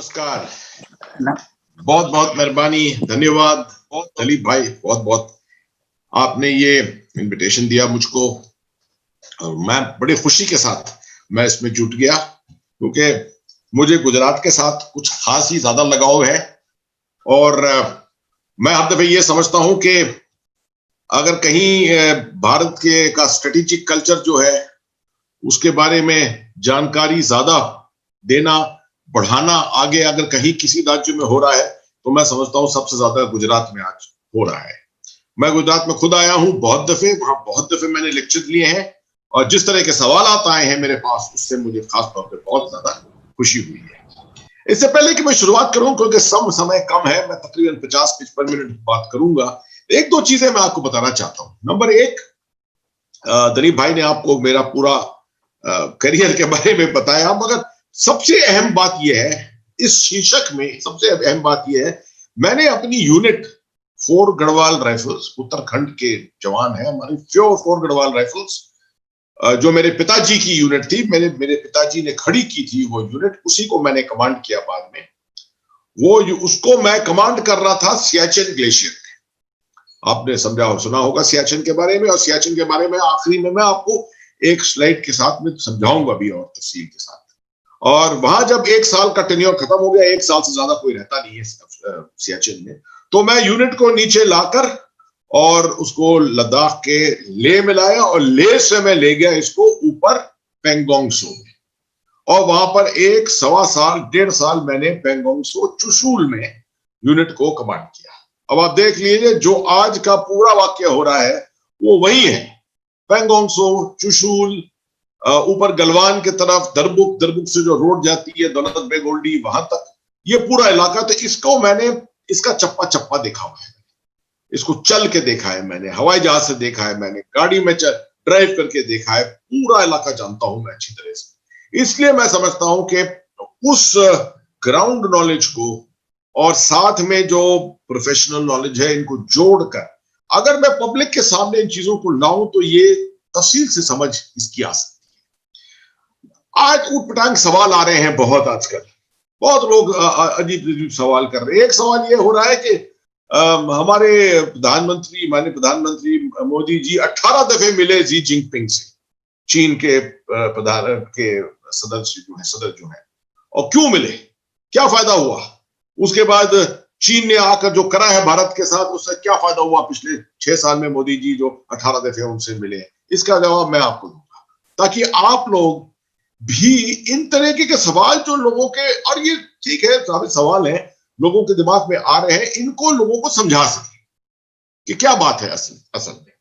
नमस्कार। ना बहुत बहुत मेहरबानी, धन्यवाद दलीप भाई, बहुत बहुत आपने ये इनविटेशन दिया मुझको और मैं बड़ी खुशी के साथ मैं इसमें जुट गया क्योंकि मुझे गुजरात के साथ कुछ खास ही ज्यादा लगाव है और मैं हर दफे ये समझता हूं कि अगर कहीं भारत के का स्ट्रेटेजिक कल्चर जो है उसके बारे में जानकारी ज्यादा देना बढ़ाना आगे अगर कहीं किसी राज्य में हो रहा है तो मैं समझता हूं सबसे ज्यादा गुजरात में आज हो रहा है। मैं गुजरात में खुद आया हूं बहुत दफे, वहां बहुत दफे मैंने लेक्चर लिए हैं और जिस तरह के सवाल आए हैं मेरे पास उससे मुझे खास तौर पे बहुत ज्यादा खुशी हुई है। इससे पहले कि मैं शुरुआत करूं क्योंकि समय कम है, मैं तकरीबन 50-55 मिनट बात करूंगा। एक दो चीजें मैं आपको बताना चाहता हूं। नंबर एक, दलीप भाई ने आपको मेरा पूरा करियर के बारे में बताया, मगर सबसे अहम बात यह है इस शीर्षक में, सबसे अहम बात यह है मैंने अपनी यूनिट 4 गढ़वाल राइफल्स, उत्तराखंड के जवान है हमारी 4 गढ़वाल राइफल्स, जो मेरे पिताजी की यूनिट थी, मेरे पिताजी ने खड़ी की थी वो यूनिट, उसी को मैंने कमांड किया बाद में। वो उसको मैं कमांड कर रहा था सियाचिन ग्लेशियर में। आपने समझा और सुना होगा सियाचिन के बारे में, और सियाचिन के बारे में आखिरी में मैं आपको एक स्लाइड के साथ में समझाऊंगा भी और तफसील के साथ। और वहां जब 1 साल का टेन्योर खत्म हो गया, 1 साल से ज्यादा कोई रहता नहीं है सियाचिन में, तो मैं यूनिट को नीचे लाकर और उसको लद्दाख के ले में लाया और ले से मैं ले गया इसको ऊपर पेंगोंग सो में, और वहां पर 1-1.25 साल 1.5 साल मैंने पेंगोंग सो चुशूल में यूनिट को कमांड किया। अब आप देख लीजिए जो आज का पूरा वाक्य हो रहा है वो वही है। पेंगोंग सो, चुशूल, ऊपर गलवान की तरफ दरबुक से जो रोड जाती है दौलत बेग ओल्डी वहां तक, ये पूरा इलाका, तो इसको मैंने इसका चप्पा चप्पा देखा हुआ है, इसको चल के देखा है मैंने, हवाई जहाज से देखा है मैंने, गाड़ी में ड्राइव करके देखा है, पूरा इलाका जानता हूं मैं अच्छी तरह से। इसलिए मैं समझता हूं कि उस ग्राउंड नॉलेज को और साथ में जो प्रोफेशनल नॉलेज है इनको जोड़कर अगर मैं पब्लिक के सामने इन चीजों को लाऊं तो ये तफसील से समझ इसकी आ सकती है। आज ऊटपटांग सवाल आ रहे हैं बहुत, आजकल बहुत लोग अजीब अजीब सवाल कर रहे हैं। एक सवाल ये हो रहा है कि हमारे माननीय प्रधानमंत्री मोदी जी 18 दफे मिले जी जिनपिंग से, चीन के प्रधान के सदर जो है, और क्यों मिले, क्या फायदा हुआ? उसके बाद चीन ने आकर जो करा है भारत के साथ उससे क्या फायदा हुआ पिछले 6 साल में मोदी जी जो 18 दफे उनसे मिले? इसका जवाब मैं आपको दूंगा ताकि आप लोग भी इन तरह के सवाल जो लोगों के, और ये ठीक है सारे सवाल हैं लोगों के दिमाग में आ रहे हैं, इनको लोगों को समझा सके कि क्या बात है असल में।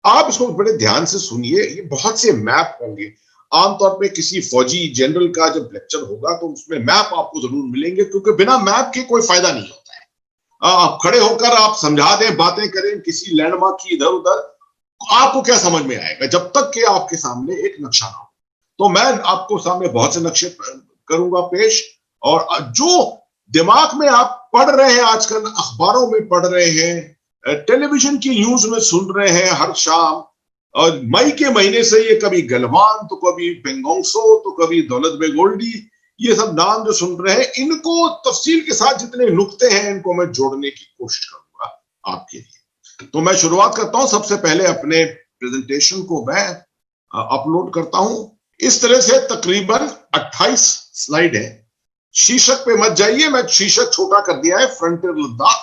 आप इसको बड़े ध्यान से सुनिए। ये बहुत से मैप होंगे, आमतौर पे किसी फौजी जनरल का जब लेक्चर होगा तो उसमें मैप आपको जरूर मिलेंगे क्योंकि बिना मैप के कोई फायदा नहीं होता है। आप खड़े होकर आप समझा दें, बातें करें किसी लैंडमार्क की इधर उधर, आपको क्या समझ में आएगा जब तक कि आपके सामने एक नक्शा ना हो। तो मैं आपको सामने बहुत से नक्शे करूंगा पेश, और जो दिमाग में आप पढ़ रहे हैं, आजकल अखबारों में पढ़ रहे हैं, टेलीविजन की न्यूज में सुन रहे हैं हर शाम, और मई के महीने से ये कभी गलवान तो कभी पेंगोंग सो तो कभी दौलत बेग ओल्डी, ये सब नाम जो सुन रहे हैं, इनको तफसील के साथ जितने नुक्ते हैं इनको मैं जोड़ने की कोशिश करूंगा आपके लिए। तो मैं शुरुआत करता हूं, सबसे पहले अपने प्रेजेंटेशन को मैं अपलोड करता हूं इस तरह से। तकरीबन 28 स्लाइड है। शीर्षक पे मत जाइए, मैं शीर्षक छोटा कर दिया है फ्रंटियर लद्दाख,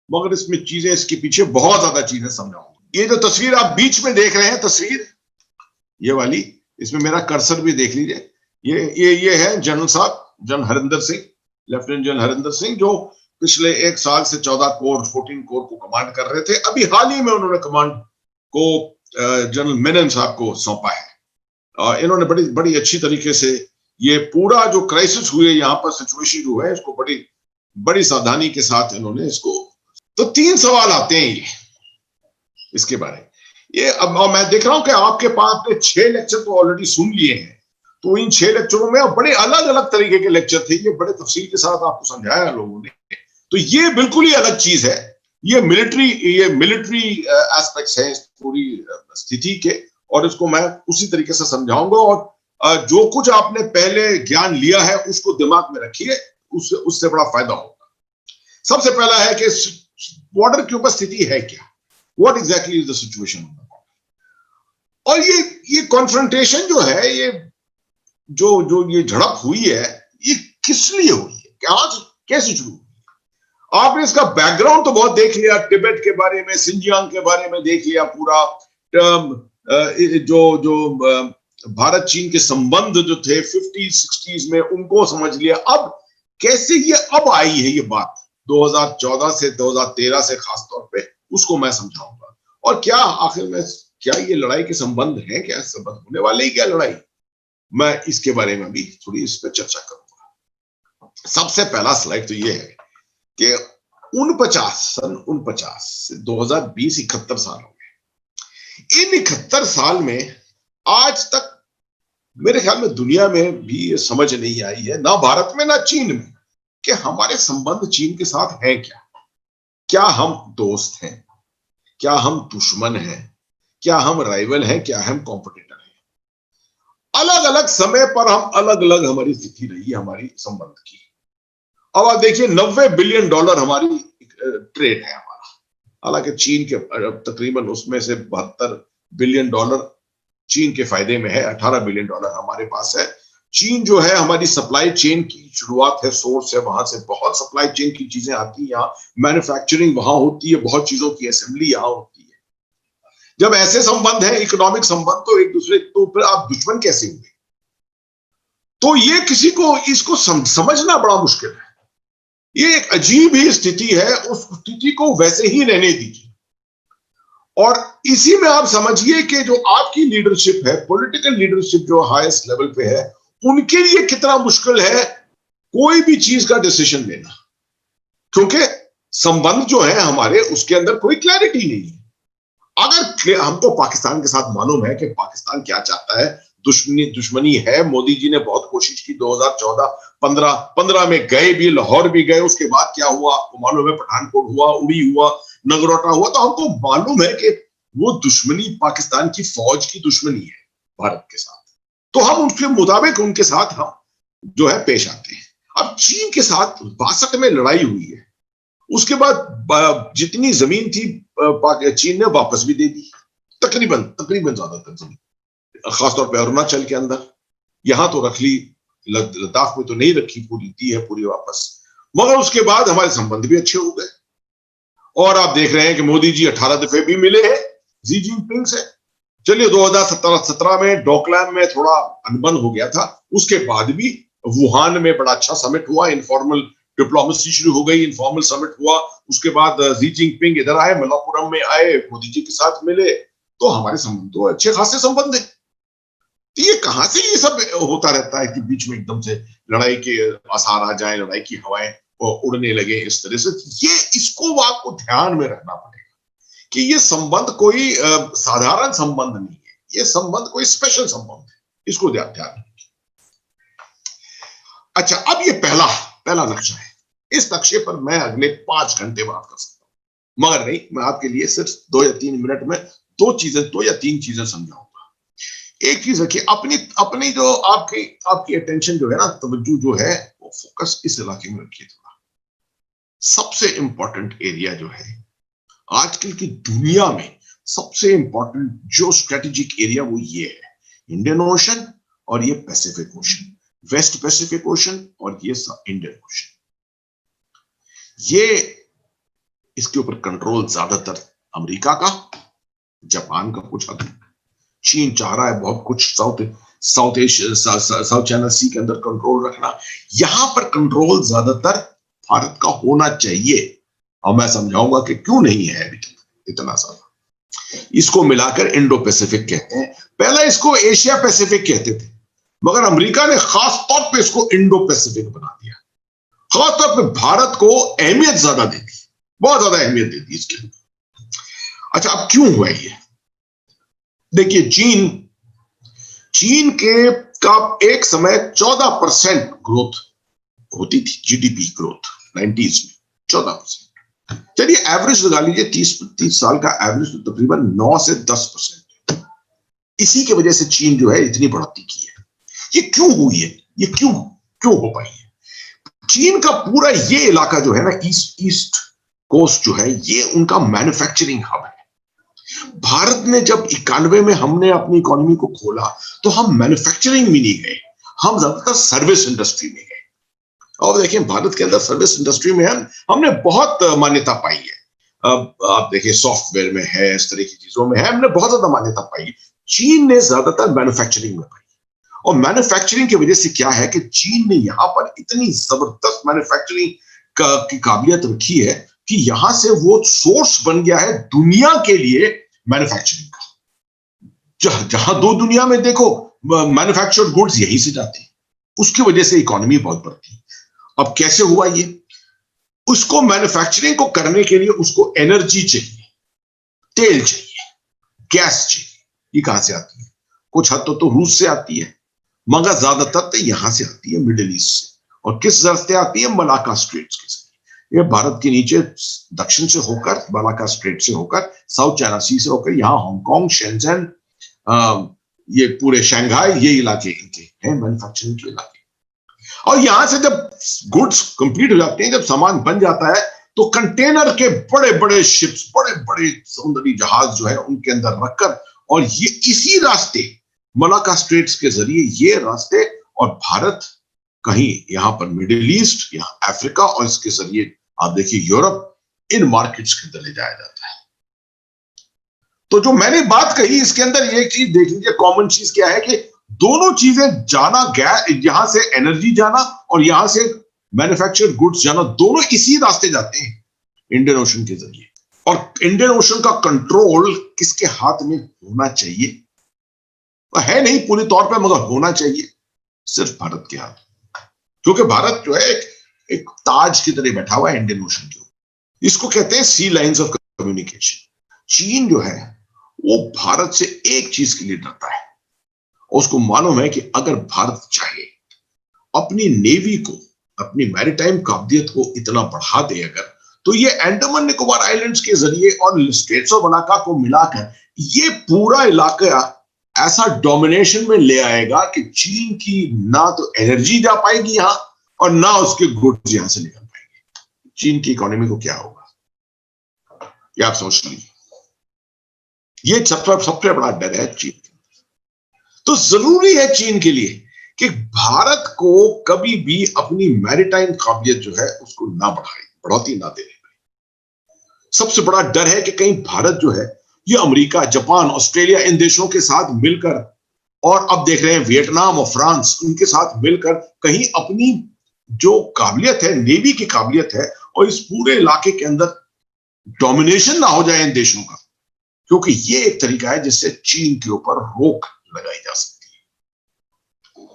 मगर इसमें चीजें, इसके पीछे बहुत ज्यादा चीजें समझाऊंगा। ये जो तस्वीर आप बीच में देख रहे हैं, तस्वीर ये वाली, इसमें मेरा कर्सर भी देख लीजिए। ये है जनरल साहब, general Harinder Singh, lieutenant general Harinder Singh, जो पिछले 1 साल से 14 कोर को कमांड कर रहे थे। अभी हाल ही में उन्होंने कमांड को जनरल मेनन साहब को सौंपा है। इन्होंने बड़ी अच्छी तरीके से ये पूरा जो क्राइसिस हुए, यहाँ पर सिचुएशन जो है, इसको बड़ी सावधानी के साथ इन्होंने इसको। तो 3 सवाल आते हैं ये इसके बारे। ये अब मैं देख रहा हूं कि आपके पास ने 6 लेक्चर तो ऑलरेडी सुन लिए हैं, तो इन 6 लेक्चरों में बड़े अलग अलग तरीके के लेक्चर थे, ये बड़े तफसील के साथ आपको समझाया लोगों ने। तो ये बिल्कुल ही अलग चीज है, ये मिलिट्री एस्पेक्ट्स हैं इस पूरी स्थिति के, और इसको मैं उसी तरीके से समझाऊंगा। और जो कुछ आपने पहले ज्ञान लिया है उसको दिमाग में रखिए, उससे बड़ा फायदा होगा। सबसे पहला है कि बॉर्डर की उपस्थिति है क्या, what exactly is the situation. और ये कॉन्फ्रंटेशन जो है, ये जो ये झड़प हुई है, ये किस लिए हुई है, क्या कैसे शुरू हुई? आपने इसका बैकग्राउंड तो बहुत देख लिया, तिब्बत के बारे में, सिंजियांग के बारे में देख लिया, पूरा जो भारत चीन के संबंध जो थे 50-60s में, उनको समझ लिया। अब कैसे ये अब आई है ये बात 2014 से 2013 से खासतौर पे, उसको मैं समझाऊंगा। और क्या आखिर में क्या ये लड़ाई के संबंध है, क्या संबंध होने वाले ही क्या लड़ाई, मैं इसके बारे में भी थोड़ी इस पर चर्चा करूंगा। सबसे पहला स्लाइड तो ये है कि 49 से 2020 71 साल हो गए। इन 71 साल में आज तक मेरे ख्याल में दुनिया में भी ये समझ नहीं आई है, ना भारत में ना चीन में, कि हमारे संबंध चीन के साथ है क्या। क्या हम दोस्त हैं, क्या हम दुश्मन हैं, क्या हम राइवल हैं, क्या हम कॉम्पिटिटर हैं। अलग अलग समय पर हम अलग अलग हमारी स्थिति रही है हमारी संबंध की। अब आप देखिए, $90 बिलियन हमारी ट्रेड है हमारा, हालांकि चीन के तकरीबन उसमें से $72 बिलियन चीन के फायदे में है, $18 बिलियन हमारे पास है। चीन जो है हमारी सप्लाई चेन की शुरुआत है, सोर्स है, वहां से बहुत सप्लाई चेन की चीजें आती है, यहाँ मैन्युफैक्चरिंग वहां होती है, बहुत चीजों की असेंबली यहाँ होती है। जब ऐसे संबंध है, इकोनॉमिक संबंध, तो एक दूसरे, तो फिर आप दुश्मन कैसे हुए? तो ये किसी को इसको समझना बड़ा मुश्किल है। ये एक अजीब ही स्थिति है, उस स्थिति को वैसे ही रहने दीजिए। और इसी में आप समझिए कि जो आपकी लीडरशिप है, पॉलिटिकल लीडरशिप जो हाईएस्ट लेवल पे है, उनके लिए कितना मुश्किल है कोई भी चीज का डिसीजन लेना, क्योंकि संबंध जो है हमारे, उसके अंदर कोई क्लैरिटी नहीं है। अगर हमको पाकिस्तान के साथ मालूम है कि पाकिस्तान क्या चाहता है, दुश्मनी है, मोदी जी ने बहुत कोशिश की, 2014-15 में गए भी, लाहौर भी गए, उसके बाद क्या हुआ आपको मालूम है, पठानकोट हुआ, उड़ी हुआ, नगरोटा हुआ। तो हमको मालूम है कि वो दुश्मनी पाकिस्तान की फौज की दुश्मनी है भारत के साथ, तो हम उसके मुताबिक उनके साथ हम जो है पेश आते हैं। अब चीन के साथ 62 में लड़ाई हुई है, उसके बाद जितनी जमीन थी चीन ने वापस भी दे दी, तकरीबन ज्यादातर जमीन, खासतौर पर अरुणाचल के अंदर, यहां तो रख ली, लद्दाख में तो नहीं रखी, पूरी दी है पूरी वापस। मगर उसके बाद हमारे संबंध भी अच्छे हो गए, और आप देख रहे हैं कि मोदी जी 18 दफे भी मिले हैं जी जिनपिंग से। चलिए 2017 में डोकलाम में थोड़ा अनबन हो गया था, उसके बाद भी वुहान में बड़ा अच्छा समिट हुआ, इनफॉर्मल डिप्लोमेसी शुरू हो गई, इनफॉर्मल समिट हुआ। उसके बाद जी जिनपिंग इधर आए, मलापुरम में आए, मोदी जी के साथ मिले, तो हमारे संबंध तो अच्छे खासे संबंध है। तो ये कहां से ये सब होता रहता है कि बीच में एकदम से लड़ाई के आसार आ जाए, लड़ाई की हवाएं उड़ने लगे इस तरह से। ये इसको आपको ध्यान में रखना पड़ेगा कि ये संबंध कोई साधारण संबंध नहीं है, ये संबंध कोई स्पेशल संबंध है, इसको ध्यान रखिए। अच्छा, अब ये पहला नक्शा है, इस नक्शे पर मैं अगले 5 घंटे बात कर सकता हूं, मगर नहीं, मैं आपके लिए सिर्फ 2 या 3 मिनट में 2 या 3 चीजें समझाऊंगा। एक चीज रखिए, अपनी जो आपकी अटेंशन जो है ना, तवज्जो जो है, वो फोकस इस इलाके में रखिए थोड़ा। सबसे इंपॉर्टेंट एरिया जो है आजकल की दुनिया में, सबसे इंपॉर्टेंट जो स्ट्रेटेजिक एरिया, वो ये है, इंडियन ओशन और ये Pacific ocean, west Pacific ocean और ये इंडियन ओशन। ये इसके ऊपर कंट्रोल ज्यादातर अमेरिका का, जापान का कुछ हद, चीन चाह रहा है बहुत कुछ साउथ चाइना सी के अंदर कंट्रोल रखना। यहां पर कंट्रोल ज्यादातर भारत का होना चाहिए, और मैं समझाऊंगा कि क्यों नहीं है अभी तक इतना ज्यादा। इसको मिलाकर इंडो पैसिफिक कहते हैं, पहले इसको एशिया पैसिफिक कहते थे, मगर अमेरिका ने खास तौर पे इसको इंडो पैसिफिक बना दिया। खास तौर पे भारत को अहमियत ज्यादा दे दी, बहुत ज्यादा अहमियत दे दी इसके लिए। अच्छा, अब क्यों हुआ ये? देखिए, चीन के का एक समय 14% ग्रोथ होती थी, जीडीपी ग्रोथ 90s में 14%। चलिए एवरेज लगा लीजिए, 30 साल का एवरेज तो तकरीबन 9 से 10%। इसी की वजह से चीन जो है इतनी बढ़ोतरी की है। ये क्यों हुई है, ये क्यों क्यों हो पाई है? चीन का पूरा ये इलाका जो है ना, ईस्ट कोस्ट जो है, ये उनका मैन्युफैक्चरिंग हब है। भारत ने जब 91 में हमने अपनी इकोनॉमी को खोला तो हम मैन्युफैक्चरिंग में नहीं गए, हम ज्यादातर सर्विस इंडस्ट्री में गए। और देखिए भारत के अंदर सर्विस इंडस्ट्री में हमने बहुत मान्यता पाई है। अब आप देखिए सॉफ्टवेयर में है, इस तरह की चीजों में है, हमने बहुत ज्यादा मान्यता पाई है। चीन ने ज्यादातर मैन्युफैक्चरिंग में पाई, और मैन्युफैक्चरिंग की वजह से क्या है कि चीन ने यहां पर इतनी जबरदस्त मैन्युफैक्चरिंग की काबिलियत रखी है कि यहां से वो सोर्स बन गया है दुनिया के लिए मैन्युफैक्चरिंग का। जहां दो दुनिया में देखो मैन्युफैक्चर्ड गुड्स यहीं से जाते हैं, उसकी वजह से इकोनॉमी बहुत बढ़ती है। अब कैसे हुआ ये? उसको मैन्युफैक्चरिंग को करने के लिए उसको एनर्जी चाहिए, तेल चाहिए, गैस चाहिए। ये कहां से आती है? कुछ हद तो रूस से आती है, मगर ज्यादातर तो यहां से आती है, मिडिल ईस्ट से। और किस रास्ते आती है? मलाक्का स्ट्रेट्स के जरिए। ये भारत के नीचे दक्षिण से होकर, मलाक्का स्ट्रेट से होकर, साउथ चाइना सी से होकर, यहां हांगकांग, शेंजन, ये पूरे शंघाई, ये इलाके इनके हैं मैन्युफैक्चरिंग के इलाके। और यहां से जब गुड्स कंप्लीट हो जाते हैं, जब सामान बन जाता है, तो कंटेनर के बड़े बड़े शिप्स, बड़े बड़े समुद्री जहाज जो है उनके अंदर रखकर, और ये इसी रास्ते मलाक्का स्ट्रेट्स के जरिए, ये रास्ते, और भारत कहीं यहां पर मिडिल ईस्ट, यहां अफ्रीका, और इसके जरिए आप देखिए यूरोप, इन मार्केट्स के अंदर ले जाया जाता है। तो जो मैंने बात कही, इसके अंदर एक चीज देख लीजिए, कॉमन चीज क्या है कि दोनों चीजें जाना, गैस, यहां से एनर्जी जाना और यहां से मैन्युफैक्चर्ड गुड्स जाना, दोनों इसी रास्ते जाते हैं, इंडियन ओशन के जरिए। और इंडियन ओशन का कंट्रोल किसके हाथ में होना चाहिए? है नहीं पूरी तौर पे, मगर होना चाहिए सिर्फ भारत के हाथ, क्योंकि भारत जो है एक ताज की तरह बैठा हुआ है इंडियन ओशन के ऊपर। इसको कहते हैं सी लाइंस ऑफ कम्युनिकेशन। चीन जो है वो भारत से एक चीज के लिए डरता है, उसको मालूम है कि अगर भारत चाहे अपनी नेवी को, अपनी मैरीटाइम काबिलियत को इतना बढ़ा दे अगर, तो ये अंडमान निकोबार आइलैंड्स के जरिए और स्टेट्स ऑफ मलाक्का को मिलाकर ये पूरा इलाका ऐसा डोमिनेशन में ले आएगा कि चीन की ना तो एनर्जी जा पाएगी यहां, और ना उसके गुड्स यहां से निकल पाएंगे। चीन की इकोनॉमी को क्या होगा, ये आप सोच लीजिए। ये सबसे बड़ा डर है चीन। तो जरूरी है चीन के लिए कि भारत को कभी भी अपनी मैरीटाइम काबिलियत जो है उसको ना बढ़ाए, बढ़ोतरी ना देने पाए। सबसे बड़ा डर है कि कहीं भारत जो है ये अमेरिका, जापान, ऑस्ट्रेलिया, इन देशों के साथ मिलकर, और अब देख रहे हैं वियतनाम और फ्रांस, उनके साथ मिलकर कहीं अपनी जो काबिलियत है, नेवी की काबिलियत है, और इस पूरे इलाके के अंदर डोमिनेशन ना हो जाए इन देशों का, क्योंकि ये एक तरीका है जिससे चीन के ऊपर रोक लगाई जा सकती है।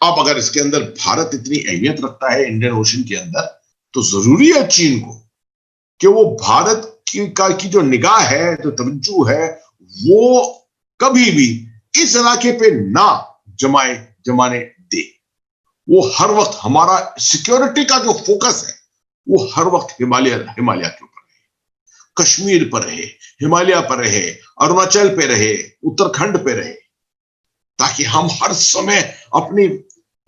अब अगर इसके अंदर भारत इतनी अहमियत रखता है इंडियन ओशन के अंदर, तो जरूरी है चीन को कि वो भारत की जो निगाह है, जो तवज्जो है, वो कभी भी इस इलाके पे ना जमाने दे। वो हर वक्त हमारा सिक्योरिटी का जो फोकस है वो हर वक्त हिमालय के ऊपर रहे, कश्मीर पर रहे, हिमालय पर रहे, अरुणाचल पे रहे, उत्तराखंड पे रहे, ताकि हम हर समय अपनी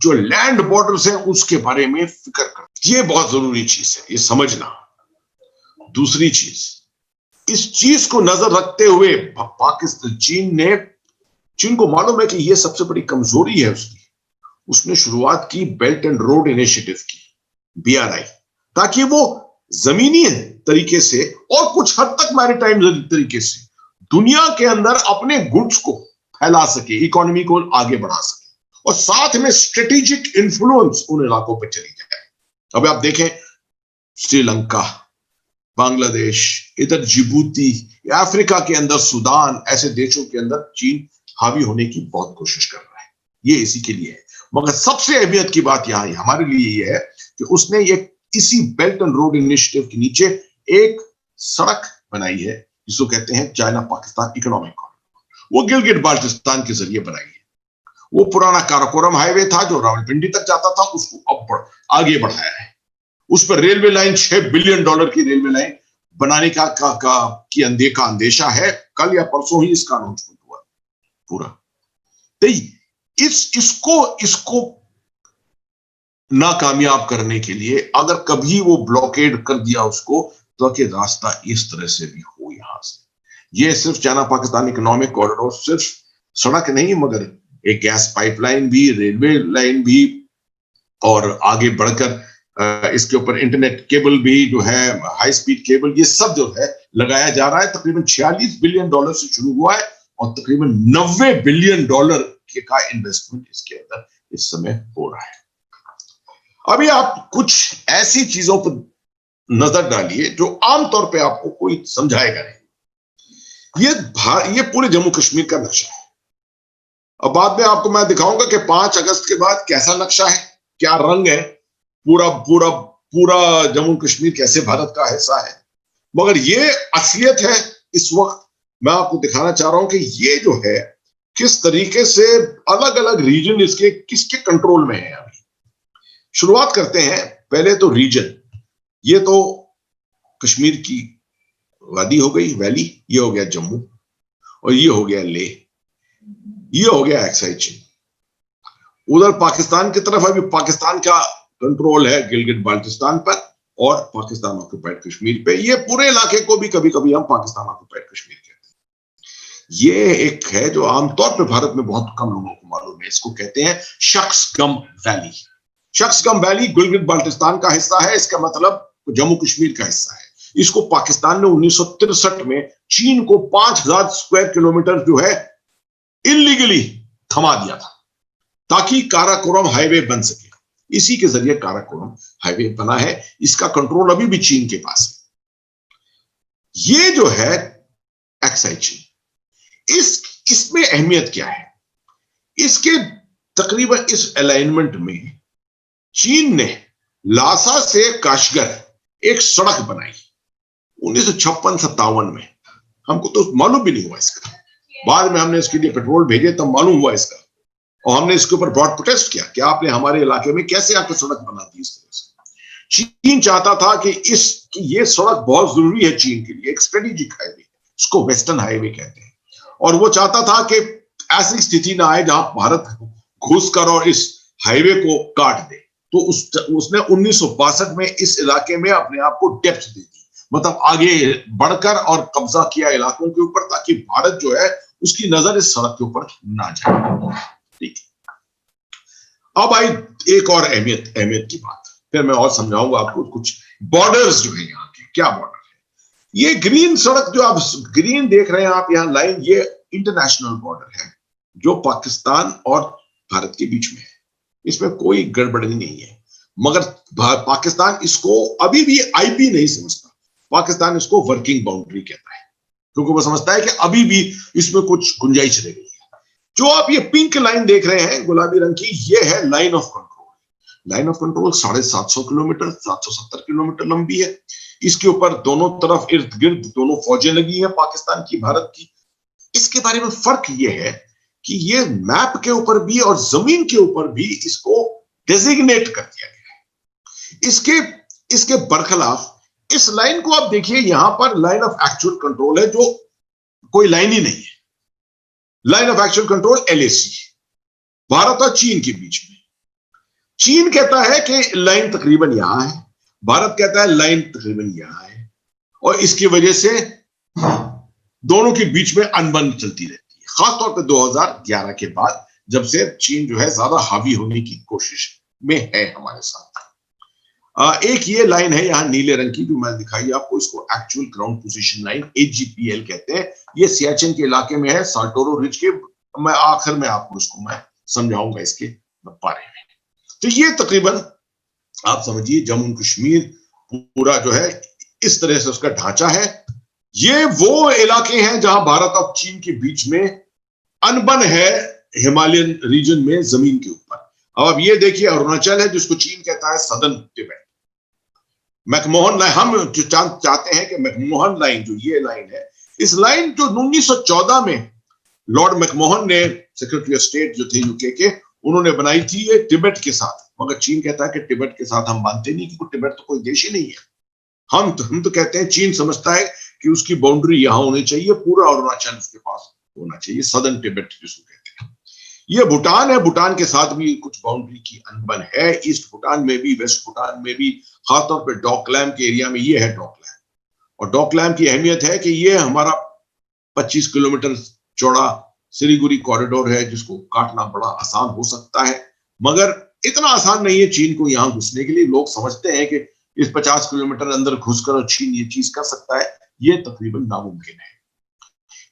जो लैंड बॉर्डर्स हैं उसके बारे में फिक्र करें। ये बहुत जरूरी चीज है, ये समझना। दूसरी चीज, इस चीज को नजर रखते हुए पाकिस्तान, चीन को मालूम है कि ये सबसे बड़ी कमजोरी है उसकी। उसने शुरुआत की बेल्ट एंड रोड इनिशिएटिव की, BRI, ताकि वो जमीनी तरीके से और कुछ हद तक मैरीटाइम तरीके से दुनिया के अंदर अपने गुड्स को फैला सके, इकोनॉमी को आगे बढ़ा सके, और साथ में स्ट्रेटेजिक इन्फ्लुएंस उन इलाकों पर चली जाए। अब आप देखें श्रीलंका, बांग्लादेश, इधर जिबूती, अफ्रीका के अंदर सूडान, ऐसे देशों के अंदर चीन हावी होने की बहुत कोशिश कर रहा है। ये इसी के लिए है। मगर सबसे अहमियत की बात यहां हमारे लिए ये है कि उसने ये इसी बेल्ट एंड रोड इनिशिएटिव के नीचे एक सड़क बनाई है जिसको कहते हैं चाइना पाकिस्तान इकोनॉमिक कॉरिडोर। वो गिलगिट बाल्टिस्तान के जरिए बनाई है। वो पुराना काराकोरम हाईवे था जो रावलपिंडी तक जाता था, उसको अब आगे बढ़ाया है। उस पर रेलवे लाइन, $6 बिलियन की रेलवे लाइन बनाने का अंदेशा है। कल या परसों ही इसका अनाउंसमेंट हुआ पूरा। तो इसको नाकामयाब करने के लिए अगर कभी वो ब्लॉकेड कर दिया उसको, तो कि रास्ता इस तरह से भी हो यहां से, ये सिर्फ चाइना पाकिस्तान इकोनॉमिक कॉरिडोर सिर्फ सड़क नहीं, मगर एक गैस पाइपलाइन भी, रेलवे लाइन भी, और आगे बढ़कर इसके ऊपर इंटरनेट केबल भी जो है, हाई स्पीड केबल, ये सब जो है लगाया जा रहा है। तकरीबन $46 बिलियन से शुरू हुआ है और तकरीबन $90 बिलियन का इन्वेस्टमेंट इसके अंदर इस समय हो रहा है। अभी आप कुछ ऐसी चीजों पर नजर डालिए जो आमतौर पे आपको कोई समझाएगा नहीं। ये पूरे जम्मू कश्मीर का नक्शा है। अब बाद में आपको मैं दिखाऊंगा कि 5 अगस्त के बाद कैसा नक्शा है, क्या रंग है, पूरा पूरा पूरा जम्मू कश्मीर कैसे भारत का हिस्सा है। मगर ये असलियत है। इस वक्त मैं आपको दिखाना चाह रहा हूं कि ये जो है किस तरीके से अलग अलग रीजन इसके किसके कंट्रोल में है। अभी शुरुआत करते हैं पहले तो रीजन। ये तो कश्मीर की वादी हो गई, वैली, ये हो गया जम्मू, और ये हो गया लेह, ये हो गया एक्साइड चीन। उधर पाकिस्तान की तरफ अभी पाकिस्तान का कंट्रोल है गिलगित बाल्टिस्तान पर और पाकिस्तान ऑक्युपाइड कश्मीर पे। ये पूरे इलाके को भी कभी कभी हम पाकिस्तान ऑक्युपाइड कश्मीर कहते हैं। ये एक है जो आमतौर पर भारत में बहुत कम लोगों को मालूम है। इसको कहते हैं शख्सगम वैली। शख्सगम वैली गिलगित बाल्टिस्तान का हिस्सा है, इसका मतलब जम्मू कश्मीर का हिस्सा है। इसको पाकिस्तान ने 1963 में चीन को 5000 स्क्वायर किलोमीटर जो है इलीगली थमा दिया था ताकि काराकोरम हाईवे बन सके। इसी के जरिए काराकोरम हाईवे बना है। इसका कंट्रोल अभी भी चीन के पास है। ये जो है एक्साइड चीन, इसमें अहमियत क्या है? इसके तकरीबन इस अलाइनमेंट में चीन ने लासा से काशगर एक सड़क बनाई 1956-57 में। हमको तो मालूम भी नहीं हुआ इसका। बाद में हमने इसके लिए पेट्रोल भेजे तब मालूम हुआ इसका, और हमने इसके ऊपर ब्रॉड प्रोटेस्ट किया कि आपने हमारे इलाके में कैसे आके सड़क बना दी इस तरह से। चीन चाहता था कि ये सड़क बहुत जरूरी है चीन के लिए, एक स्ट्रेटेजिक हाईवे, इसको वेस्टर्न हाईवे कहते हैं। और वो चाहता था कि ऐसी स्थिति ना आए जहां भारत घुसकर और इस हाईवे को काट दे। तो उसने 1962 में इस इलाके में अपने आप को डेप्थ दे दी, मतलब आगे बढ़कर और कब्जा किया इलाकों के ऊपर, ताकि भारत जो है उसकी नजर इस सड़क के ऊपर ना जाए। ठीक है। अब आई एक और अहमियत की बात, फिर मैं और समझाऊंगा आपको कुछ बॉर्डर्स जो है यहाँ के, क्या बॉर्डर है। ये ग्रीन सड़क जो आप ग्रीन देख रहे हैं आप यहाँ लाइन, ये इंटरनेशनल बॉर्डर है जो पाकिस्तान और भारत के बीच में है। इसमें कोई गड़बड़ी नहीं है। मगर पाकिस्तान इसको अभी भी आईपी नहीं समझता। पाकिस्तान इसको वर्किंग बाउंड्री कहता है, क्योंकि वो समझता है कि अभी भी इसमें कुछ गुंजाइश रह गई है। जो आप ये पिंक लाइन देख रहे हैं गुलाबी रंग की, ये है line of control. Line of control 750 kilometre 770 kilometre लंबी है। इसके ऊपर दोनों तरफ इर्द गिर्द दोनों फौजें लगी हैं, पाकिस्तान की, भारत की। इसके बारे में फर्क यह है कि ये मैप के ऊपर भी और जमीन के ऊपर भी इसको डेजिग्नेट कर दिया गया है। इसके बरखिलाफ इस लाइन को आप देखिए, यहां पर लाइन ऑफ एक्चुअल कंट्रोल है जो कोई लाइन ही नहीं है। Line of actual control LAC, Bharat और चीन के बीच में। चीन कहता है कि लाइन तकरीबन यहां है, भारत कहता है लाइन तकरीबन यहां है, और इसकी वजह से दोनों के बीच में अनबन चलती रहती है, खासतौर पर 2011 के बाद, जब से चीन जो है ज्यादा हावी होने की कोशिश में है हमारे साथ। एक ये लाइन है यहाँ नीले रंग की जो मैं दिखाई आपको, इसको actual ground position line AGPL कहते हैं। ये सियाचिन के इलाके में है, साल्टोरो रिज के। मैं आखिर में आपको इसको मैं समझाऊंगा इसके बारे में। तो ये तकरीबन आप समझिए जम्मू कश्मीर पूरा जो है इस तरह से उसका ढांचा है। ये वो इलाके हैं जहां भारत और चीन के बीच में अनबन है, हिमालयन रीजन में जमीन के ऊपर। अब ये देखिए अरुणाचल है जिसको चीन कहता है सदर्न तिब्बत। मैकमोहन लाइन, हम जो चाहते हैं कि मैकमोहन लाइन जो ये लाइन है, इस लाइन जो 1914 में लॉर्ड मैकमोहन ने, सेक्रेटरी ऑफ स्टेट जो थे यूके के, उन्होंने बनाई थी ये तिब्बत के साथ। मगर चीन कहता है कि तिब्बत के साथ हम मानते नहीं, क्योंकि तिब्बत तो कोई देश ही नहीं है। हम तो कहते हैं, चीन समझता है कि उसकी बाउंड्री यहां होनी चाहिए, पूरा अरुणाचल उसके पास होना चाहिए, सदर्न तिब्बत जिसको कहते हैं। ये भूटान है, भूटान के साथ भी कुछ बाउंड्री की अनबन है, ईस्ट भूटान में भी, वेस्ट भूटान में भी, खासतौर पे डोकलाम के एरिया में। ये है डोकलाम, और डोकलाम की अहमियत है कि ये हमारा 25 किलोमीटर चौड़ा सिलीगुड़ी कॉरिडोर है, जिसको काटना बड़ा आसान हो सकता है, मगर इतना आसान नहीं है चीन को यहां घुसने के लिए। लोग समझते हैं कि इस 50 किलोमीटर अंदर घुसकर चीन ये चीज कर सकता है, ये तकरीबन नामुमकिन है।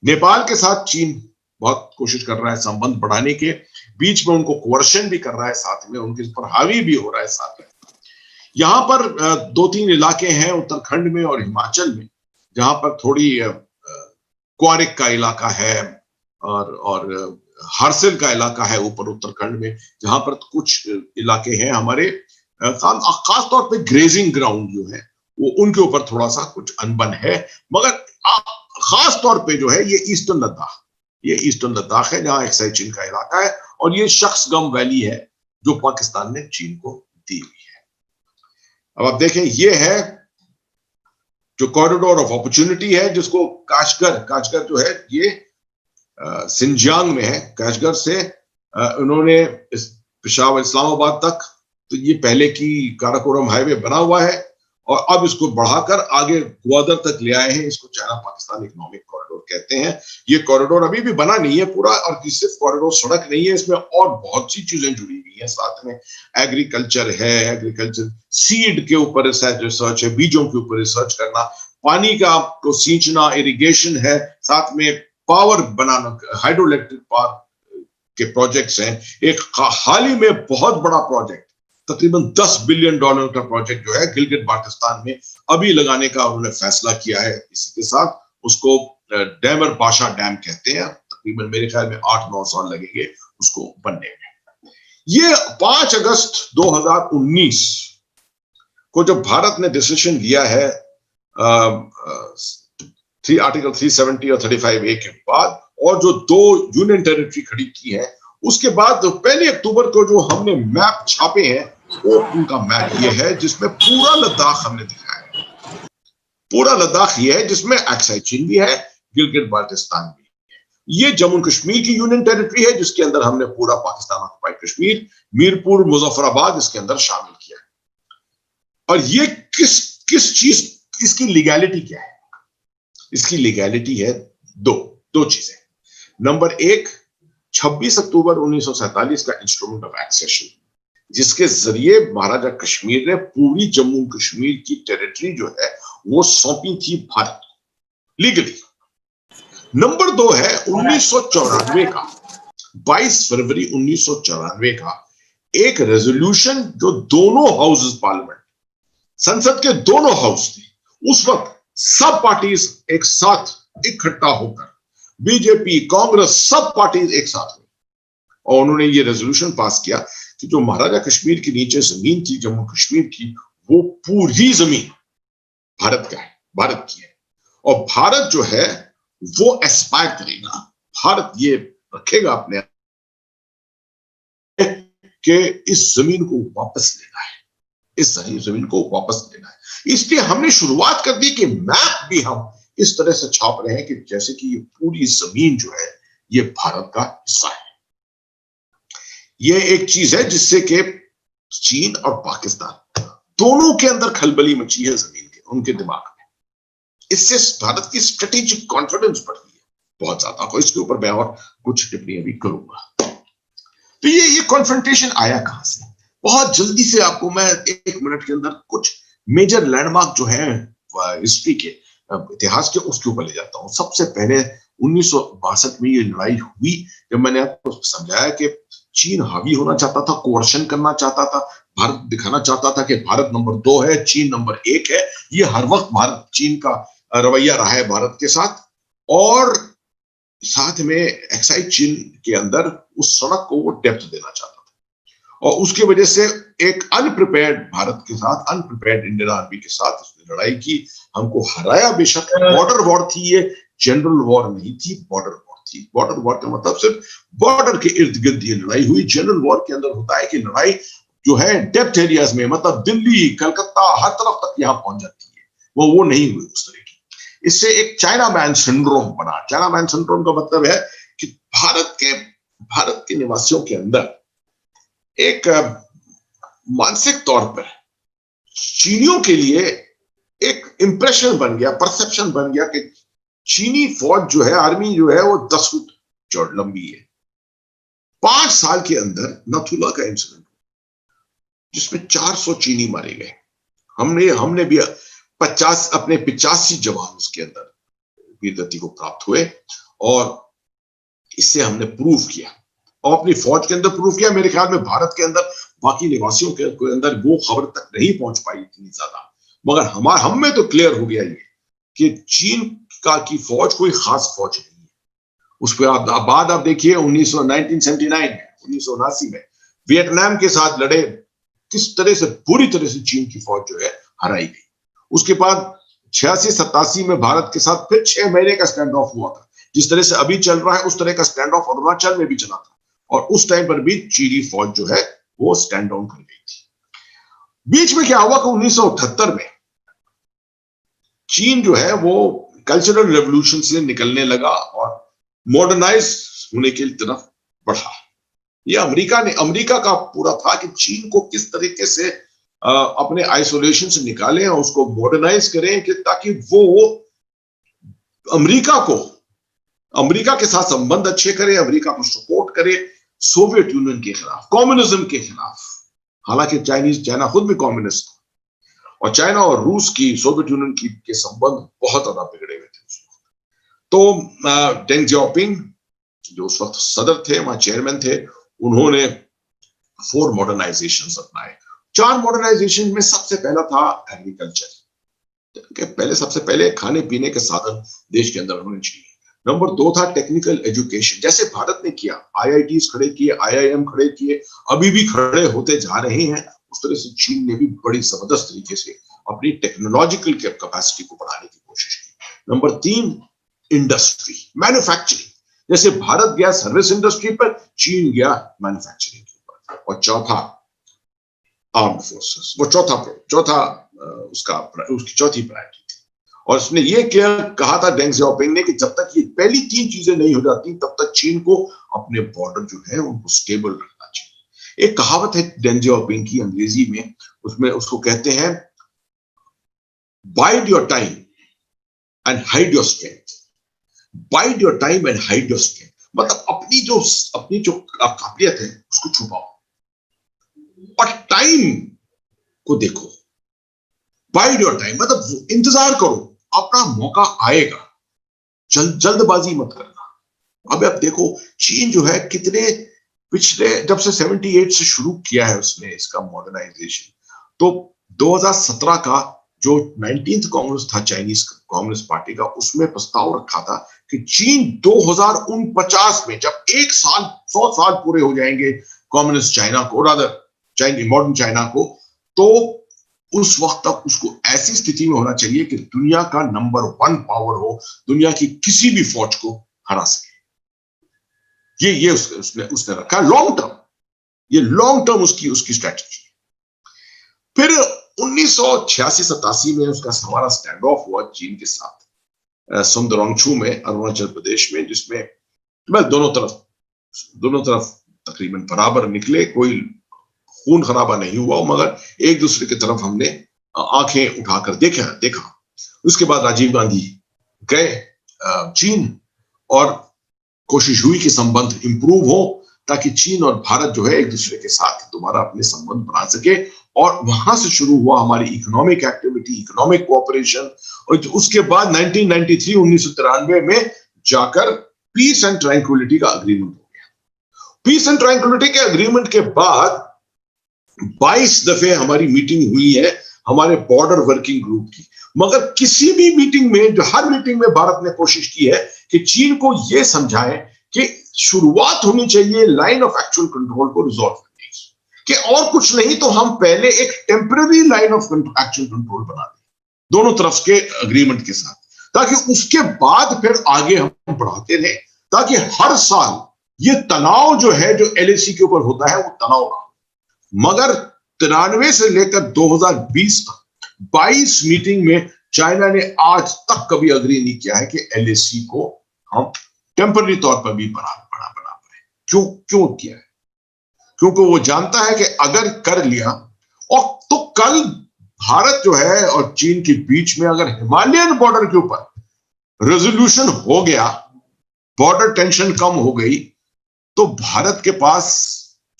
नेपाल के साथ चीन बहुत कोशिश कर रहा है संबंध बढ़ाने के, बीच में उनको कोर्शन भी कर रहा है, साथ में उनके पर हावी भी हो रहा है साथ में। यहाँ पर 2-3 इलाके हैं उत्तराखंड में और हिमाचल में, जहां पर थोड़ी क्वारिक का इलाका है और हारसिल का इलाका है ऊपर उत्तराखंड में, जहां पर कुछ इलाके हैं हमारे खास तौर पे ग्रेजिंग ग्राउंड जो है वो, उनके ऊपर थोड़ा सा कुछ अनबन है। मगर खास तौर पे जो है ये ईस्टर्न लद्दाख है, जहां एक्साई चीन का इलाका है, और ये शख्सगम वैली है जो पाकिस्तान ने चीन को दी हुई है। अब आप देखें, ये है जो कॉरिडोर ऑफ अपॉर्चुनिटी है, जिसको काशगर जो है ये सिंजियांग में है। काशगर से उन्होंने पेशावर इस्लामाबाद तक, तो ये पहले की काराकोरम हाईवे बना हुआ है, और अब इसको बढ़ाकर आगे ग्वादर तक ले आए हैं। इसको चाइना पाकिस्तान इकोनॉमिक कॉरिडोर कहते हैं। ये कॉरिडोर अभी भी बना नहीं है पूरा, और सिर्फ कॉरिडोर सड़क नहीं है, इसमें और बहुत सी चीजें जुड़ी हुई हैं। साथ में एग्रीकल्चर है, एग्रीकल्चर सीड के ऊपर रिसर्च है, बीजों के ऊपर रिसर्च करना, पानी का को सींचना, इरिगेशन है, साथ में पावर बनाना, हाइड्रो इलेक्ट्रिक पावर के प्रोजेक्ट्स हैं। एक हाल ही में बहुत बड़ा प्रोजेक्ट, तकरीबन $10 बिलियन का प्रोजेक्ट जो है गिलगित बाल्टिस्तान में अभी लगाने का उन्होंने फैसला किया है। इसी के साथ उसको डैमर बाशा डैम कहते हैं। तकरीबन मेरे ख्याल में 8-9 साल लगेंगे उसको बनने में। ये 5 अगस्त 2019 को जब भारत ने डिसीजन लिया है आर्टिकल 370 और 35A के बाद, और जो 2 यूनियन टेरिटरी खड़ी की है, उसके बाद 1 अक्टूबर को जो हमने मैप छापे हैं, वो उनका मैप ये है जिसमें पूरा लद्दाख हमने दिखाया है। पूरा लद्दाख ये है जिसमें एक्साई चीन भी है, गिलगित बाल्टिस्तान भी है। ये जम्मू कश्मीर की यूनियन टेरिटरी है, जिसके अंदर हमने पूरा पाकिस्तान ऑक्युपाइड कश्मीर, मीरपुर, मुजफ्फराबाद इसके अंदर शामिल किया है। और ये किस चीज, इसकी लीगैलिटी क्या है? इसकी लीगैलिटी है दो चीजें। नंबर 1, 26 अक्टूबर 1947 का इंस्ट्रूमेंट ऑफ एक्सेशन, जिसके जरिए महाराजा कश्मीर ने पूरी जम्मू कश्मीर की टेरिटरी जो है वो सौंपी थी भारत लीगली। नंबर 2 है 1994 का, 22 फरवरी 1994 का एक रेजोल्यूशन, जो दोनों हाउसेस पार्लियामेंट, संसद के दोनों हाउस थे उस वक्त, सब पार्टीज एक साथ इकट्ठा होकर, बीजेपी, कांग्रेस, सब पार्टीज एक साथ हुई, और उन्होंने ये रेजोल्यूशन पास किया कि जो महाराजा कश्मीर के नीचे जमीन थी जम्मू कश्मीर की, वो पूरी जमीन भारत का है, भारत की है। और भारत जो है वो एस्पायर करेगा, भारत ये रखेगा अपने कि इस जमीन को वापस लेना है, इस जमीन को वापस लेना है। इसलिए हमने शुरुआत कर दी कि मैप भी हम इस तरह से छाप रहे हैं कि जैसे कि ये पूरी जमीन जो है ये भारत का हिस्सा है। ये एक चीज है जिससे कि चीन और पाकिस्तान दोनों के अंदर खलबली मची है जमीन के, उनके दिमाग में। इससे भारत की स्ट्रेटेजिक कॉन्फिडेंस बढ़ गई है बहुत ज्यादा। को इसके ऊपर मैं और कुछ टिप्पणियां भी करूंगा। तो ये कॉन्फ्रंटेशन आया कहां से? बहुत जल्दी से आपको मैं 1 मिनट के अंदर कुछ मेजर लैंडमार्क जो है हिस्ट्री के, इतिहास के, उसके ऊपर ले जाता हूं। सबसे पहले 1962 में ये लड़ाई हुई, जब मैंने आपको समझाया कि चीन हावी होना चाहता था, कोर्शन करना चाहता था, भारत दिखाना चाहता था कि भारत नंबर 2 है, चीन नंबर 1 है। ये हर वक्त भारत चीन का रवैया रहा है भारत के साथ, और साथ में एक्साई चीन के अंदर उस सड़क को वो डेप्थ देना चाहता था, और उसकी वजह से एक अनप्रिपेयर्ड भारत के साथ, अनप्रिपेयर्ड इंडियन आर्मी के साथ उसने लड़ाई की, हमको हराया। बेशक बॉर्डर वॉर थी, ये जनरल वॉर नहीं थी, बॉर्डर वॉर थी। बॉर्डर वॉर का मतलब सिर्फ बॉर्डर के इर्द गिर्द ये लड़ाई हुई। जनरल वॉर के अंदर होता है कि लड़ाई जो है डेप्थ एरियाज में, मतलब दिल्ली, कलकत्ता, हर तरफ तक यहां पहुंच जाती है, वो नहीं हुई उस तरह की। इससे एक चाइना मैन सिंड्रोम बना। चाइना मैन सिंड्रोम का मतलब है कि भारत के भारत के निवासियों के अंदर एक मानसिक तौर पर चीनियों के लिए एक इंप्रेशन बन गया, परसेप्शन बन गया कि चीनी फौज जो है, आर्मी जो है, वो 10 फुट चौड़ लंबी है। 5 साल के अंदर नथुला का इंसिडेंट जिसमें 400 चीनी मारे गए। हमने भी 50 अपने 85 जवान उसके अंदर वीरगति को प्राप्त हुए और इससे हमने प्रूव किया और अपनी फौज के अंदर प्रूव किया। मेरे ख्याल में भारत के अंदर बाकी निवासियों के अंदर वो खबर तक नहीं पहुंच पाई इतनी ज्यादा, मगर हम में तो क्लियर हो गया ये कि चीन की फौज कोई खास फौज नहीं है। उस पर बाद आप देखिए 1979 में वियतनाम के साथ लड़े, किस तरह से बुरी तरह से चीन की फौज जो है हराई गई। उसके बाद 86-87 में भारत के साथ फिर 6 महीने का स्टैंड ऑफ हुआ था। जिस तरह से अभी चल रहा है उस तरह का स्टैंड ऑफ अरुणाचल में भी चला था और उस टाइम पर भी चीनी फौज जो है वो स्टैंड डाउन कर गई थी। बीच में क्या हुआ कि 1978 में चीन जो है वो कल्चरल रेवोल्यूशन से निकलने लगा और मॉडर्नाइज होने की तरफ बढ़ा। ये अमेरिका का पूरा था कि चीन को किस तरीके से अपने आइसोलेशन से निकालें और उसको मॉडर्नाइज करें कि ताकि वो अमेरिका के साथ संबंध अच्छे करे, अमेरिका को सपोर्ट करे सोवियत यूनियन के खिलाफ, कम्युनिज्म के खिलाफ। हालांकि चाइना खुद भी कम्युनिस्ट था और चाइना और रूस की, सोवियत यूनियन की के संबंध बहुत ज्यादा बिगड़े हुए थे उस वक्त। तो डेंग जियाओपिंग जो उस वक्त सदर थे, वहां चेयरमैन थे, उन्होंने 4 मॉडर्नाइजेशंस अपनाए। 4 मॉडर्नाइजेशन में सबसे पहला था एग्रीकल्चर, सबसे पहले खाने पीने के साधन देश के अंदर होने चाहिए। नंबर 2 था टेक्निकल एजुकेशन, जैसे भारत ने किया, आईआईटीज खड़े किए, आईआईएम खड़े किए, अभी भी खड़े होते जा रहे हैं। उस तरह से चीन ने भी बड़ी जबरदस्त तरीके से अपनी टेक्नोलॉजिकल कैपेसिटी को बढ़ाने की कोशिश की। नंबर 3 इंडस्ट्री, मैन्युफैक्चरिंग, जैसे भारत गया सर्विस इंडस्ट्री पर, चीन गया मैन्युफैक्चरिंग के ऊपर। और चौथा आर्म्ड फोर्सेस, वो उसकी चौथी प्रायोरिटी थी। और उसने ये क्लियर कहा था डेंग जियाओपिंग ने कि जब तक ये पहली 3 चीजें नहीं हो जाती तब तक चीन को अपने बॉर्डर जो है उनको स्टेबल रखना चाहिए। एक कहावत है डेंग जियाओपिंग की अंग्रेजी में, उसमें उसको कहते हैं wide your time and hide your strength. Wide your time and hide your strength मतलब अपनी जो काबिलियत है उसको छुपाओ और टाइम को देखो। बाइड योर टाइम मतलब इंतजार करो, अपना मौका आएगा, जल्दबाजी मत करना। अब आप देखो चीन जो है कितने पिछले, जब से 78 से शुरू किया है उसने इसका मॉडर्नाइजेशन, तो 2017 का जो 19th कांग्रेस था चाइनीज कम्युनिस्ट पार्टी का, उसमें प्रस्ताव रखा था कि चीन 2049 में जब 100 साल पूरे हो जाएंगे कम्युनिस्ट चाइना को, मॉडर्न चाइना को, तो उस वक्त तक उसको ऐसी स्थिति में होना चाहिए कि दुनिया का नंबर 1 पावर हो, दुनिया की किसी भी फौज को हरा सके। ये उसने रखा लॉन्ग टर्म, ये लॉन्ग टर्म उसकी स्ट्रेटजी। फिर 1986-87 में उसका हमारा स्टैंड ऑफ हुआ चीन के साथ सुंदरवांगचू में, अरुणाचल प्रदेश में, जिसमें दोनों तरफ तकरीबन बराबर निकले, कोई खून खराबा नहीं हुआ, मगर एक दूसरे की तरफ हमने आंखें उठाकर देखा। उसके बाद राजीव गांधी गए चीन और कोशिश हुई कि संबंध इंप्रूव हो ताकि चीन और भारत जो है एक दूसरे के साथ दोबारा अपने संबंध बना सके। और वहां से शुरू हुआ हमारी इकोनॉमिक एक्टिविटी, इकोनॉमिक कोऑपरेशन। और उसके बाद 1993 में जाकर पीस एंड ट्रैंक्विलिटी का अग्रीमेंट हो गया। पीस एंड ट्रैंक्विलिटी के अग्रीमेंट के बाद 22 दफे हमारी मीटिंग हुई है हमारे बॉर्डर वर्किंग ग्रुप की, मगर किसी भी मीटिंग में, जो हर मीटिंग में भारत ने कोशिश की है कि चीन को यह समझाएं कि शुरुआत होनी चाहिए लाइन ऑफ एक्चुअल कंट्रोल को रिजॉल्व करने की, कि और कुछ नहीं तो हम पहले एक temporary line of actual control बना दें दोनों तरफ के अग्रीमेंट के साथ, ताकि उसके बाद फिर आगे हम बढ़ाते रहे, ताकि हर साल ये तनाव जो है जो एलएसी के ऊपर होता है वो तनाव ना। मगर 93 से लेकर 2020 तक 22 मीटिंग में चाइना ने आज तक कभी अग्री नहीं किया है कि एलएसी को हम टेम्पररी तौर पर भी बना पाए, क्यों किया है? क्योंकि वो जानता है कि अगर कर लिया और तो कल भारत जो है और चीन के बीच में अगर हिमालयन बॉर्डर के ऊपर रेजोल्यूशन हो गया, बॉर्डर टेंशन कम हो गई, तो भारत के पास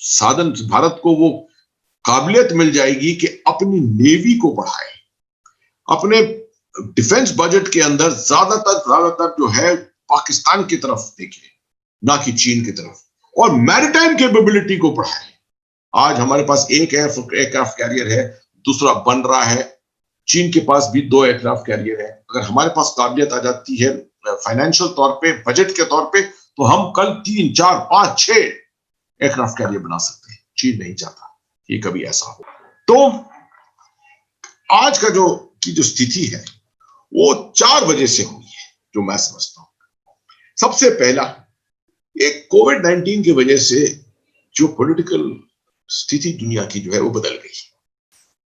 साधन, भारत को वो काबिलियत मिल जाएगी कि अपनी नेवी को बढ़ाए, अपने डिफेंस बजट के अंदर ज्यादातर जो है पाकिस्तान की तरफ देखे, ना कि चीन की तरफ, और मैरिटाइम कैपेबिलिटी को बढ़ाए। आज हमारे पास एक एयरक्राफ्ट कैरियर है, दूसरा बन रहा है, चीन के पास भी 2 एयरक्राफ्ट कैरियर है। अगर हमारे पास काबिलियत आ जाती है फाइनेंशियल तौर पे, बजट के तौर पे, तो हम कल 3, 4, 5, 6 एयरक्राफ्ट कैरियर बना सकते हैं। चीन नहीं चाहता कि कभी ऐसा हो। तो आज का जो स्थिति है वो 4 वजह से हुई है, जो मैं समझता हूं। सबसे पहला, एक कोविड-19 की वजह से जो पॉलिटिकल स्थिति दुनिया की जो है वो बदल गई,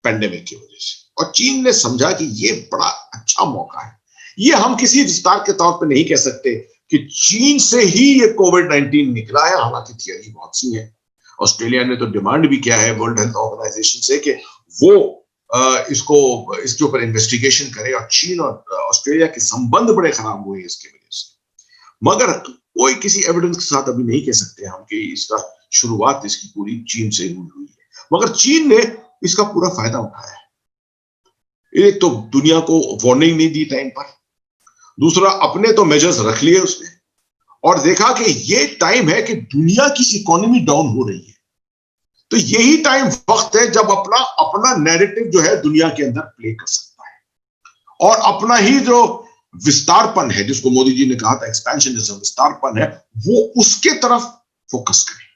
पैंडेमिक की वजह से, और चीन ने समझा कि ये बड़ा अच्छा मौका है। ये हम किसी विस्तार के तौर पे नहीं कह सकते कि चीन से ही ये कोविड-19 निकला है, हालांकि थियरी बहुत सी है। ऑस्ट्रेलिया ने तो डिमांड भी किया है वर्ल्ड हेल्थ ऑर्गेनाइजेशन से कि वो इसके ऊपर इन्वेस्टिगेशन करे, और चीन और ऑस्ट्रेलिया के संबंध बड़े खराब हुए इसकी वजह से। मगर कोई किसी एविडेंस के साथ अभी नहीं कह सकते हम कि इसका शुरुआत इसकी पूरी चीन से हुई है। मगर चीन ने इसका पूरा फायदा उठाया है। एक तो दुनिया को वार्निंग नहीं दी टाइम पर, दूसरा अपने तो मेजर्स रख लिए उसने, और देखा कि ये टाइम है कि दुनिया की इकोनॉमी डाउन हो रही है, तो यही टाइम वक्त है जब अपना नैरेटिव जो है दुनिया के अंदर प्ले कर सकता है, और अपना ही जो विस्तारपन है, जिसको मोदी जी ने कहा था एक्सपेंशनिज्म, विस्तारपन है, वो उसके तरफ फोकस करें।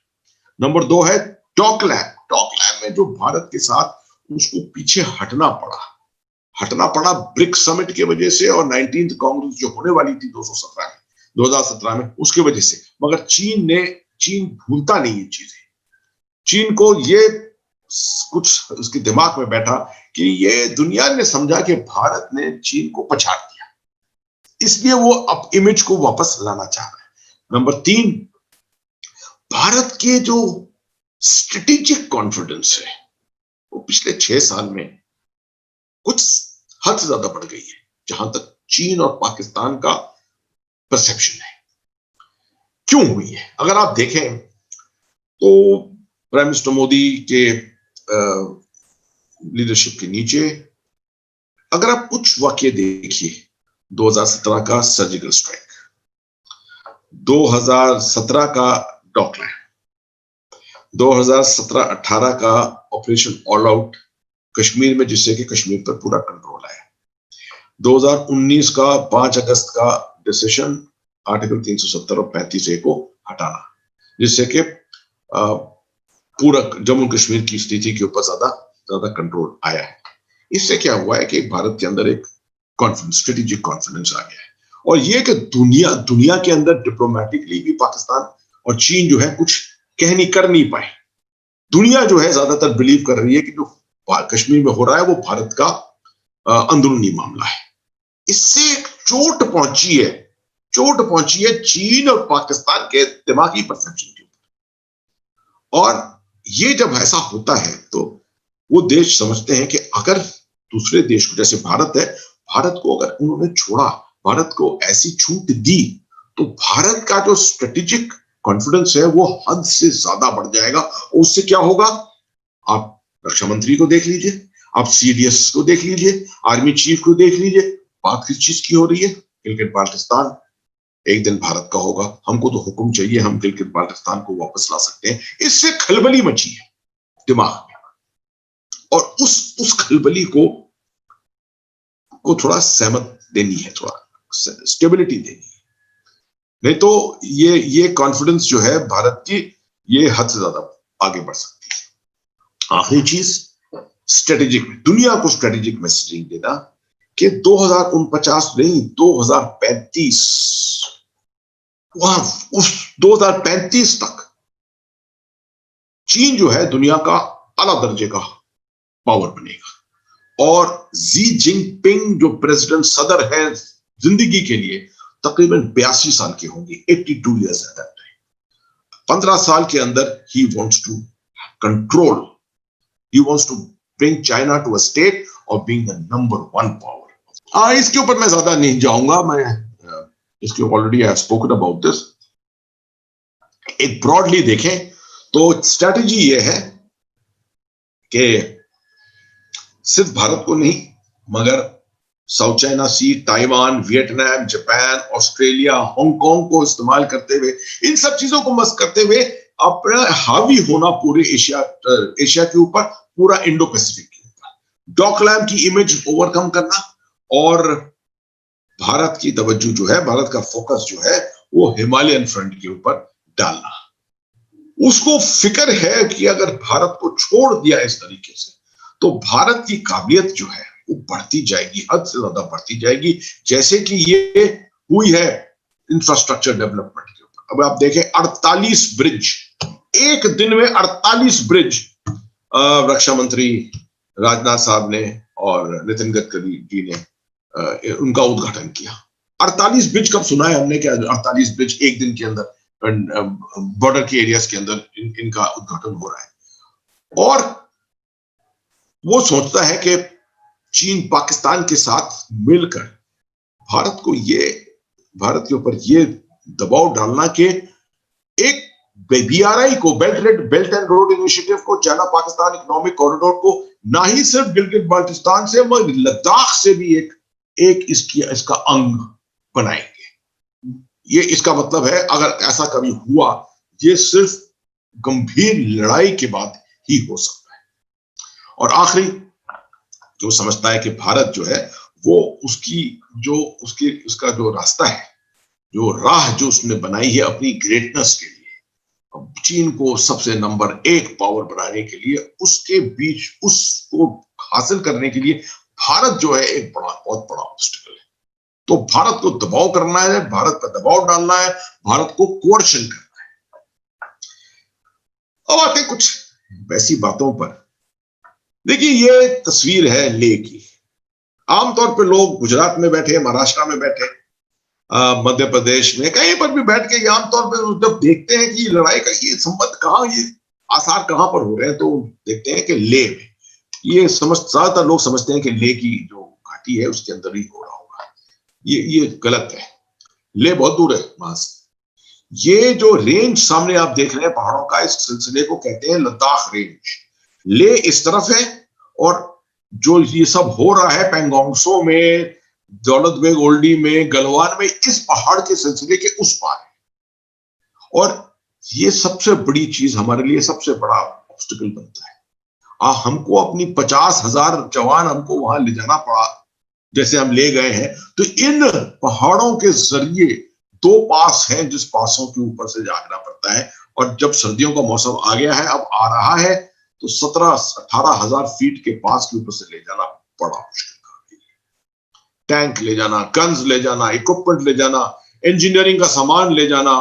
नंबर 2 है डॉकलैम। डॉकलैम में जो भारत के साथ उसको पीछे हटना पड़ा ब्रिक्स समिट की वजह से, और 19th कांग्रेस जो होने वाली थी 2017 में, उसकी वजह से। मगर चीन भूलता नहीं ये चीजें। चीन को ये कुछ उसके दिमाग में बैठा कि ये दुनिया ने समझा कि भारत ने चीन को पछाड़ दिया, इसलिए वो अब इमेज को वापस लाना चाह रहा है। नंबर 3, भारत के जो स्ट्रेटेजिक कॉन्फिडेंस है वो पिछले 6 साल में कुछ हद से ज्यादा बढ़ गई है, जहां तक चीन और पाकिस्तान का परसेप्शन है। क्यों हुई है? अगर आप देखें तो प्राइम मिनिस्टर मोदी के लीडरशिप के नीचे अगर आप कुछ वाकये देखिए, 2017 का सर्जिकल स्ट्राइक, 2017 का डॉकलैम, 2017-18 का ऑपरेशन ऑल आउट कश्मीर में, जिससे कि कश्मीर पर पूरा कंट्रोल आया, 2019 का 5 अगस्त का डिसीजन आर्टिकल 370 और 35A को हटाना, जिससे कि पूरा जम्मू कश्मीर की स्थिति के ऊपर ज्यादा कंट्रोल आया है। इससे क्या हुआ है कि भारत के अंदर एक कॉन्फिडेंस, स्ट्रेटेजिक कॉन्फिडेंस आ गया है, और ये कि दुनिया के अंदर डिप्लोमेटिकली भी पाकिस्तान और चीन जो है कुछ कर नहीं पाए। दुनिया जो है ज्यादातर बिलीव कर रही है कि जो कश्मीर में हो रहा है वो भारत का अंदरूनी मामला है। इससे चोट पहुंची है चीन और पाकिस्तान के दिमागी परसेप्शन के ऊपर। और ये जब ऐसा होता है तो वो देश समझते हैं कि अगर दूसरे देश को, जैसे भारत है, भारत को अगर उन्होंने छोड़ा, भारत को ऐसी छूट दी, तो भारत का जो स्ट्रेटेजिक कॉन्फिडेंस है वो हद से ज्यादा बढ़ जाएगा। और उससे क्या होगा, आप रक्षा मंत्री को देख लीजिए, आप CDS को देख लीजिए, आर्मी चीफ को देख लीजिए, बात किस चीज की हो रही है? गिलगित बाल्टिस्तान एक दिन भारत का होगा, हमको तो हुक्म चाहिए, हम गिलगित बाल्टिस्तान को वापस ला सकते हैं। इससे खलबली मची है दिमाग में, और उस खलबली को थोड़ा सहमत देनी है, थोड़ा स्टेबिलिटी देनी है, नहीं तो ये कॉन्फिडेंस जो है भारत की, ये हद से ज्यादा आगे बढ़ सकती है। आखिरी चीज, स्ट्रेटेजिक, दुनिया को स्ट्रेटेजिक मैसेजिंग देना कि 2049 नहीं, 2035, वहां उस 2035 तक चीन जो है दुनिया का आला दर्जे का पावर बनेगा, और जी जिनपिंग जो प्रेसिडेंट सदर है जिंदगी के लिए तकरीबन 82 साल के होंगे, 82 ईयर्स एट दैट टाइम। 15 साल के अंदर he wants to control, he wants to bring China to a state of being the number one power. इसके ऊपर मैं ज्यादा नहीं जाऊंगा, मैं इसके already I have spoken about this. एक ब्रॉडली देखें तो स्ट्रैटेजी ये है कि सिर्फ भारत को नहीं मगर South China Sea, Taiwan, Vietnam, Japan, Australia, Hong Kong को इस्तेमाल करते हुए, इन सब चीजों को मस्त करते हुए अपना हावी होना पूरे एशिया के ऊपर, पूरा इंडो पैसिफिक के ऊपर, डॉकलैम की इमेज ओवरकम करना और भारत की तवज्जो जो है, भारत का फोकस जो है वो हिमालयन फ्रंट के ऊपर डालना। उसको फिक्र है कि अगर भारत को छोड़ दिया इस तरीके से तो भारत की काबिलियत जो है वो बढ़ती जाएगी, हद से ज्यादा बढ़ती जाएगी, जैसे कि ये हुई है इंफ्रास्ट्रक्चर डेवलपमेंट के ऊपर। अब आप देखें 48 ब्रिज, एक दिन में 48 ब्रिज रक्षा मंत्री राजनाथ साहब ने और नितिन गडकरी जी ने उनका उद्घाटन किया। 48 ब्रिज कब सुना है हमने, क्या 48 ब्रिज एक दिन के अंदर बॉर्डर के एरियाज के अंदर इनका उद्घाटन हो रहा है। और वो सोचता है कि चीन पाकिस्तान के साथ मिलकर भारत के ऊपर ये दबाव डालना कि एक बीआरआई को, बेल्ट एंड रोड इनिशिएटिव को, चाइना पाकिस्तान इकोनॉमिक कॉरिडोर को ना ही सिर्फ गिलगित बाल्टिस्तान से मगर लद्दाख से भी एक इसका अंग बनाएंगे। ये इसका मतलब है अगर ऐसा कभी हुआ, ये सिर्फ गंभीर लड़ाई के बाद ही हो सकता है। और आखिरी जो समझता है कि भारत जो है वो उसका जो रास्ता है, जो राह जो उसने बनाई है अपनी ग्रेटनेस के लिए, चीन को सबसे नंबर 1 पावर बनाने के लिए, उसके बीच उसको हासिल करने के लिए भारत जो है एक बहुत बड़ा ऑब्स्टिकल है। तो भारत को दबाव करना है, भारत पर दबाव डालना है, भारत को कोर्शन करना है। अब आते कुछ वैसी बातों पर। देखिए ये तस्वीर है लेह की। आमतौर पे लोग गुजरात में बैठे, महाराष्ट्र में बैठे, मध्य प्रदेश में कहीं पर भी बैठ के आमतौर पे जब देखते हैं कि लड़ाई का ये संबंध कहाँ, ये आसार कहां पर हो रहे हैं, तो देखते हैं कि लेह में ये ज्यादातर लोग समझते हैं कि लेह की जो घाटी है उसके अंदर ही हो रहा होगा। ये गलत है। लेह बहुत दूर है वहां से। ये जो रेंज सामने आप देख रहे हैं पहाड़ों का, इस सिलसिले को कहते हैं लद्दाख रेंज। लेह इस तरफ है और जो ये सब हो रहा है पैंगोंगसो में, दौलत बेग ओल्डी में, गलवान में, इस पहाड़ के सिलसिले के उस पार है। और ये सबसे बड़ी चीज हमारे लिए, सबसे बड़ा ऑब्स्टिकल बनता है। हमको अपनी 50,000 जवान हमको वहां ले जाना पड़ा, जैसे हम ले गए हैं। तो इन पहाड़ों के जरिए 2 पास हैं जिस पासों के ऊपर से जाना पड़ता है। और जब सर्दियों का मौसम आ गया है, अब आ रहा है, तो 17-18 फीट के पास के ऊपर से ले जाना बड़ा मुश्किल है। टैंक ले जाना, गन्स ले जाना, इक्विपमेंट ले जाना, इंजीनियरिंग का सामान ले जाना,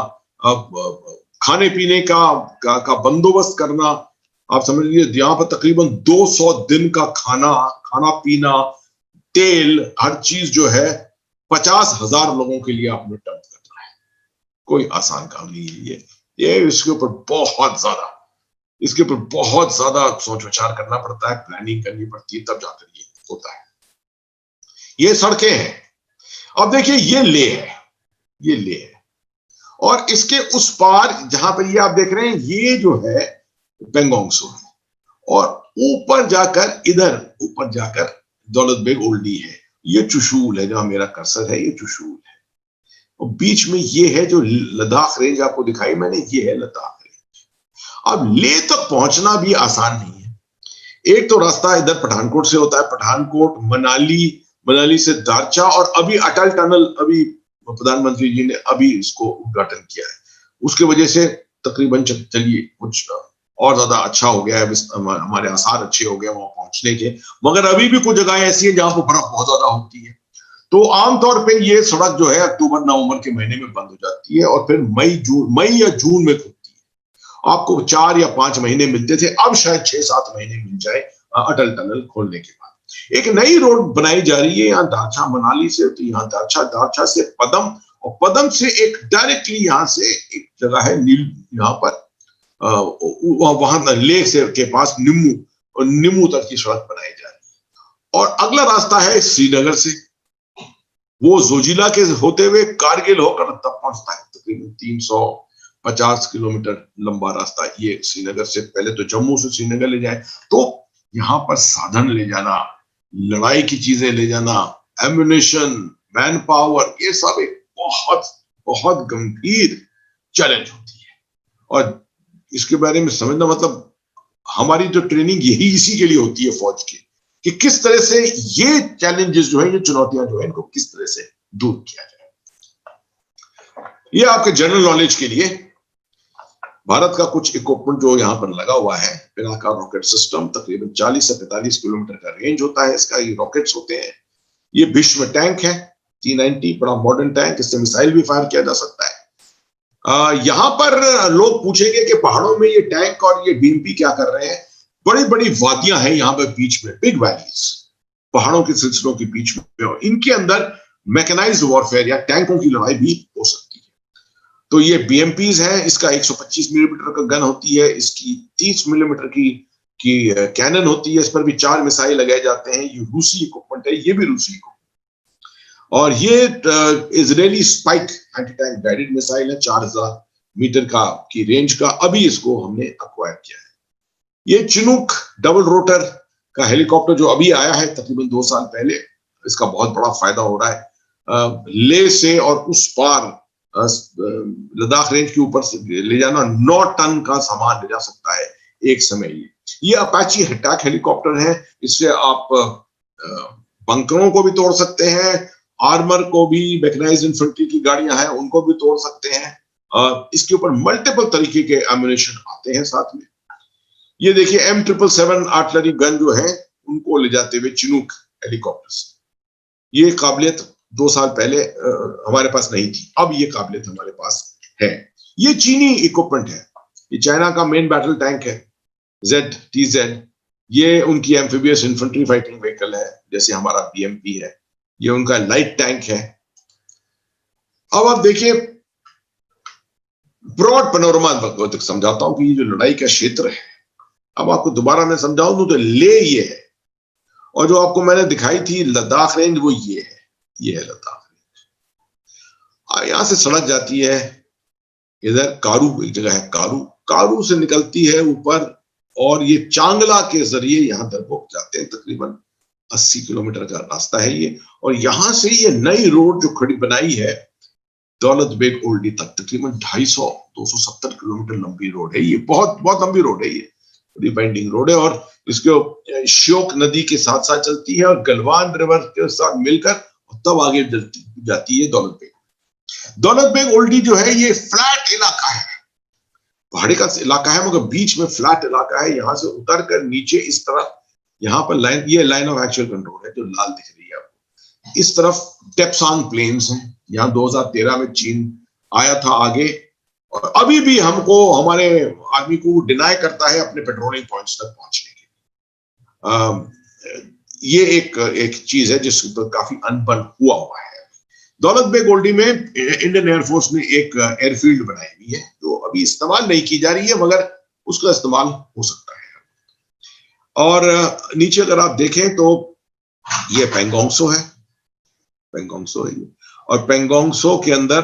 खाने पीने का बंदोबस्त करना। आप समझ लीजिए यहाँ पर तकरीबन 200 दिन का खाना पीना, तेल, हर चीज जो है 50,000 लोगों के लिए आपने डंप करना है। कोई आसान काम नहीं है ये इसके ऊपर बहुत ज्यादा सोच विचार करना पड़ता है, प्लानिंग करनी पड़ती है, तब जाकर ये होता है। ये सड़कें हैं। अब देखिए ये ले है और इसके उस पार जहां पर ये आप देख रहे हैं, ये जो है पेंगोंगसो है और ऊपर जाकर दौलत बेग ओल्डी है। ये चुशूल है, जहां मेरा कर्सर है, ये चुशूल है। और बीच में ये है जो लद्दाख रेंज आपको दिखाई मैंने, ये है लद्दाख रेंज। अब लेह तक पहुंचना भी आसान नहीं है। एक तो रास्ता इधर पठानकोट से होता है, पठानकोट, मनाली से दारचा, और अभी अटल टनल अभी प्रधानमंत्री जी ने अभी इसको उद्घाटन किया है। उसके वजह से तकरीबन चलिए कुछ और ज्यादा अच्छा हो गया है, हमारे आसार अच्छे हो गए वहां पहुंचने के। मगर अभी भी कुछ जगह ऐसी है जहां पर बर्फ बहुत ज्यादा होती है। तो आमतौर पे ये सड़क जो है अक्टूबर-नवंबर के महीने में बंद हो जाती है और फिर मई या जून में खुलती है। आपको 4 या 5 महीने मिलते थे, अब शायद 6-7 महीने मिल जाए अटल टनल खोलने के बाद। एक नई रोड बनाई जा रही है यहाँ दारचा मनाली से, तो यहाँ दारचा से पदम और पदम से एक डायरेक्टली यहां से एक जगह है नील, यहाँ पर वहां लेक से के पास निम्मू, और निम्मू तक की सड़क बनाई जा रही है। और अगला रास्ता है श्रीनगर से, वो जोजिला के होते हुए कारगिल होकर तब पहुंचता है। तकरीबन 350 किलोमीटर लंबा रास्ता ये श्रीनगर से। पहले तो जम्मू से श्रीनगर ले जाए, तो यहाँ पर साधन ले जाना, लड़ाई की चीजें ले जाना, एम्युनिशन, मैन पावर, ये सब एक बहुत बहुत गंभीर चैलेंज होती है। और इसके बारे में समझना मतलब हमारी जो ट्रेनिंग यही इसी के लिए होती है फौज की, कि किस तरह से ये चैलेंजेस जो है, ये चुनौतियां जो है, इनको किस तरह से दूर किया जाए। ये आपके जनरल नॉलेज के लिए भारत का कुछ इक्विपमेंट जो यहाँ पर लगा हुआ है। पिनाका रॉकेट सिस्टम, तकरीबन 40 से 45 किलोमीटर का रेंज होता है इसका। ये रॉकेट्स होते हैं। ये भीष्म टैंक है T-90, बड़ा मॉडर्न टैंक, इससे मिसाइल भी फायर किया जा सकता है। यहां पर लोग पूछेंगे कि पहाड़ों में ये टैंक और ये बीएमपी क्या कर रहे हैं। बड़ी बड़ी वादियां हैं यहाँ पर बीच में, बिग वैलीज, पहाड़ों के सिलसिलों के बीच में, और इनके अंदर मैकेनाइज्ड वॉरफेयर या टैंकों की लड़ाई भी हो सकती है। तो ये बीएमपीज है, इसका 125 मिलीमीटर का गन होती है, इसकी 30 मिलीमीटर की कैनन होती है, इस पर भी 4 मिसाइल लगाए जाते हैं। ये रूसी इक्विपमेंट है, ये भी रूसी इक्विपमेंट। और ये Israeli spike anti tank guided missile है, 4000 मीटर का की रेंज का। अभी इसको हमने अक्वायर किया है। ये चिनूक डबल रोटर का हेलीकॉप्टर जो अभी आया है तकरीबन 2 साल पहले, इसका बहुत बड़ा फायदा हो रहा है। ले से और उस पार लद्दाख रेंज के ऊपर से ले जाना, 9 टन का सामान ले जा सकता है एक समय। ये अपाची अटैक हेलीकॉप्टर है। इससे आप बंकरों को भी तोड़ सकते हैं, आर्मर को भी, मैकेनाइज्ड इन्फेंट्री की गाड़ियां हैं उनको भी तोड़ सकते हैं। इसके ऊपर मल्टीपल तरीके के एम्युनिशन आते हैं साथ में। ये देखिए M777 आर्टिलरी गन जो है, उनको ले जाते हुए चिनूक हेलीकॉप्टर्स। ये काबिलियत 2 साल पहले हमारे पास नहीं थी, अब ये काबिलियत हमारे पास है। ये चीनी इक्विपमेंट है। ये चाइना का मेन बैटल टैंक है, ZTZ। ये उनकी एम्फीबियस इन्फेंट्री फाइटिंग व्हीकल है, जैसे हमारा BMP है। ये उनका लाइट टैंक है। अब आप देखिए ब्रॉड पैनोरमा तक समझाता हूं कि ये जो लड़ाई का क्षेत्र है, अब आपको दोबारा मैं समझाऊं तो ले ये है, और जो आपको मैंने दिखाई थी लद्दाख रेंज, वो ये है। ये है लद्दाख रेंज। यहां से सड़क जाती है इधर कारू, एक जगह है कारू, कारू से निकलती है ऊपर, और ये चांगला के जरिए यहां दरबोक जाते हैं। तकरीबन 80 किलोमीटर का रास्ता है ये। और यहां से ये नई रोड जो खड़ी बनाई है दौलत बेग ओल्डी तक, तकरीबन 270 किलोमीटर लंबी रोड है। ये बहुत बहुत लंबी रोड है, ये रिबाइंडिंग रोड है। और इसके श्योक नदी के साथ साथ चलती है और गलवान रिवर के साथ मिलकर, और तब आगे जाती है दौलत बेग। दौलत बेग ओल्डी जो है ये फ्लैट इलाका है, पहाड़ी का इलाका है, मगर बीच में फ्लैट इलाका है। यहां से उतर कर नीचे इस तरफ, यहाँ पर लाइन, ये लाइन ऑफ एक्चुअल कंट्रोल है जो लाल दिख रही है आपको। इस तरफ टेप्सांग प्लेन्स हैं। यहाँ 2013 में चीन आया था आगे, और अभी भी हमको, हमारे आर्मी को डिनाई करता है अपने पेट्रोलिंग पॉइंट्स तक पहुंचने के। ये एक चीज है जिस पर काफी अनबन हुआ हुआ है। दौलत बेग ओल्डी में इंडियन एयरफोर्स ने एक एयरफील्ड बनाई हुई है जो अभी इस्तेमाल नहीं की जा रही है, मगर उसका इस्तेमाल हो सकता है। और नीचे अगर आप देखें तो ये पेंगोंगसो है, पेंगोंगसो है ये। और पेंगोंगसो के अंदर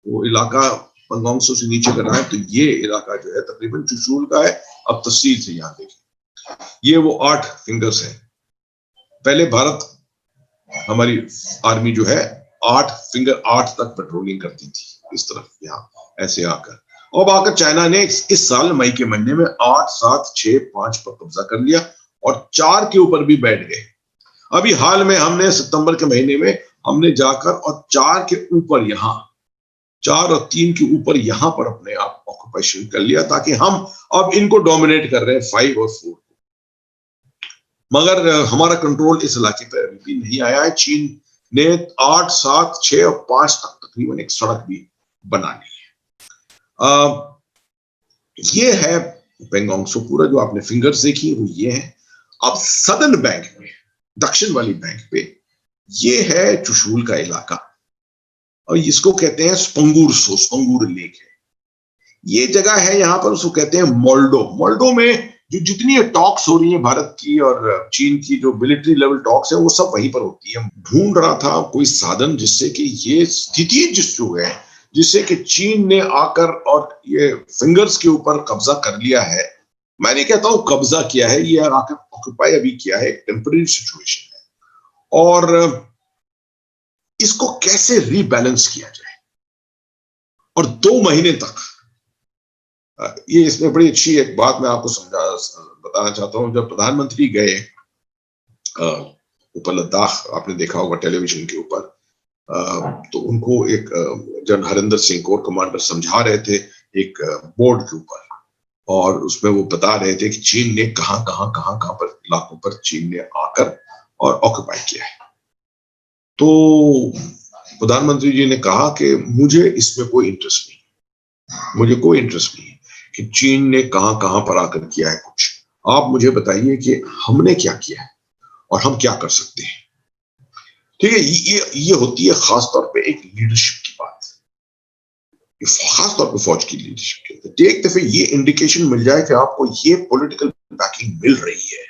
वो इलाका, पेंगोंगसो से नीचे करना है तो ये इलाका जो है तकरीबन चुशूल का है। अब तफसील से यहाँ देखें, ये वो 8 फिंगर्स है। पहले भारत, हमारी आर्मी जो है 8 तक पेट्रोलिंग करती थी इस तरफ, यहाँ ऐसे आकर। अब आकर चाइना ने इस साल मई के महीने में 8, 7, 6, 5 पर कब्जा कर लिया और 4 के ऊपर भी बैठ गए। अभी हाल में हमने सितंबर के महीने में हमने जाकर और 4 के ऊपर, यहाँ 4 और 3 के ऊपर यहाँ पर अपने आप ऑक्यूपेशन कर लिया, ताकि हम अब इनको डोमिनेट कर रहे हैं 5 और 4 को। मगर हमारा कंट्रोल इस इलाके पर अभी भी नहीं आया है। चीन ने 8, 7, 6 और 5 तक तकरीबन एक सड़क भी बना ली है। ये है पेंगोंगसो पूरा, जो आपने फिंगर्स देखी वो ये है। अब सदर्न बैंक में, दक्षिण वाली बैंक पे, ये है चुशूल का इलाका। और इसको कहते हैं स्पंगूर लेक है। ये जगह है, यहाँ पर उसको कहते हैं मोल्डो में जो जितनी टॉक्स हो रही है भारत की और चीन की, जो मिलिट्री लेवल टॉक्स है, वो सब वहीं पर होती है। ढूंढ रहा था कोई साधन जिससे कि ये स्थिति जो है, जिससे कि चीन ने आकर और ये फिंगर्स के ऊपर कब्जा कर लिया है। मैं नहीं कहता हूं कब्जा किया है, ये आकर ऑक्युपाई अभी किया है, टेम्पररी सिचुएशन है, और इसको कैसे रीबैलेंस किया जाए। और 2 महीने तक ये, इसमें बड़ी अच्छी एक बात मैं आपको बताना चाहता हूं। जब प्रधानमंत्री गए ऊपर लद्दाख, आपने देखा होगा टेलीविजन के ऊपर, तो उनको एक general Harinder Singh core commander समझा रहे थे एक बोर्ड के ऊपर, और उसमें वो बता रहे थे कि चीन ने कहां पर इलाकों पर चीन ने आकर और ऑक्युपाई किया है। तो प्रधानमंत्री जी ने कहा कि मुझे इसमें कोई इंटरेस्ट नहीं कि चीन ने कहां पर आकर किया है कुछ। आप मुझे बताइए कि हमने क्या किया है और हम क्या कर सकते हैं। ठीक है, ये होती है खासतौर पे एक लीडरशिप की बात, खासतौर पे फौज की लीडरशिप की। एक दफे ये इंडिकेशन मिल जाए कि आपको ये पॉलिटिकल बैकिंग मिल रही है,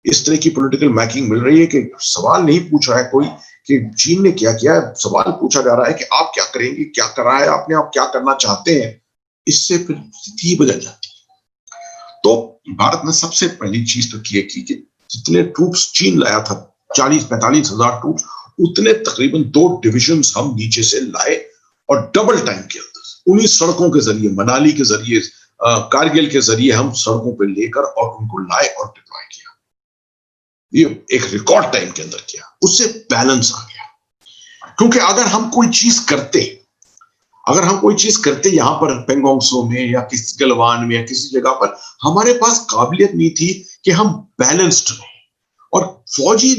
इस तरह की पॉलिटिकल बैकिंग मिल रही है कि सवाल नहीं पूछ रहा है कोई कि चीन ने क्या किया है, सवाल पूछा जा रहा है कि आप क्या करेंगे, क्या करा है आपने, आप क्या करना चाहते हैं। इससे फिर स्थिति बदल जाती है। तो भारत ने सबसे पहली चीज तो की कि जितने ट्रूप्स चीन लाया था, 40-45 हजार ट्रूप्स, उतने तकरीबन 2 डिविजन्स हम नीचे से लाए, और डबल टाइम के अंदर उन्हीं सड़कों के जरिए, मनाली के जरिए, कारगिल के जरिए हम सड़कों पर लेकर और उनको लाए और डिप्लॉय किया। ये एक रिकॉर्ड टाइम के अंदर किया, उससे बैलेंस आ गया। क्योंकि अगर हम कोई चीज करते यहां पर पेंगोंग त्सो में या किसी गलवान में या किसी जगह पर, हमारे पास काबिलियत नहीं थी कि हम बैलेंस्ड रहे। और फौजी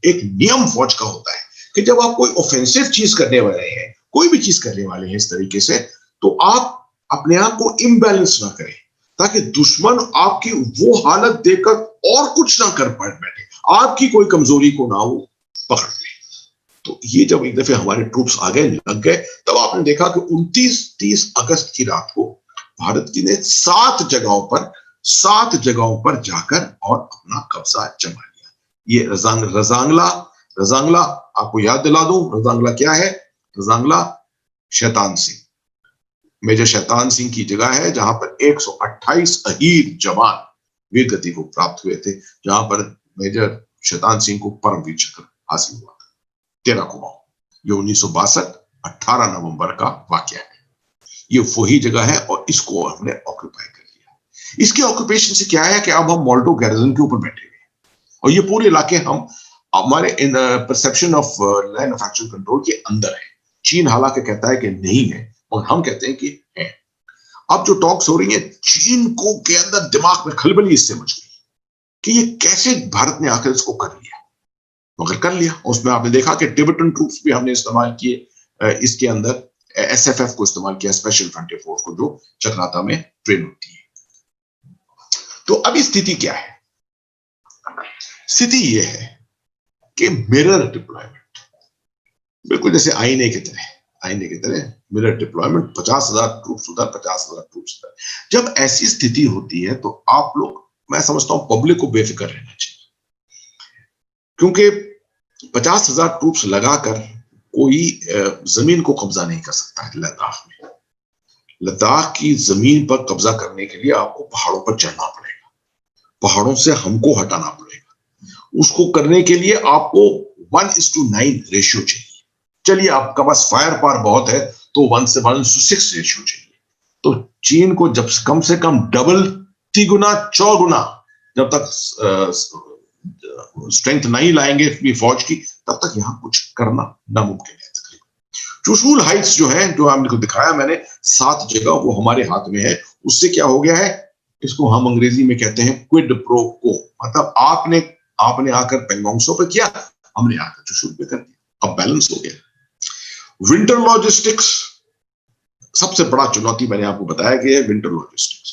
एक नियम फौज का होता है कि जब आप कोई ऑफेंसिव चीज करने वाले हैं, कोई भी चीज करने वाले हैं इस तरीके से, तो आप अपने आप को इम्बैलेंस ना करें, ताकि दुश्मन आपकी वो हालत देखकर और कुछ ना कर पाए बैठे, आपकी कोई कमजोरी को ना वो पकड़ ले। तो ये जब एक दफे हमारे ट्रूप्स आगे लग गए, तब आपने देखा कि 29-30 अगस्त की रात को भारत की ने 7 जगहों पर जाकर और अपना कब्जा जमा लिया। ये रजांगला आपको याद दिला दूं, रजांगला क्या है? रजांगला शैतान सिंह, मेजर शैतान सिंह की जगह है, जहां पर 128 अहीर जवान वीर गति को प्राप्त हुए थे, जहां पर मेजर शैतान सिंह को परमवीर चक्र हासिल हुआ था 13 कुमाऊं। ये 1962 18 नवंबर का वाकया है। ये वही जगह है और इसको हमने ऑक्युपाई कर लिया। इसके ऑक्यूपेशन से क्या है कि अब हम मोल्डो गैरिजन के ऊपर बैठे हुए, और ये पूरे इलाके हम हमारे in perception of land of actual control के अंदर है। चीन हालांकि कहता है कि नहीं है, और हम कहते हैं कि है। अब जो टॉक्स हो रही है, चीन को के अंदर दिमाग में खलबली इससे मच गई कि ये कैसे भारत ने आकर इसको कर लिया, मगर कर लिया। उसमें आपने देखा कि टिबेटन ट्रूप्स भी हमने इस्तेमाल किए, इसके अंदर एसएफएफ को इस्तेमाल किया, स्पेशल फ्रंटियर फोर्स को, जो चक्राता में ट्रेन होती है। तो अभी स्थिति क्या है? स्थिति यह है कि मिरर डिप्लॉयमेंट, बिल्कुल जैसे आईने की तरह मिरर डिप्लॉयमेंट, 50,000 ट्रूप्स उधर, 50,000 ट्रूप्स उधर। जब ऐसी स्थिति होती है तो आप लोग, मैं समझता हूं पब्लिक को बेफिक्र रहना चाहिए, क्योंकि 50,000 ट्रूप्स लगाकर कोई जमीन को कब्जा नहीं कर सकता है। लद्दाख की जमीन पर कब्जा करने के लिए आपको पहाड़ों पर चढ़ना पड़ेगा, पहाड़ों से हमको हटाना पड़ेगा। उसको करने के लिए आपको 1:9 रेशियो चाहिए। चलिए आपका पास फायर पावर बहुत है तो 1:6 रेशियो चाहिए। तो चीन को जब कम से कम डबल, 3 4 जब तक स्ट्रेंथ नहीं लाएंगे अपनी फौज की, तब तक यहां कुछ करना नामुमकिन है। चुशूल हाइट्स जो है, जो आपको दिखाया मैंने 7 जगह, वो हमारे हाथ में है। उससे क्या हो गया है, इसको हम अंग्रेजी में कहते हैं क्विड प्रो को, मतलब आपने आकर पेंगोंग त्सो पे किया, हमने आकर चुशूल पे कर दिया, अब बैलेंस हो गया। विंटर लॉजिस्टिक्स सबसे बड़ा चुनौती मैंने आपको बताया कि है विंटर लॉजिस्टिक्स।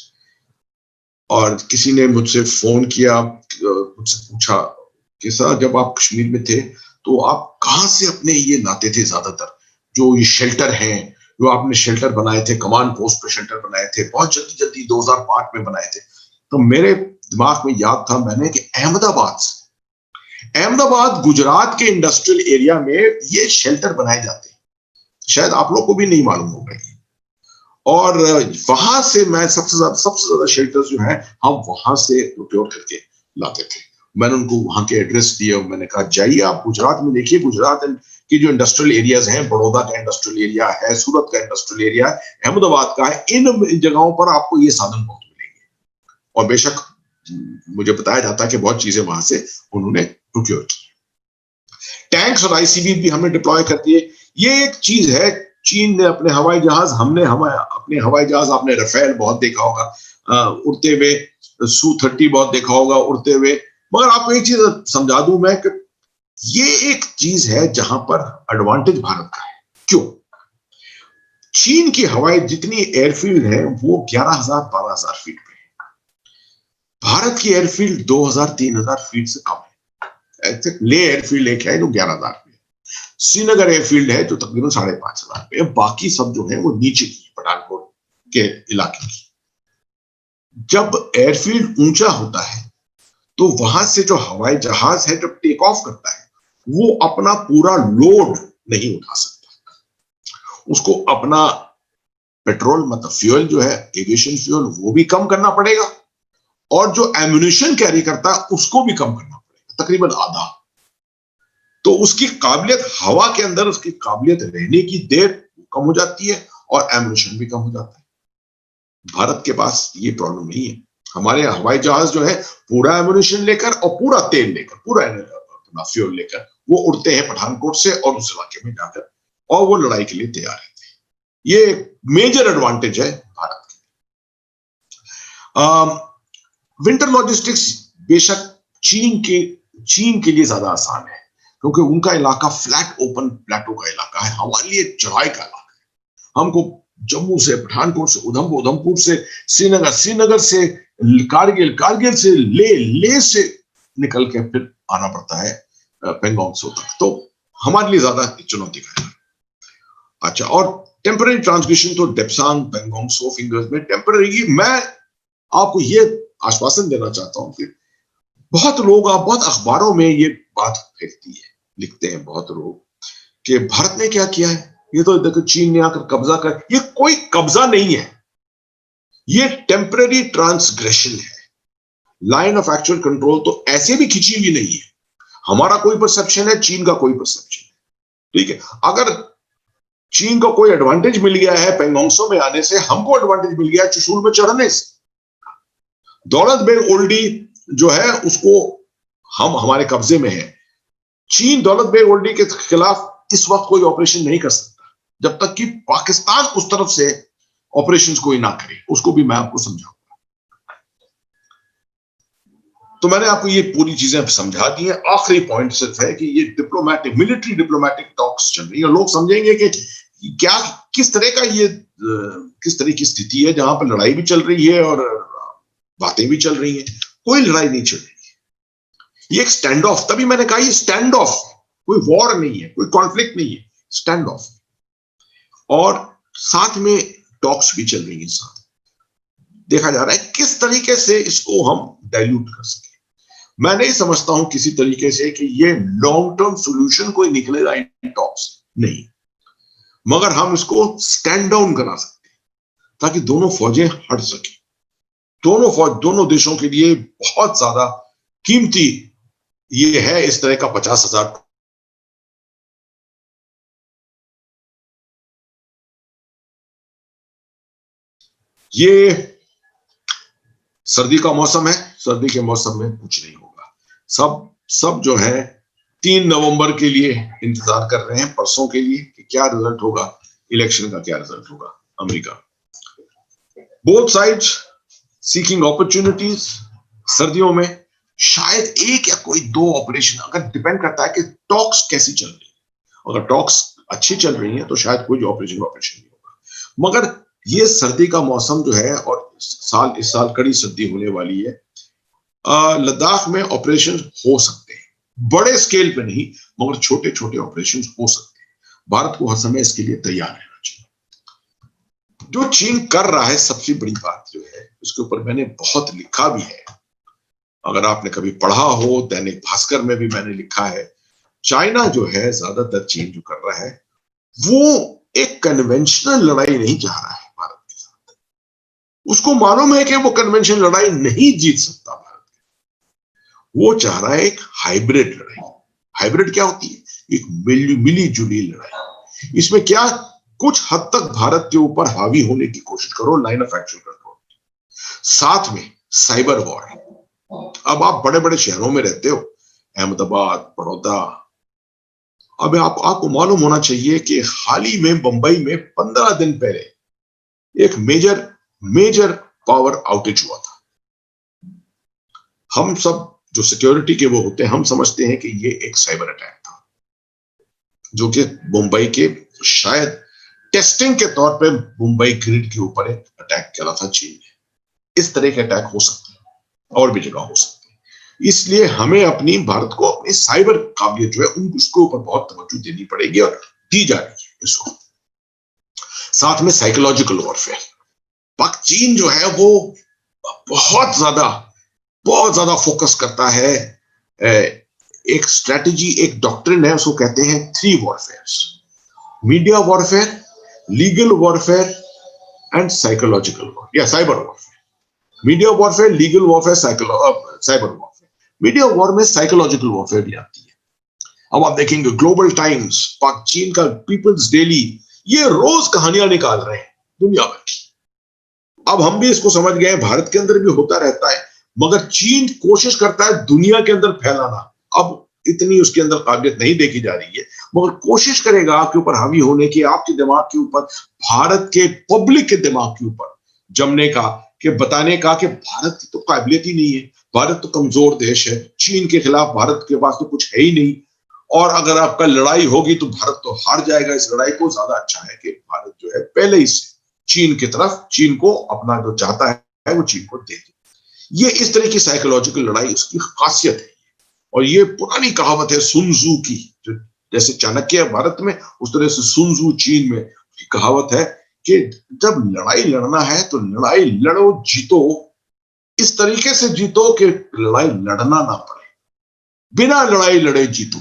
और किसी ने मुझसे फोन किया, मुझसे पूछा कि सर जब आप कश्मीर में थे तो आप कहां से अपने ये लाते थे ज्यादातर जो ये शेल्टर हैं, जो आपने शेल्टर बनाए थे, कमांड पोस्ट पे शेल्टर बनाए थे, बहुत जल्दी जल्दी 2005 में बनाए थे, तो मेरे दिमाग में याद था मैंने कि अहमदाबाद गुजरात के इंडस्ट्रियल एरिया में ये शेल्टर बनाए जाते हैं, शायद आप लोग को भी नहीं मालूम होगा ये। और वहां से मैं सबसे ज्यादा शेल्टर्स जो है हम वहां से प्रोक्योर करके लाते थे। मैंने उनको वहां के एड्रेस दिए और मैंने कहा जाइए आप गुजरात में देखिए, गुजरात के जो इंडस्ट्रियल एरियाज हैं, बड़ौदा का इंडस्ट्रियल एरिया है, सूरत का इंडस्ट्रियल एरिया है, अहमदाबाद का है, इन जगहों पर आपको ये साधन बहुत मिलेंगे। और बेशक मुझे बताया जाता है कि बहुत चीजें वहां से उन्होंने प्रोक्योर की। टैंक्स और आईसीबी भी हमने डिप्लॉय कर दिए। ये एक चीज है, चीन ने अपने हवाई जहाज, हमने अपने हवाई जहाज, आपने राफेल बहुत देखा होगा उड़ते हुए, Su-30 बहुत देखा होगा उड़ते हुए। मगर आपको एक चीज समझा दूं मैं कि ये एक चीज है जहां पर एडवांटेज भारत का है। क्यों? चीन की हवाई जितनी एयरफील्ड है वो 11,000-12,000 फीट पे है। भारत की एयरफील्ड 2,000-3,000 फीट से कम है। ले एयरफील्ड एक है जो 11,000 पे, श्रीनगर एयरफील्ड है जो तकरीबन 5,500 पे, बाकी सब जो है वो नीचे की पठानकोट के इलाके की। जब एयरफील्ड ऊंचा होता है तो वहां से जो हवाई जहाज है जब टेक ऑफ करता है वो अपना पूरा लोड नहीं उठा सकता, उसको अपना पेट्रोल मतलब फ्यूल जो है, एविएशन फ्यूल, वो भी कम करना पड़ेगा, और जो एम्युनिशन कैरी करता है उसको भी कम करना पड़ेगा, तकरीबन आधा। तो उसकी काबिलियत, हवा के अंदर उसकी काबिलियत रहने की देर कम हो जाती है और एम्युनिशन भी कम हो जाता है। भारत के पास ये प्रॉब्लम नहीं है। हमारे हवाई जहाज जो है पूरा एम्युनिशन लेकर और पूरा तेल लेकर, पूरा अपना फ्यूल लेकर वो उड़ते हैं पठानकोट से और उस इलाके में जाकर, और वो लड़ाई के लिए तैयार रहते हैं। ये मेजर एडवांटेज है भारत के। विंटर लॉजिस्टिक्स बेशक चीन के लिए ज्यादा आसान है क्योंकि उनका इलाका फ्लैट ओपन प्लेटो का इलाका है, हमारे लिए चढ़ाई का इलाका है। हमको जम्मू से, पठानकोट से, उधमपुर से, श्रीनगर से कारगिल से, ले से निकल के फिर आना पड़ता है पेंगोंग त्सो तक, तो हमारे लिए ज्यादा चुनौती का है। अच्छा, और टेम्पररी ट्रांसमिशन तो डेप्सांग, पेंगोंग त्सो फिंगर्स में टेम्पररी। मैं आपको ये आश्वासन देना चाहता हूं कि बहुत लोग, आप बहुत अखबारों में ये बात फैलती है, लिखते हैं बहुत लोग कि भारत ने क्या किया है, ये तो देखो चीन ने आकर कब्जा कर। ये कोई कब्जा नहीं है, ये टेम्पररी ट्रांसग्रेशन है। लाइन ऑफ एक्चुअल कंट्रोल तो ऐसे भी खिंची हुई नहीं है। हमारा कोई परसेप्शन है, चीन का कोई परसेप्शन है, ठीक है। अगर चीन को कोई एडवांटेज मिल गया है पेंगोंग त्सो में आने से, हमको एडवांटेज मिल गया है चुशूल में चढ़ने से। दौलत बेग ओल्डी जो है उसको हमारे कब्जे में है। चीन दौलत बेग ओल्डी के खिलाफ इस वक्त कोई ऑपरेशन नहीं कर सकता जब तक कि पाकिस्तान उस तरफ से ऑपरेशंस कोई ना करे, उसको भी मैं आपको समझाऊंगा। तो मैंने आपको ये पूरी चीजें समझा दी हैं। आखिरी पॉइंट सिर्फ है कि ये डिप्लोमेटिक, मिलिट्री डिप्लोमेटिक टॉक्स चल रही है। लोग समझेंगे कि क्या, किस तरह की स्थिति है जहां पर लड़ाई भी चल रही है और बातें भी चल रही हैं। कोई लड़ाई नहीं चल रही है, ये एक स्टैंड ऑफ। तभी मैंने कहा ये स्टैंड ऑफ, कोई वॉर नहीं है, कोई कॉन्फ्लिक्ट नहीं है, स्टैंड ऑफ। और साथ में टॉक्स भी चल रही है, साथ देखा जा रहा है किस तरीके से इसको हम डाइल्यूट कर सके। मैं नहीं समझता हूं किसी तरीके से कि ये लॉन्ग टर्म सॉल्यूशन कोई निकलेगा इन टॉक्स से, नहीं, मगर हम इसको स्टैंड डाउन करा सकते हैं ताकि दोनों फौजें हट सके। दोनों देशों के लिए बहुत ज्यादा कीमती ये है इस तरह का 50,000। ये सर्दी का मौसम है, सर्दी के मौसम में कुछ नहीं होगा। सब जो है 3 नवंबर के लिए इंतजार कर रहे हैं, परसों के लिए, कि क्या रिजल्ट होगा, इलेक्शन का क्या रिजल्ट होगा America. Both sides seeking opportunities. सर्दियों में शायद एक या कोई 2 ऑपरेशन, अगर डिपेंड करता है कि टॉक्स कैसी चल रही है। अगर टॉक्स अच्छी चल रही है तो शायद कोई ऑपरेशन नहीं होगा। मगर ये सर्दी का मौसम जो है, और इस साल कड़ी सर्दी होने वाली है, लद्दाख में ऑपरेशन हो सकते हैं, बड़े स्केल पे नहीं मगर छोटे छोटे ऑपरेशन हो सकते हैं। भारत को हर समय इसके लिए तैयार रहना चाहिए। जो चीन कर रहा है, सबसे बड़ी बात जो है, उसके ऊपर मैंने बहुत लिखा भी है। अगर आपने कभी पढ़ा हो, दैनिक भास्कर में भी मैंने लिखा है। चाइना जो है, ज्यादातर चीन जो कर रहा है, वो एक कन्वेंशनल लड़ाई नहीं चाह रहा है भारत के साथ। उसको मालूम है कि वो कन्वेंशनल लड़ाई नहीं जीत सकता भारत। वो चाह रहा है एक हाइब्रिड लड़ाई। हाइब्रिड क्या होती है? एक मिली जुली लड़ाई। इसमें क्या, कुछ हद तक भारत के ऊपर हावी होने की कोशिश करो, लाइन ऑफ एक्शन कंट्रोल, साथ में साइबर वॉर। अब आप बड़े बड़े शहरों में रहते हो, अहमदाबाद, बड़ौदा। अब आपको मालूम होना चाहिए कि हाल ही में बंबई में 15 दिन पहले एक मेजर पावर आउटेज हुआ था। हम सब जो सिक्योरिटी के वो होते हैं, हम समझते हैं कि ये एक साइबर अटैक था, जो कि मुंबई के शायद टेस्टिंग के तौर पे मुंबई ग्रिड के ऊपर एक अटैक चला था चीन ने। इस तरह के अटैक हो सकते हैं और भी जगह हो सकते हैं। इसलिए हमें अपनी भारत को अपनी साइबर काबिलियत जो है, उसके ऊपर बहुत तवज्जो देनी पड़ेगी और दी जा रही है इसको। साथ में साइकोलॉजिकल वॉरफेयर। पाक चीन जो है वो बहुत ज्यादा फोकस करता है। एक स्ट्रेटजी, एक डॉक्ट्रिन है, उसको कहते हैं 3 warfares: media warfare, legal warfare and psychological warfare या cyber warfare. Media warfare, legal warfare, cyber warfare. Media war में साइकोलॉजिकल वॉरफेयर भी आती है। अब आप देखेंगे ग्लोबल टाइम्स, पाक चीन का पीपल्स डेली, ये रोज कहानियां निकाल रहे हैं दुनिया भर की। अब हम भी इसको समझ गए, भारत के अंदर भी होता रहता है, मगर चीन कोशिश करता है दुनिया के अंदर फैलाना। अब इतनी उसके अंदर काबिलियत नहीं देखी जा रही है, मगर कोशिश करेगा आपके ऊपर हावी होने की, आपके दिमाग के ऊपर, भारत के पब्लिक के दिमाग के ऊपर जमने का, कि बताने का कि भारत की तो काबिलियत ही नहीं है, भारत तो कमजोर देश है, चीन के खिलाफ भारत के पास तो कुछ है ही नहीं, और अगर आपका लड़ाई होगी तो भारत तो हार जाएगा इस लड़ाई को। ज्यादा अच्छा है कि भारत जो है पहले ही से चीन की तरफ, चीन को अपना जो चाहता है वो चीन को दे दे। ये इस तरह की साइकोलॉजिकल लड़ाई उसकी खासियत है। और ये पुरानी कहावत है सुन त्सू की, जो जैसे चाणक्य भारत में, उस तरह से सुन त्सू चीन में कहावत है कि जब लड़ाई लड़ना है तो लड़ाई लड़ो, जीतो, इस तरीके से जीतो कि लड़ाई लड़ना ना पड़े। बिना लड़ाई लड़े जीतो,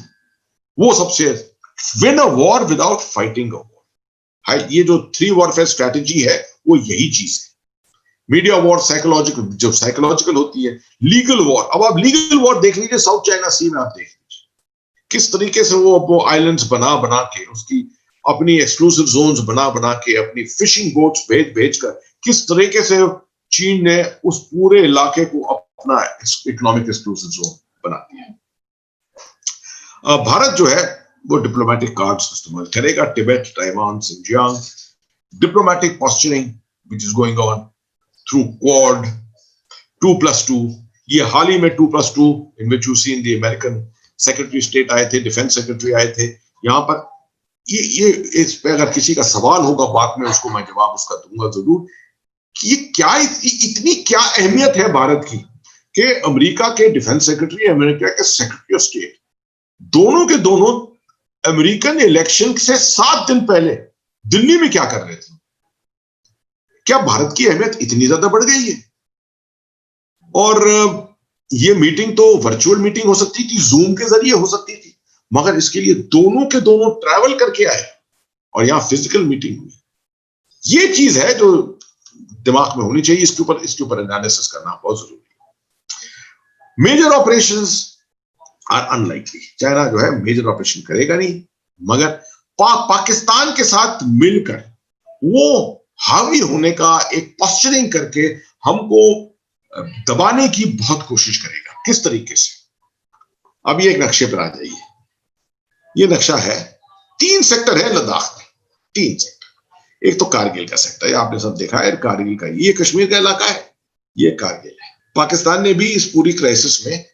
वो सबसे, win a war without fighting a war. ये जो 3 वॉरफेयर स्ट्रैटेजी है, वो यही चीज है। मीडिया वॉर साइकोलॉजिकल, जो साइकोलॉजिकल होती है। लीगल वॉर, अब आप लीगल वॉर देख लीजिए, साउथ चाइना सी में आप देख लीजिए किस तरीके से वो आइलैंड्स बना बना के, उसकी अपनी एक्सक्लूसिव जोन्स बना बना के, अपनी फिशिंग बोट्स भेज कर, किस तरीके से चीन ने उस पूरे इलाके को अपना इकोनॉमिक एक्सक्लूसिव जोन बना दिया। भारत जो है वो डिप्लोमेटिक कार्ड्स इस्तेमाल करेगा, Tibet, Taiwan, Xinjiang, diplomatic posturing which is going on through Quad, 2+2। ये हाल ही में 2+2 in which you seen the American secretary state आए थे, डिफेंस सेक्रेटरी आए थे यहाँ पर। ये इस पे अगर किसी का सवाल होगा बाद में, उसको मैं जवाब उसका दूंगा जरूर कि ये क्या, इतनी क्या अहमियत है भारत की कि अमेरिका के डिफेंस सेक्रेटरी, अमेरिका के सेक्रेटरी ऑफ स्टेट, दोनों के दोनों अमेरिकन इलेक्शन से 7 दिन पहले दिल्ली में क्या कर रहे थे। क्या भारत की अहमियत इतनी ज्यादा बढ़ गई है? और ये मीटिंग तो वर्चुअल मीटिंग हो सकती थी, जूम के जरिए हो सकती थी, मगर इसके लिए दोनों के दोनों ट्रैवल करके आए और यहां फिजिकल मीटिंग हुई। ये चीज है जो दिमाग में होनी चाहिए, इसके ऊपर एनालिसिस करना बहुत जरूरी है। Major operations are unlikely. China जो है मेजर ऑपरेशन करेगा नहीं, मगर पाकिस्तान के साथ मिलकर वो हावी होने का एक पॉस्चरिंग करके हमको दबाने की बहुत कोशिश करेगा। किस तरीके से? अब ये एक नक्शे पर आ जाइए। ये नक्शा है, 3 सेक्टर है लद्दाख में, 3 सेक्टर। एक तो कारगिल का सेक्टर है, आपने सब देखा है कारगिल का, ये कश्मीर का इलाका है, ये कारगिल है। पाकिस्तान ने भी इस पूरी क्राइसिस में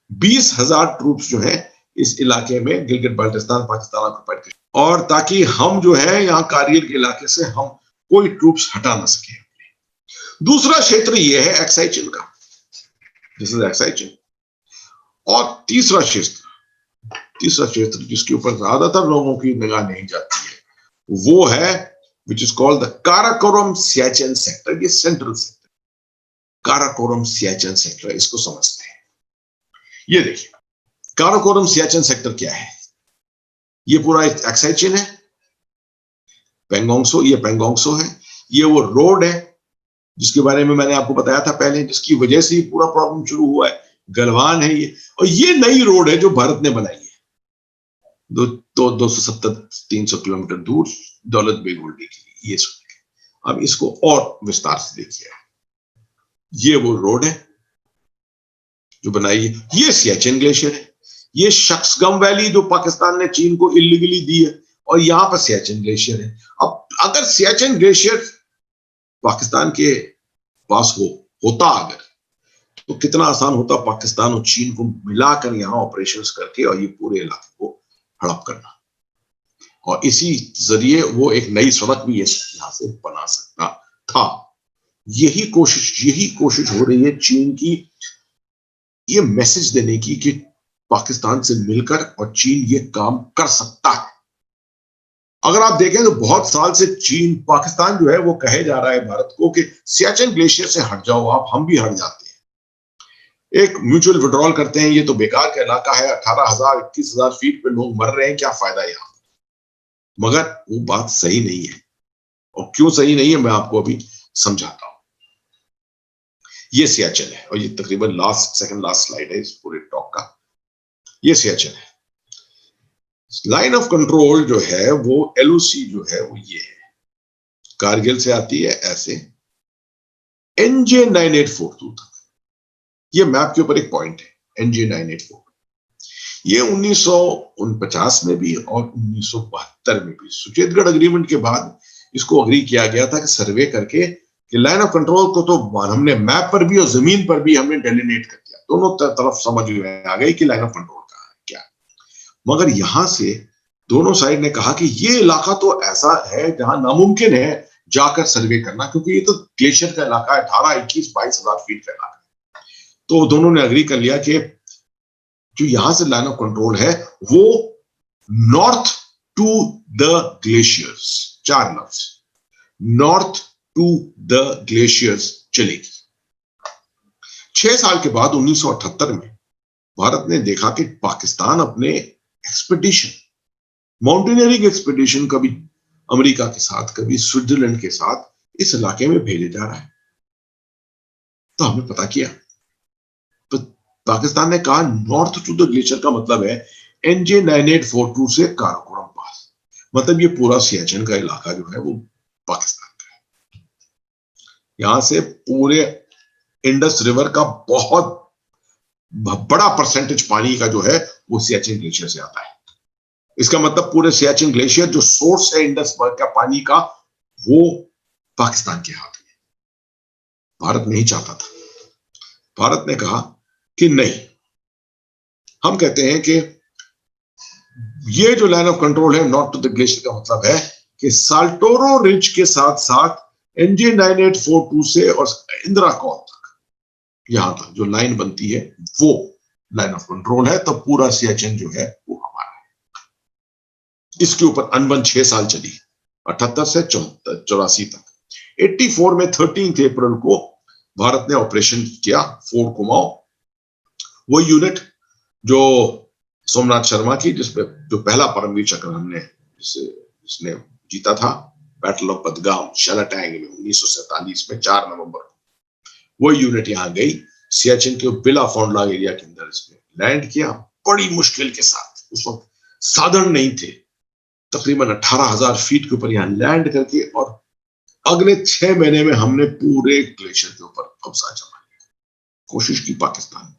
20,000 ट्रूप्स जो है इस इलाके में, गिलगित बाल्टिस्तान पाकिस्तान ऑक्युपाइड, और ताकि हम जो है यहाँ कारगिल के इलाके से हम कोई ट्रूप्स हटा ना सके। दूसरा क्षेत्र ये है एक्साई चिन का, दिस इज एक्साई चिन। और तीसरा क्षेत्र जिसके ऊपर ज्यादातर लोगों की निगाह नहीं जाती है, वो है which is called the Karakoram Siachen sector. ये central sector, Karakoram Siachen sector, इसको समझते हैं। ये देखिए काराकोरम सियाचिन सेक्टर क्या है। ये पूरा एक्साई चेन है, पेंगोंगसो, ये पेंगोंगसो है। ये वो रोड है जिसके बारे में मैंने आपको बताया था पहले, जिसकी वजह से पूरा प्रॉब्लम शुरू हुआ है। गलवान है ये, और ये नई रोड है जो भारत ने बनाई है, 270-300 किलोमीटर दूर दौलत बेग होल्डी की। ये अब इसको और विस्तार से देखिए। ये वो रोड है जो बनाई है। ये सियाचिन ग्लेशियर है। ये शक्सगम वैली जो पाकिस्तान ने चीन को इलीगली दी है, और यहां पर सियाचिन ग्लेशियर है। अब अगर सियाचिन ग्लेशियर पाकिस्तान के पास होता अगर, तो कितना आसान होता पाकिस्तान और चीन को मिलाकर यहां ऑपरेशंस करके और ये पूरे इलाके को हड़प करना, और इसी जरिए वो एक नई सड़क भी यहां से बना सकता था। यही कोशिश हो रही है चीन की, ये मैसेज देने की कि पाकिस्तान से मिलकर और चीन ये काम कर सकता है। अगर आप देखें तो बहुत साल से चीन, पाकिस्तान जो है वो कहे जा रहा है भारत को कि सियाचिन ग्लेशियर से हट जाओ आप, हम भी हट जाते हैं, एक म्यूचुअल विड्रॉल करते हैं। ये तो बेकार का इलाका है, 18,000-21,000 फीट पे लोग मर रहे हैं, क्या फायदा यहां। मगर वो बात सही नहीं है, और क्यों सही नहीं है मैं आपको अभी समझाता हूं। ये सियाचिन है, और ये तकरीबन सेकंड लास्ट स्लाइड है इस पूरे टॉक का। ये सियाचिन है। लाइन ऑफ कंट्रोल जो है वो एलओसी जो है वो ये है, कारगिल से आती है ऐसे NJ 9842 तक। ये मैप के ऊपर एक पॉइंट है NJ 9842। ये 1949 में भी और 1972 में भी सुचेतगढ़ अग्रीमेंट के बाद इसको अग्री किया गया था कि सर्वे करके कि लाइन ऑफ कंट्रोल को तो हमने मैप पर भी और जमीन पर भी हमने डेलिनेट कर दिया, दोनों तरफ समझ में आ गई कि लाइन ऑफ कंट्रोल कहां है क्या। मगर यहां से दोनों साइड ने कहा कि ये इलाका तो ऐसा है जहां नामुमकिन है जाकर सर्वे करना, क्योंकि ये तो ग्लेशियर का इलाका है, 18-21-22,000 फीट का इलाका है। तो दोनों ने अग्री कर लिया कि जो यहां से लाइन ऑफ कंट्रोल है वो नॉर्थ टू द ग्लेशियर्स, 4 लफ्ज, नॉर्थ टू द ग्लेशियर्स चलेगी। 6 साल के बाद 1978 में भारत ने देखा कि पाकिस्तान अपने एक्सपेडिशन, माउंटेनियरिंग एक्सपेडिशन, कभी अमेरिका के साथ कभी स्विट्जरलैंड के साथ इस इलाके में भेजे जा रहा है। तो हमने पता किया, तो पाकिस्तान ने कहा नॉर्थ टू द ग्लेशियर का मतलब है NJ 9842 से काराकोरम पास, मतलब ये पूरा सियाचिन का इलाका जो है वो पाकिस्तान का है। यहां से पूरे इंडस रिवर का बहुत बड़ा परसेंटेज पानी का जो है वो सियाचिन ग्लेशियर से आता है। इसका मतलब पूरे सियाचिन ग्लेशियर जो सोर्स है इंडस का पानी का, वो पाकिस्तान के हाथ में। भारत नहीं चाहता था। भारत ने कहा कि नहीं, हम कहते हैं कि ये जो लाइन ऑफ कंट्रोल है नॉर्थ टू द ग्लेशियर का मतलब है कि साल्टोरो रिज के साथ साथ NJ 9842 से और इंदिरा कौल तक, यहां तक जो लाइन बनती है वो लाइन ऑफ कंट्रोल है। तो पूरा सियाचिन जो है वो हमारा है। इसके ऊपर अनबन 6 साल चली, 78 से 84 तक। 84 में 13 अप्रैल को भारत ने ऑपरेशन किया फोर्ट कुमाऊं, वो यूनिट जो सोमनाथ शर्मा की, जिसमें जो पहला परमवीर चक्र हमने जिसने जीता था, बैटल ऑफ बदगाम शैलाटैंग में 1947 में 4 नवंबर को, वो यूनिट यहां गई, सियाचिन के बिला फॉन्डलांग एरिया के अंदर इसमें लैंड किया, बड़ी मुश्किल के साथ। उस वक्त साधन नहीं थे, तकरीबन 18,000 फीट के ऊपर यहां लैंड करके, और अगले 6 महीने में हमने पूरे ग्लेशियर के ऊपर कब्जा जमा लिया। कोशिश की पाकिस्तान ने,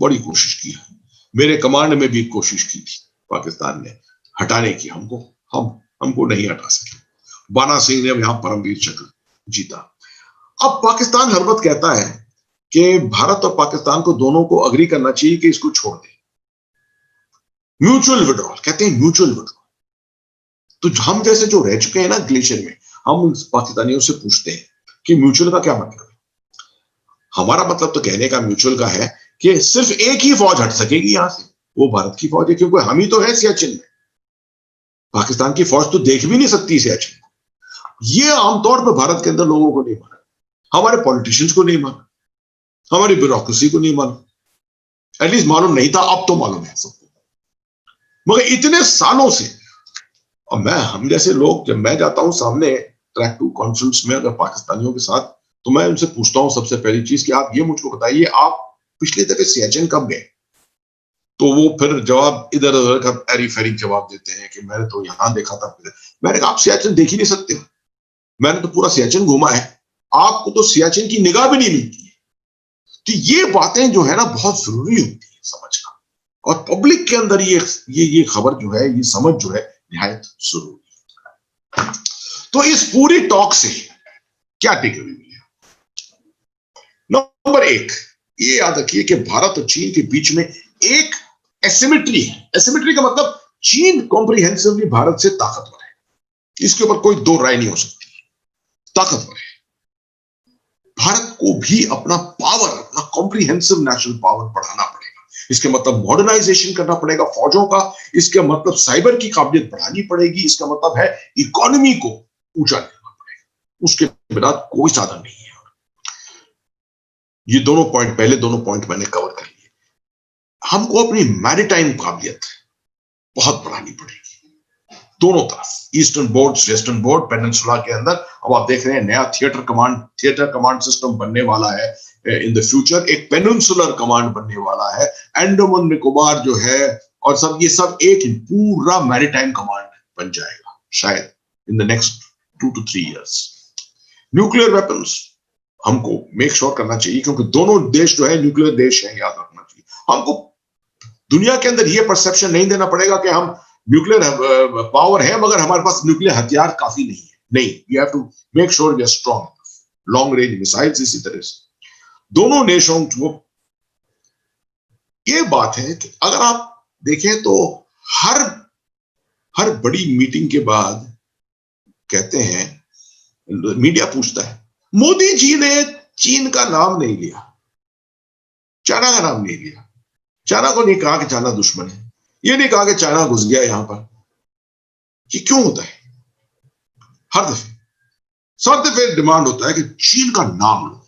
बड़ी कोशिश की है, मेरे कमांड में भी कोशिश की थी पाकिस्तान ने हटाने की, हमको नहीं हटा सके। बाना सिंह ने यहां परमवीर चक्र जीता। अब पाकिस्तान हर वक्त कहता है कि भारत और पाकिस्तान को दोनों को अग्री करना चाहिए कि इसको छोड़ दे, म्यूचुअल विड्रॉल कहते हैं, म्यूचुअल विड्रॉल। तो हम जैसे जो रह चुके हैं ना ग्लेशियर में, हम पाकिस्तानियों से पूछते हैं कि म्यूचुअल का क्या मतलब है। हमारा मतलब तो कहने का म्यूचुअल का है कि सिर्फ एक ही फौज हट सकेगी यहां से, वो भारत की फौज है, क्योंकि हम ही तो है सियाचिन में। पाकिस्तान की फौज तो देख भी नहीं सकती सियाचिन को। ये आमतौर पर भारत के अंदर लोगों को नहीं माना, हमारे पॉलिटिशियंस को नहीं माना, हमारी ब्यूरोक्रेसी को नहीं मालूम, एटलीस्ट मालूम नहीं था, अब तो मालूम है सबको। मगर इतने सालों से, और हम जैसे लोग, जब मैं जाता हूं सामने ट्रैक टू कॉन्फ्रेंस में अगर पाकिस्तानियों के साथ, तो मैं उनसे पूछता हूं सबसे पहली चीज कि आप ये मुझको बताइए, आप पिछली दफे सियाचिन कब गए? तो वो फिर जवाब इधर उधर का एरी फेरी जवाब देते हैं कि मैंने तो यहां देखा था। मैंने कहा आप सियाचिन देख ही नहीं सकते, मैंने तो पूरा सियाचिन घूमा है, आपको तो सियाचिन की निगाह भी नहीं मिलती है। तो ये बातें जो है ना बहुत जरूरी होती है समझना, और पब्लिक के अंदर ये खबर जो है, ये समझ जो है निहायत जरूरी। तो इस पूरी टॉक से क्या टेकअवे मिले? नंबर एक, ये याद रखिए कि भारत और चीन के बीच में एक एसिमेट्री है। एसिमेट्री का मतलब चीन कॉम्प्रिहेंसिवली भारत से ताकतवर है, इसके ऊपर कोई दो राय नहीं हो सकती, ताकतवर है। भारत को भी अपना पावर, अपना कॉम्प्रिहेंसिव नेशनल पावर बढ़ाना पड़ेगा। इसके मतलब मॉडर्नाइजेशन करना पड़ेगा फौजों का, इसके मतलब साइबर की काबिलियत बढ़ानी पड़ेगी, इसका मतलब है इकोनॉमी को ऊंचा करना पड़ेगा, उसके बिना कोई साधन नहीं है। ये दोनों पॉइंट, पहले दोनों पॉइंट मैंने कवर कर लिए। हमको अपनी मैरीटाइम काबिलियत बहुत बढ़ानी पड़ेगी दोनों तरफ, eastern board, western board, peninsula के अंदर। अब आप देख रहे हैं नया थिएटर कमांड सिस्टम बनने वाला है इन द फ्यूचर, एक पेनिनसुलर कमांड बनने वाला है, अंडमान निकोबार जो है, और सब ये सब एक पूरा मैरीटाइम कमांड बन जाएगा शायद in the next 2 to 3 years। Nuclear weapons हमको मेक श्योर करना चाहिए, क्योंकि दोनों देश जो है न्यूक्लियर देश है, याद रखना चाहिए। हमको दुनिया के अंदर ये परसेप्शन नहीं देना पड़ेगा कि हम न्यूक्लियर पावर है मगर हमारे पास न्यूक्लियर हथियार काफी नहीं है। नहीं, we have to make sure we are strong. Long range missiles इसी तरह से दोनों देशों को। ये बात है कि अगर आप देखें तो हर बड़ी मीटिंग के बाद कहते हैं, मीडिया पूछता है मोदी जी ने चीन का नाम नहीं लिया, चाइना का नाम नहीं लिया, चाइना को नहीं कहा कि चाइना दुश्मन है, ये नहीं कहा कि चाइना घुस गया यहां पर। ये क्यों होता है? हर दफे डिमांड होता है कि चीन का नाम लो,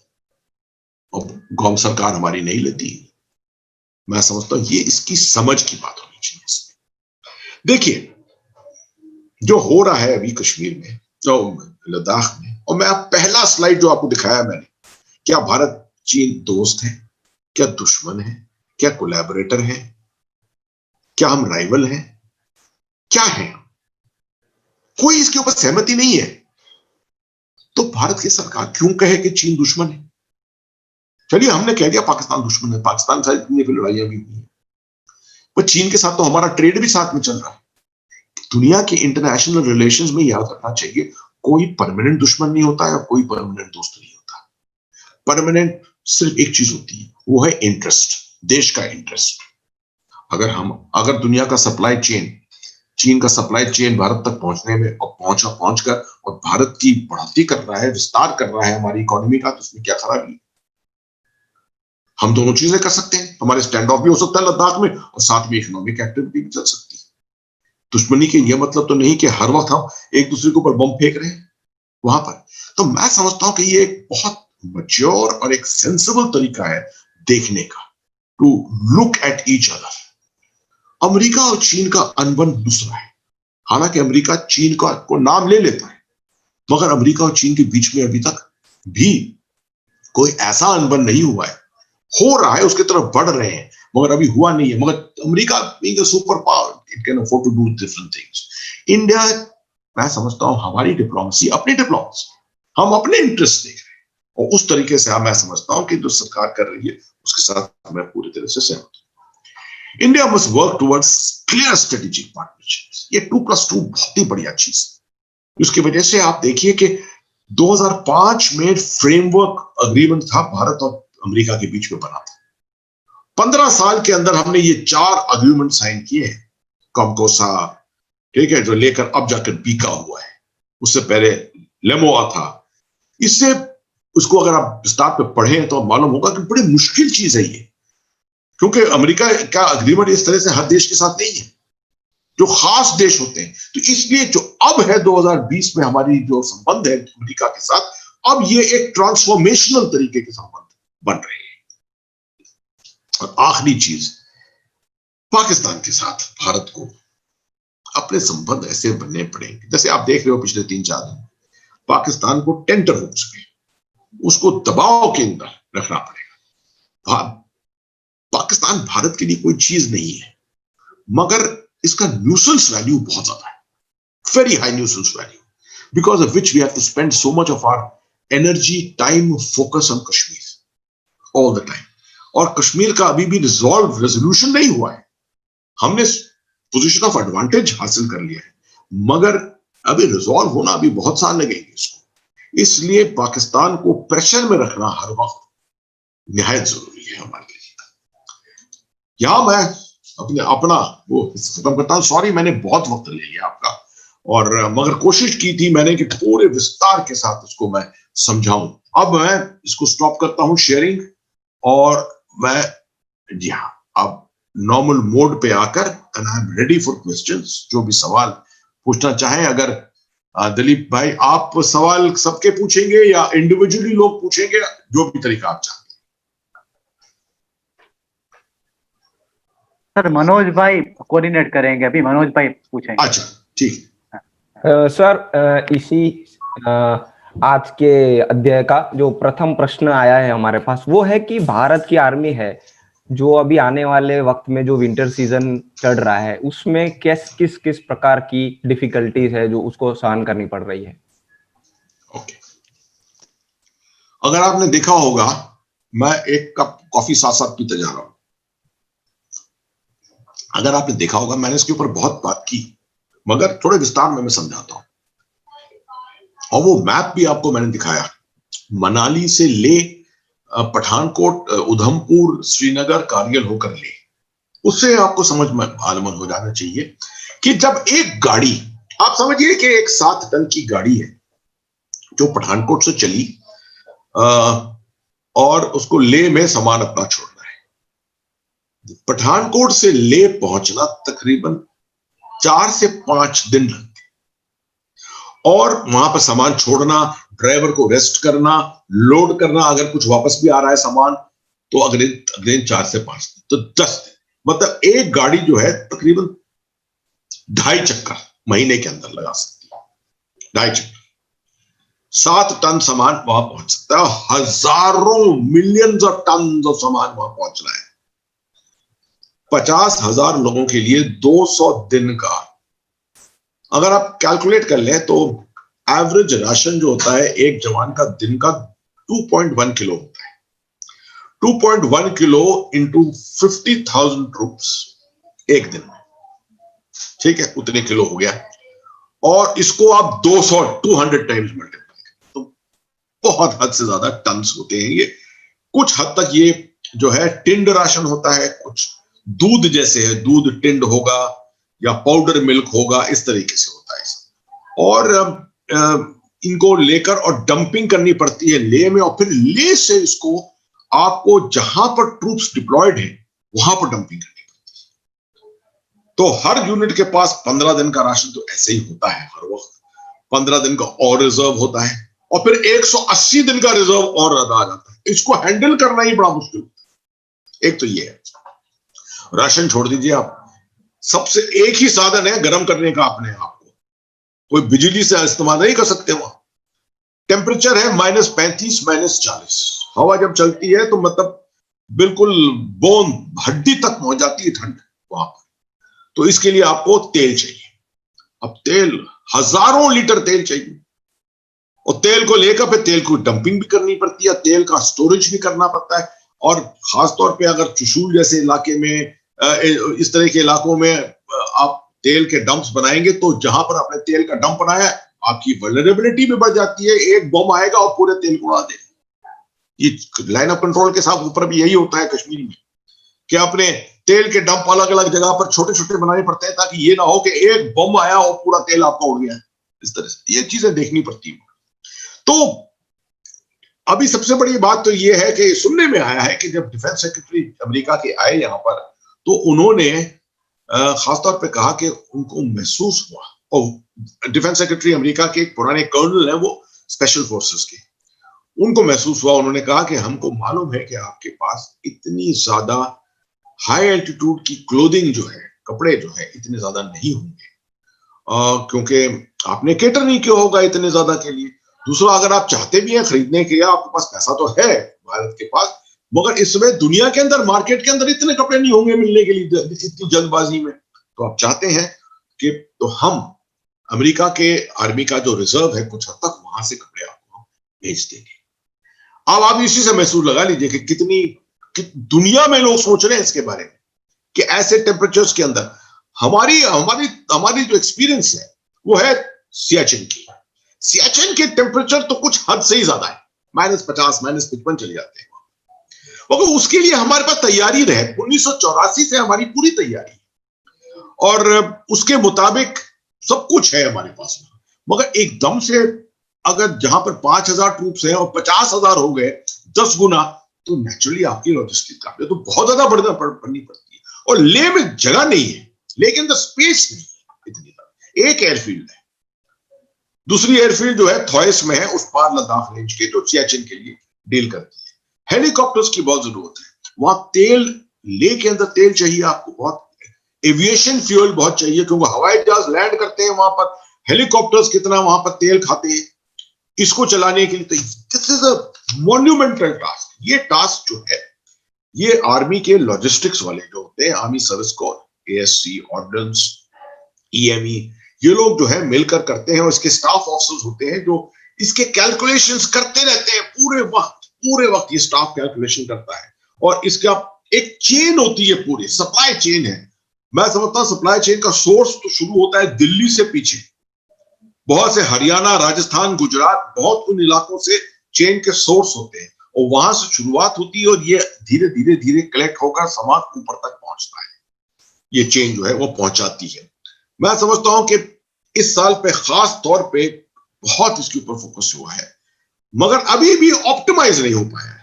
और कौन सरकार हमारी नहीं लेती। मैं समझता हूं ये इसकी समझ की बात होनी चाहिए इसमें। देखिए जो हो रहा है अभी कश्मीर में, जो लद्दाख में, और मैं पहला स्लाइड जो आपको दिखाया मैंने, क्या भारत चीन दोस्त है, क्या दुश्मन है, क्या कोलैबोरेटर है, क्या हम राइवल हैं, क्या है? कोई इसके ऊपर सहमति नहीं है। तो भारत की सरकार क्यों कहे कि चीन दुश्मन है? चलिए हमने कह दिया पाकिस्तान दुश्मन है, पाकिस्तान के साथ इतनी लड़ाइयां भी हुई है, पर चीन के साथ तो हमारा ट्रेड भी साथ में चल रहा है। दुनिया के इंटरनेशनल रिलेशंस में याद रखना चाहिए, कोई परमानेंट दुश्मन नहीं होता है और कोई परमानेंट दोस्त नहीं होता। परमानेंट सिर्फ एक चीज होती है, वो है इंटरेस्ट, देश का इंटरेस्ट। अगर दुनिया का सप्लाई चेन, चीन का सप्लाई चेन भारत तक पहुंचने में और पहुंचकर और भारत की बढ़ोतरी कर रहा है, विस्तार कर रहा है हमारी इकोनॉमी का, तो उसमें क्या खराबी? हम दोनों चीजें कर सकते हैं, हमारे स्टैंड ऑफ भी हो सकता है लद्दाख में, और साथ में इकोनॉमिक एक्टिविटी भी चल सकती है। दुश्मनी के ये मतलब तो नहीं कि हर वक्त हम एक दूसरे के ऊपर बम फेंक रहे हैं वहां पर। तो मैं समझता हूं कि ये एक बहुत मैच्योर और एक सेंसिबल तरीका है देखने का, to look at each other. America और चीन का अनबन दूसरा है। हालांकि अमेरिका चीन को नाम ले लेता है, मगर अमेरिका और चीन के बीच में अभी तक भी कोई ऐसा अनबन नहीं हुआ है। हो रहा है, उसकी तरफ बढ़ रहे हैं, मगर अभी हुआ नहीं है। मगर America being a super power, it can afford to do different things. India, मैं समझता हूं हमारी डिप्लोमेसी, अपनी डिप्लोमेसी, हम अपने इंटरेस्ट देख रहे हैं, और उस तरीके से मैं समझता हूं कि जो सरकार कर रही है उसके साथ मैं पूरी तरह से सहमत हूं। India must work towards clear strategic partnerships. ये 2+2 बहुत ही बढ़िया चीज है। उसकी वजह से आप देखिए कि 2005 में फ्रेमवर्क अग्रीमेंट था भारत और अमेरिका के बीच में बना था। 15 साल के अंदर हमने ये 4 अग्रीमेंट साइन किए हैं। कॉमकोसा, ठीक है, जो लेकर अब जाकर पीका हुआ है, उससे पहले लेमोआ था। इससे उसको अगर आप विस्तार पे पढ़ें तो मालूम होगा कि बड़ी मुश्किल चीज है ये, क्योंकि अमेरिका का अग्रीमेंट इस तरह से हर देश के साथ नहीं है। जो खास देश होते हैं। तो इसलिए जो अब है 2020 में हमारी जो संबंध है अमेरिका के साथ, अब ये एक ट्रांसफॉर्मेशनल तरीके के संबंध बन रहे हैं। और आखिरी चीज, पाकिस्तान के साथ भारत को अपने संबंध ऐसे बनने पड़ेंगे, जैसे आप देख रहे हो पिछले 3-4 दिन पाकिस्तान को टेंटर हो चुके, उसको दबाव के अंदर रखना पड़ेगा। पाकिस्तान भारत के लिए कोई चीज नहीं है, मगर इसका न्यूसेंस वैल्यू बहुत ज्यादा है, very high nuisance value, because of which we have to spend so much of our energy, time, focus on Kashmir all the time. और कश्मीर का अभी भी रेजोल्यूशन नहीं हुआ है। हमने पोजीशन ऑफ एडवांटेज हासिल कर लिया है, मगर अभी रिजॉल्व होना अभी बहुत साल लगेंगे इसको। इसलिए पाकिस्तान को प्रेशर में रखना हर वक्त निहायत जरूरी है हमारे लिए। यहां मैं अपना वो खत्म करता हूं। सॉरी, मैंने बहुत वक्त ले लिया आपका, और मगर कोशिश की थी मैंने कि पूरे विस्तार के साथ इसको मैं समझाऊं। अब मैं इसको स्टॉप करता हूं शेयरिंग, और मैं जी हाँ अब नॉर्मल मोड पे आकर and I am ready for questions. जो भी सवाल पूछना चाहें, अगर दिलीप भाई आप सवाल सबके पूछेंगे या इंडिविजुअली लोग पूछेंगे, जो भी तरीका आप चाहें। सर मनोज भाई कोऑर्डिनेट करेंगे, अभी मनोज भाई पूछेंगे। अच्छा ठीक। सर इसी आज के अध्याय का जो प्रथम प्रश्न आया है हमारे पास, वो है कि भारत की आर्मी है जो अभी आने वाले वक्त में जो विंटर सीजन चल रहा है, उसमें किस किस प्रकार की डिफिकल्टीज है जो उसको सहन करनी पड़ रही है। ओके, अगर आपने देखा होगा, मैं एक कप कॉफी साथ साथ पीते जा रहा हूं। अगर आपने देखा होगा, मैंने इसके ऊपर बहुत बात की, मगर थोड़े विस्तार में मैं समझाता हूं। और वो मैप भी आपको मैंने दिखाया, मनाली से ले पठानकोट, उधमपुर, श्रीनगर, कारगिल होकर ले, उससे आपको समझ में मालूम हो जाना चाहिए कि जब एक गाड़ी, आप समझिए कि एक 7 टन की गाड़ी है जो पठानकोट से चली और उसको ले में सामान अपना छोड़ना है। पठानकोट से ले पहुंचना तकरीबन 4 से 5 दिन लगते, और वहां पर सामान छोड़ना, ड्राइवर को रेस्ट करना, लोड करना, अगर कुछ वापस भी आ रहा है सामान तो अगले दिन 4 से 5 दिन, तो 10 दिन। मतलब एक गाड़ी जो है तकरीबन 2.5 चक्कर महीने के अंदर लगा सकती है, 2.5 चक्कर। 7 टन सामान वहां पहुंच सकता है, हजारों मिलियंस ऑफ टन जो सामान वहां पहुंचना है। 50,000 लोगों के लिए 200 दिन का, अगर आप कैलकुलेट कर लें तो एवरेज राशन जो होता है एक जवान का दिन का 2.1 किलो होता है। 2.1 किलो इंटू 50,000 ट्रूप्स एक दिन में, ठीक है, उतने किलो हो गया। और इसको आप 200 टाइम्स मल्टीप्लाई करें तो बहुत हद से ज्यादा टन्स होते हैं ये। कुछ हद तक ये जो है टिंड राशन होता है, कुछ दूध जैसे है, दूध टिंड होगा या पाउडर मिल्क होगा, इस तरीके से होता है। और इनको लेकर और डंपिंग करनी पड़ती है ले में, और फिर ले से इसको आपको जहां पर ट्रूप्स डिप्लॉयड है वहां पर डंपिंग करनी पड़ती है। तो हर यूनिट के पास 15 दिन का राशन तो ऐसे ही होता है, हर वक्त 15 दिन का और रिजर्व होता है, और फिर 180 दिन का रिजर्व और आ जाता है। इसको हैंडल करना ही बड़ा मुश्किल होता है। एक तो ये है, राशन छोड़ दीजिए आप, सबसे एक ही साधन है गर्म करने का अपने आप को, कोई बिजली से इस्तेमाल नहीं कर सकते। वहां टेम्परेचर है -35 -40, हवा जब चलती है तो मतलब बिल्कुल बोन हड्डी तक पहुंच जाती है ठंड वहां पर। तो इसके लिए आपको तेल चाहिए। अब तेल, हजारों लीटर तेल चाहिए, और तेल को लेकर फिर तेल को डंपिंग भी करनी पड़ती है, तेल का स्टोरेज भी करना पड़ता है। और खासतौर पे अगर चुशूल जैसे इलाके में, इस तरह के इलाकों में आप तेल के डंप्स बनाएंगे, तो जहां पर आपने तेल का डंप बनाया आपकी वल्नरेबिलिटी भी बढ़ जाती है। एक बम आएगा और पूरे तेल को उड़ा देगा। ये लाइन ऑफ कंट्रोल के साथ ऊपर भी यही होता है कश्मीर में, कि अपने तेल के डंप अलग अलग जगह पर छोटे छोटे बनाने पड़ते हैं, ताकि ये ना हो कि एक बम आया और पूरा तेल आपका उड़ गया। इस तरह से ये चीजें देखनी पड़ती है। तो अभी सबसे बड़ी बात तो ये है कि सुनने में आया है कि जब डिफेंस सेक्रेटरी अमेरिका के आए यहां पर, तो उन्होंने खासतौर पे कहा कि उनको महसूस हुआ, और डिफेंस सेक्रेटरी अमेरिका के एक पुराने कर्नल हैं, वो स्पेशल फोर्सेस के, उनको महसूस हुआ, उन्होंने कहा कि हमको मालूम है कि आपके पास इतनी ज्यादा हाई एल्टीट्यूड की क्लोथिंग जो है, कपड़े जो है, इतने ज्यादा नहीं होंगे, क्योंकि आपने केटर नहीं किया होगा इतने ज्यादा के लिए। दूसरा, अगर आप चाहते भी हैं खरीदने के, आपके पास पैसा तो है भारत के पास, मगर इस समय दुनिया के अंदर, मार्केट के अंदर इतने कपड़े नहीं होंगे मिलने के लिए इतनी जल्दबाजी में, तो आप चाहते हैं कि तो हम अमेरिका के आर्मी का जो रिजर्व है कुछ हद तक वहां से कपड़े आपको भेज देंगे। अब आप इसी से महसूस लगा लीजिए कि कितनी दुनिया में लोग सोच रहे हैं इसके बारे में कि ऐसे टेम्परेचर्स के अंदर हमारी हमारी हमारी जो एक्सपीरियंस है वो है सियाचिन की। सियाचिन के टेम्परेचर तो कुछ हद से ही ज्यादा है, -50 -55 चले जाते हैं, मगर उसके लिए हमारे पास तैयारी रहे। 1984 से हमारी पूरी तैयारी और उसके मुताबिक सब कुछ है हमारे पास में, मगर एकदम से अगर जहां पर 5000 ट्रूप्स हैं और 50,000 हो गए 10 गुना, तो नेचुरली आपकी लॉजिस्टिक काफी तो बहुत ज्यादा बढ़नी पड़ती है। और लेह में जगह नहीं है, लेकिन द स्पेस नहीं है इतनी। एक एयरफील्ड है, दूसरी एयरफील्ड जो है थॉइस में है, उस पार लद्दाख रेंज के, जो सियाचिन के लिए डील करती है। हेलीकॉप्टर्स की बहुत जरूरत है वहां, तेल, लेह के अंदर तेल चाहिए आपको बहुत, एविएशन फ्यूल बहुत चाहिए, क्योंकि हवाई जहाज लैंड करते हैं वहां पर, हेलीकॉप्टर्स कितना वहां पर तेल खाते हैं इसको चलाने के लिए। तो this is a monumental task. ये टास्क जो है ये आर्मी के लॉजिस्टिक्स वाले जो होते हैं, army service corps, ASC, ordnance, EME, ये लोग जो है मिलकर करते हैं, और इसके स्टाफ ऑफिसर्स होते हैं जो इसके कैलकुलेशंस करते रहते हैं पूरे वक्त ये स्टाफ कैलकुलेशन करता है। और इसका एक चेन होती है, पूरी सप्लाई चेन है। मैं समझता हूं सप्लाई चेन का सोर्स तो शुरू होता है दिल्ली से पीछे, बहुत से हरियाणा, राजस्थान, गुजरात, बहुत उन इलाकों से चेन के सोर्स होते हैं, और वहां से शुरुआत होती है, और ये धीरे धीरे धीरे कलेक्ट होकर समाज ऊपर तक पहुंचता है। ये चेन जो है वो पहुंचाती है। मैं समझता हूं कि इस साल पे खास तौर पे बहुत इसके ऊपर फोकस हुआ है, मगर अभी भी ऑप्टिमाइज नहीं हो पाया है।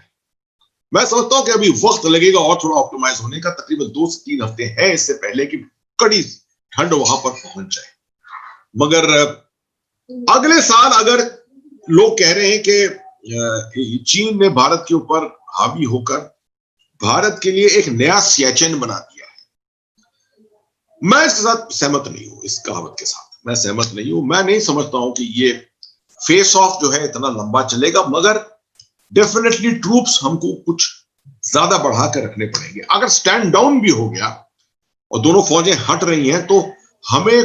मैं समझता हूं कि अभी वक्त लगेगा और थोड़ा ऑप्टिमाइज होने का, तकरीबन 2 से 3 हफ्ते हैं इससे पहले कि कड़ी ठंड वहां पर पहुंच जाए। मगर अगले साल अगर लोग कह रहे हैं कि चीन ने भारत के ऊपर हावी होकर भारत के लिए एक नया सियाचिन बना दिया है, मैं इसके साथ सहमत नहीं हूं। इस कहावत के साथ मैं सहमत नहीं हूं। मैं नहीं समझता हूं कि ये फेस ऑफ जो है इतना लंबा चलेगा, मगर डेफिनेटली ट्रूप्स हमको कुछ ज्यादा बढ़ा कर रखने पड़ेंगे। अगर स्टैंड डाउन भी हो गया और दोनों फौजें हट रही हैं, तो हमें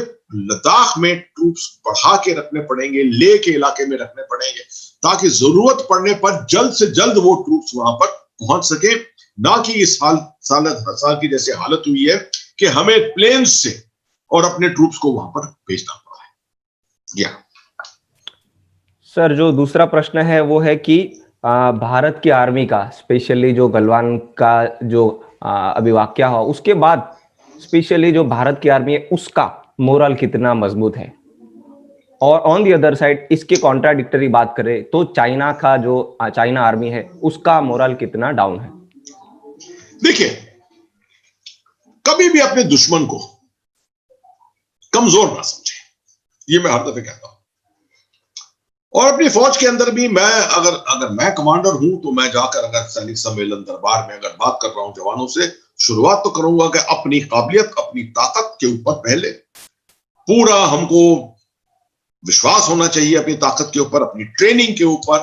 लद्दाख में ट्रूप्स बढ़ा के रखने पड़ेंगे, लेह के इलाके में रखने पड़ेंगे, ताकि जरूरत पड़ने पर जल्द से जल्द वो ट्रूप्स वहां पर पहुंच सके, ना कि इस साल की जैसे हालत हुई है कि हमें प्लेन से और अपने ट्रूप्स को वहां पर भेजना पड़ा है। या सर, जो दूसरा प्रश्न है वो है कि भारत की आर्मी का, स्पेशली जो गलवान का जो अभी वाकया हुआ उसके बाद, स्पेशली जो भारत की आर्मी है उसका मोरल कितना मजबूत है, और ऑन दी अदर साइड इसके कॉन्ट्राडिक्टरी बात करें तो चाइना का जो चाइना आर्मी है उसका मोरल कितना डाउन है। देखिए, कभी भी अपने दुश्मन को कमजोर ना समझे, ये मैं हर दफे कहता हूं। और अपनी फौज के अंदर भी मैं अगर मैं कमांडर हूं तो मैं जाकर अगर सैनिक सम्मेलन दरबार में अगर बात कर रहा हूं जवानों से, शुरुआत तो करूंगा कि अपनी काबिलियत, अपनी ताकत के ऊपर पहले पूरा हमको विश्वास होना चाहिए, अपनी ताकत के ऊपर, अपनी ट्रेनिंग के ऊपर,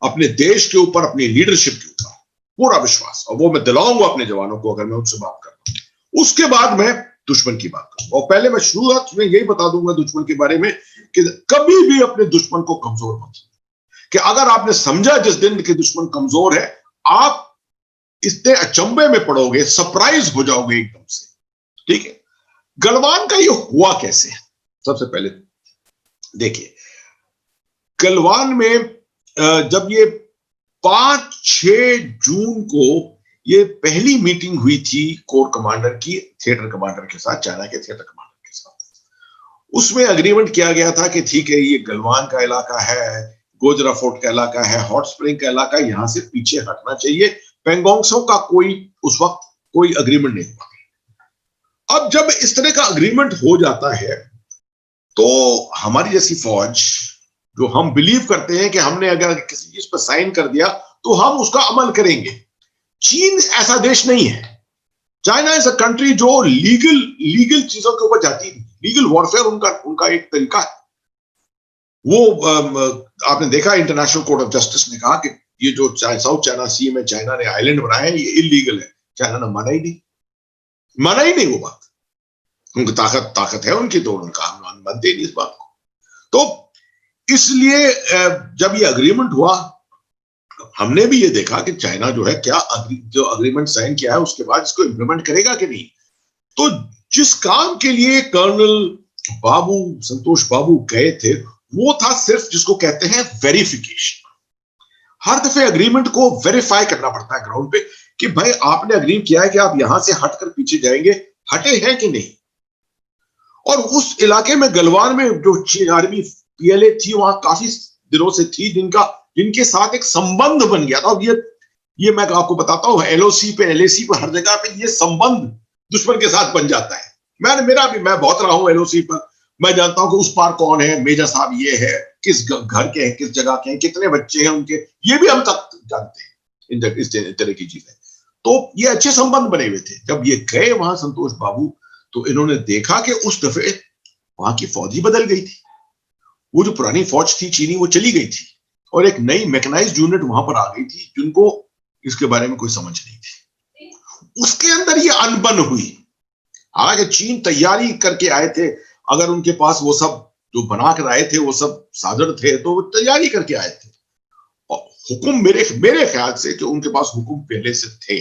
अपने देश के ऊपर, अपनी लीडरशिप के ऊपर पूरा विश्वास, और वो मैं दिलाऊंगा अपने जवानों को अगर मैं उनसे बात कर रहा हूं। उसके बाद मैं दुश्मन की बात करूंगा, और पहले मैं शुरुआत में यही बता दूंगा दुश्मन के बारे में कि कभी भी अपने दुश्मन को कमजोर मत समझो। कि अगर आपने समझा जिस दिन कि दुश्मन कमजोर है, आप इतने अचंभे में पड़ोगे, सरप्राइज हो जाओगे एकदम से। ठीक है, गलवान का ये हुआ कैसे? सबसे पहले देखिए, गलवान में जब ये 5-6 जून को ये पहली मीटिंग हुई थी कोर कमांडर की थिएटर कमांडर के साथ, चाइना के थिएटर कमांडर के साथ, उसमें अग्रीमेंट किया गया था कि ठीक है, ये गलवान का इलाका है, गोजरा फोर्ट का इलाका है, हॉट स्प्रिंग का इलाका, यहां से पीछे हटना चाहिए। पेंगोंग त्सो का कोई उस वक्त कोई अग्रीमेंट नहीं हुआ। अब जब इस तरह का अग्रीमेंट हो जाता है तो हमारी जैसी फौज, जो हम बिलीव करते हैं कि हमने अगर किसी चीज पर साइन कर दिया तो हम उसका अमल करेंगे। चीन ऐसा देश नहीं है। चाइना इज अ कंट्री जो लीगल चीजों के ऊपर जाती है। लीगल वॉरफेयर उनका एक तरीका है। वो आपने देखा इंटरनेशनल कोर्ट ऑफ जस्टिस ने कहा कि ये जो साउथ चाइना सी में चाइना ने आइलैंड बनाया है ये इलीगल है। चाइना ने माना ही नहीं वो बात। उनकी ताकत है उनकी, तो उनका हम मानते ही नहीं इस बात को। तो इसलिए जब ये अग्रीमेंट हुआ, हमने भी ये देखा कि चाइना जो है क्या जो अग्रीमेंट साइन किया है उसके बाद इसको इंप्लीमेंट करेगा कि नहीं। तो जिस काम के लिए कर्नल संतोष बाबू गए थे वो था सिर्फ जिसको कहते हैं वेरिफिकेशन। हर दफे अग्रीमेंट को वेरीफाई करना पड़ता है ग्राउंड पे कि भाई आपने अग्री किया है कि आप यहां से हटकर पीछे जाएंगे, हटे हैं कि नहीं। और उस इलाके में गलवान में जो चीन आर्मी पीएलए थी वहां काफी दिनों से थी, जिनके साथ एक संबंध बन गया था। अब ये मैं आपको बताता हूं, एलओसी पे एलएसी पे हर जगह पे ये संबंध दुश्मन के साथ बन जाता है। मैं बहुत रहा हूं एलओसी पर, मैं जानता हूं कि उस पार कौन है, मेजर साहब ये है, किस घर के हैं, किस जगह के हैं, कितने बच्चे हैं उनके, ये भी हम तक जानते हैं इस तरह की चीजें। तो ये अच्छे संबंध बने हुए थे। जब ये गए वहां संतोष बाबू, तो इन्होंने देखा कि उस दफे वहां की फौज ही बदल गई थी। वो जो पुरानी फौज थी चीनी, वो चली गई थी और एक नई मैकेनाइज्ड यूनिट वहां पर आ गई थी जिनको इसके बारे में कोई समझ नहीं थी। उसके अंदर ये अनबन हुई। हालांकि चीन तैयारी करके आए थे, अगर उनके पास वो सब जो बना कर आए थे वो सब साधन थे तो वो तैयारी करके आए थे। और हुक्म मेरे ख्याल से कि उनके पास हुक्म पहले से थे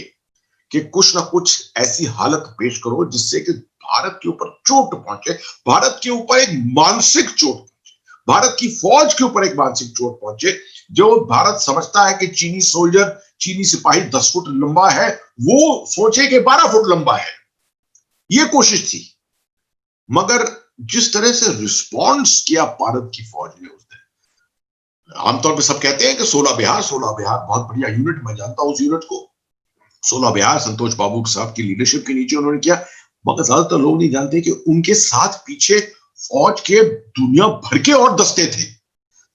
कि कुछ ना कुछ ऐसी हालत पेश करो जिससे कि भारत के ऊपर चोट पहुंचे, भारत के ऊपर एक मानसिक चोट पहुंचे, भारत की फौज के ऊपर एक मानसिक चोट पहुंचे। जो भारत समझता है कि चीनी सोल्जर, चीनी सिपाही 10 फुट लंबा है, वो सोचे कि 12 फुट लंबा है। ये कोशिश थी। मगर जिस तरह से रिस्पॉन्स किया भारत की फौज ने उस दिन, आमतौर पे सब कहते हैं कि 16 बिहार बहुत बढ़िया यूनिट, मैं जानता हूं उस यूनिट को। 16 बिहार संतोष बाबू साहब की लीडरशिप के नीचे उन्होंने किया। मगर ज्यादातर लोग नहीं जानते कि उनके साथ पीछे फौज के दुनिया भर के और दस्ते थे।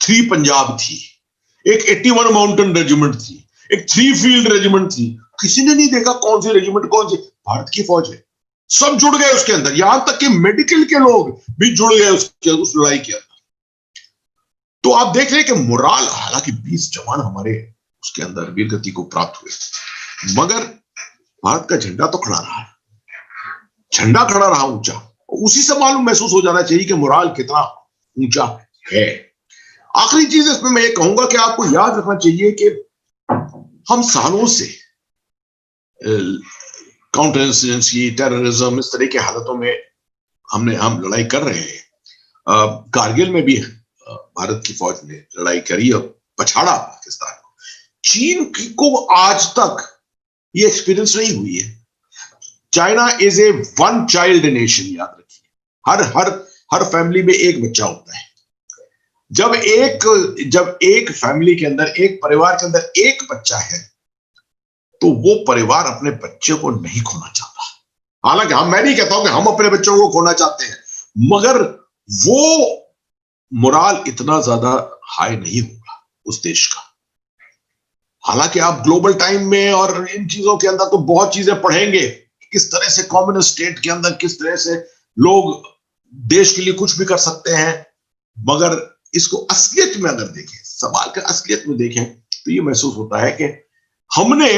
3 पंजाब थी, एक 81 माउंटेन रेजिमेंट थी, एक 3 फील्ड रेजिमेंट थी। किसी ने नहीं देखा कौन सी रेजिमेंट कौन सी, भारत की फौज है। सब जुड़ गए उसके अंदर, यहां तक कि मेडिकल के लोग भी जुड़ गए उस लड़ाई के अंदर। तो आप देख रहे हैं कि मोराल, हालांकि 20 जवान हमारे उसके अंदर वीरगति को प्राप्त हुए, मगर भारत का झंडा तो खड़ा रहा, झंडा खड़ा रहा ऊंचा। उसी से मालूम महसूस हो जाना चाहिए कि मोराल कितना ऊंचा है। आखिरी चीज इसमें मैं ये कहूंगा कि आपको याद रखना चाहिए कि हम सालों से काउंटर इंसर्जेंसी, टेररिज्म, इस तरह की हालतों में हम लड़ाई कर रहे हैं। कारगिल में भी भारत की फौज ने लड़ाई करी और पछाड़ा पाकिस्तान को। चीन को आज तक ये एक्सपीरियंस नहीं हुई है। China is a one child nation, याद रखिए। हर फैमिली में एक बच्चा होता है। जब एक फैमिली के अंदर, एक परिवार के अंदर एक बच्चा है, तो वो परिवार अपने बच्चे को नहीं खोना चाहता। हालांकि मैं नहीं कहता हूं कि हम अपने बच्चों को खोना चाहते हैं, मगर वो मोराल इतना ज्यादा हाई नहीं होगा उस देश का। हालांकि आप ग्लोबल टाइम में और इन चीजों के अंदर तो बहुत चीजें पढ़ेंगे, किस तरह से कम्युनिस्ट स्टेट के अंदर किस तरह से लोग देश के लिए कुछ भी कर सकते हैं। मगर इसको असलियत में अगर देखें, सवाल के असलियत में देखें, तो ये महसूस होता है कि हमने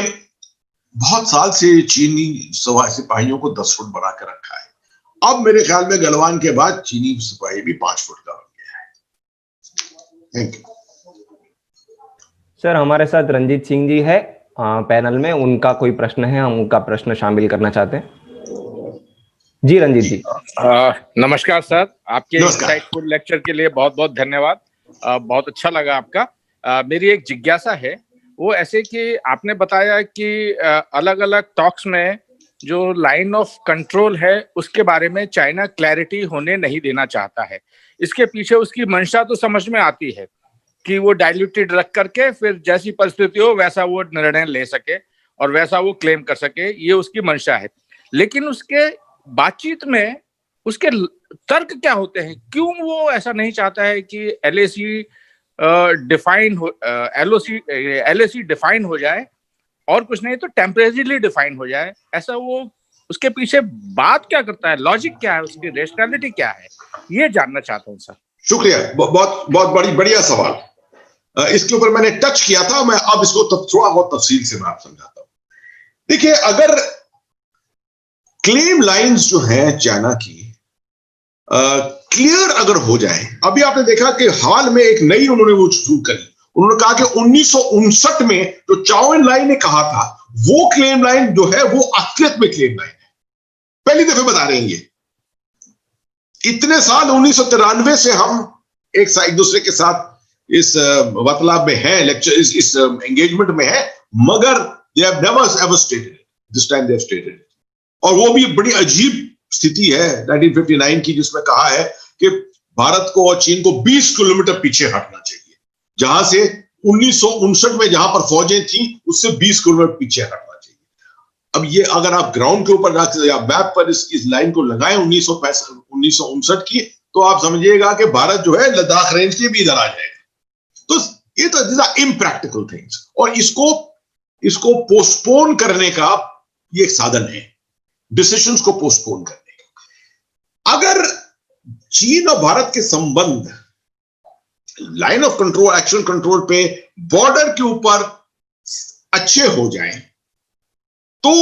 बहुत साल से चीनी सिपाहियों को 10 फुट बना कर रखा है। अब मेरे ख्याल में गलवान के बाद चीनी सिपाही भी 5 फुट का बन गया है। Thank you sir. हमारे साथ रंजीत सिंह जी है पैनल में, उनका कोई प्रश्न है, हम उनका प्रश्न शामिल करना चाहते हैं। जी रंजीत जी। नमस्कार सर, आपके इंसाइटफुल लेक्चर के लिए बहुत बहुत धन्यवाद। बहुत अच्छा लगा आपका। मेरी एक जिज्ञासा है, वो ऐसे कि आपने बताया कि अलग अलग टॉक्स में जो लाइन ऑफ कंट्रोल है उसके बारे में चाइना क्लैरिटी होने नहीं देना चाहता है। इसके पीछे उसकी मंशा तो समझ में आती है कि वो डाइल्यूटेड रख करके फिर जैसी परिस्थिति हो वैसा वो निर्णय ले सके और वैसा वो क्लेम कर सके, ये उसकी मंशा है। लेकिन उसके बातचीत में उसके तर्क क्या होते हैं, क्यों वो ऐसा नहीं चाहता है कि एलएसी डिफाइन हो, एलएसी डिफाइन हो जाए और कुछ नहीं तो टेम्परेरीली डिफाइन हो जाए? ऐसा वो उसके पीछे बात क्या करता है, लॉजिक क्या है, उसकी रेशनैलिटी क्या है, ये जानना चाहता हूं सर। शुक्रिया, बहुत बहुत बढ़िया सवाल। इसके ऊपर मैंने टच किया था, मैं अब इसको थोड़ा बहुत तफसील से मैं आप समझाता हूं। देखिए, अगर क्लेम लाइंस जो है चाइना की क्लियर अगर हो जाए, अभी आपने देखा कि हाल में एक नई उन्होंने वो शुरू करी, उन्होंने कहा कि 1959 में जो चाओ एन लाई ने कहा था वो क्लेम लाइन जो है वो असलियत में क्लेम लाइन है। पहली दफे बता रहे हैं ये। इतने साल 1993 से हम एक दूसरे के साथ इस वार्तालाप में है, लेक्चर इस एंगेजमेंट में है, मगर they have never ever stated, this time they have stated. और वो भी बड़ी अजीब स्थिति है 1959 की, जिसमें कहा है कि भारत को और चीन को 20 किलोमीटर पीछे हटना चाहिए, जहां से 1959 में जहां पर फौजें थी उससे 20 किलोमीटर पीछे हटना चाहिए। अब ये अगर आप ग्राउंड के ऊपर या मैप पर इस लाइन को लगाएं 1959 की, तो आप समझिएगा कि भारत जो है लद्दाख रेंज के भी इधर आ जाएगा। तो ये तो दिस आर इम्प्रैक्टिकल थिंग्स, और इसको पोस्टपोन करने का ये एक साधन है, डिसीजंस को पोस्टपोन करने का। अगर चीन और भारत के संबंध line of control, action control पे, बॉर्डर के ऊपर अच्छे हो जाएं, तो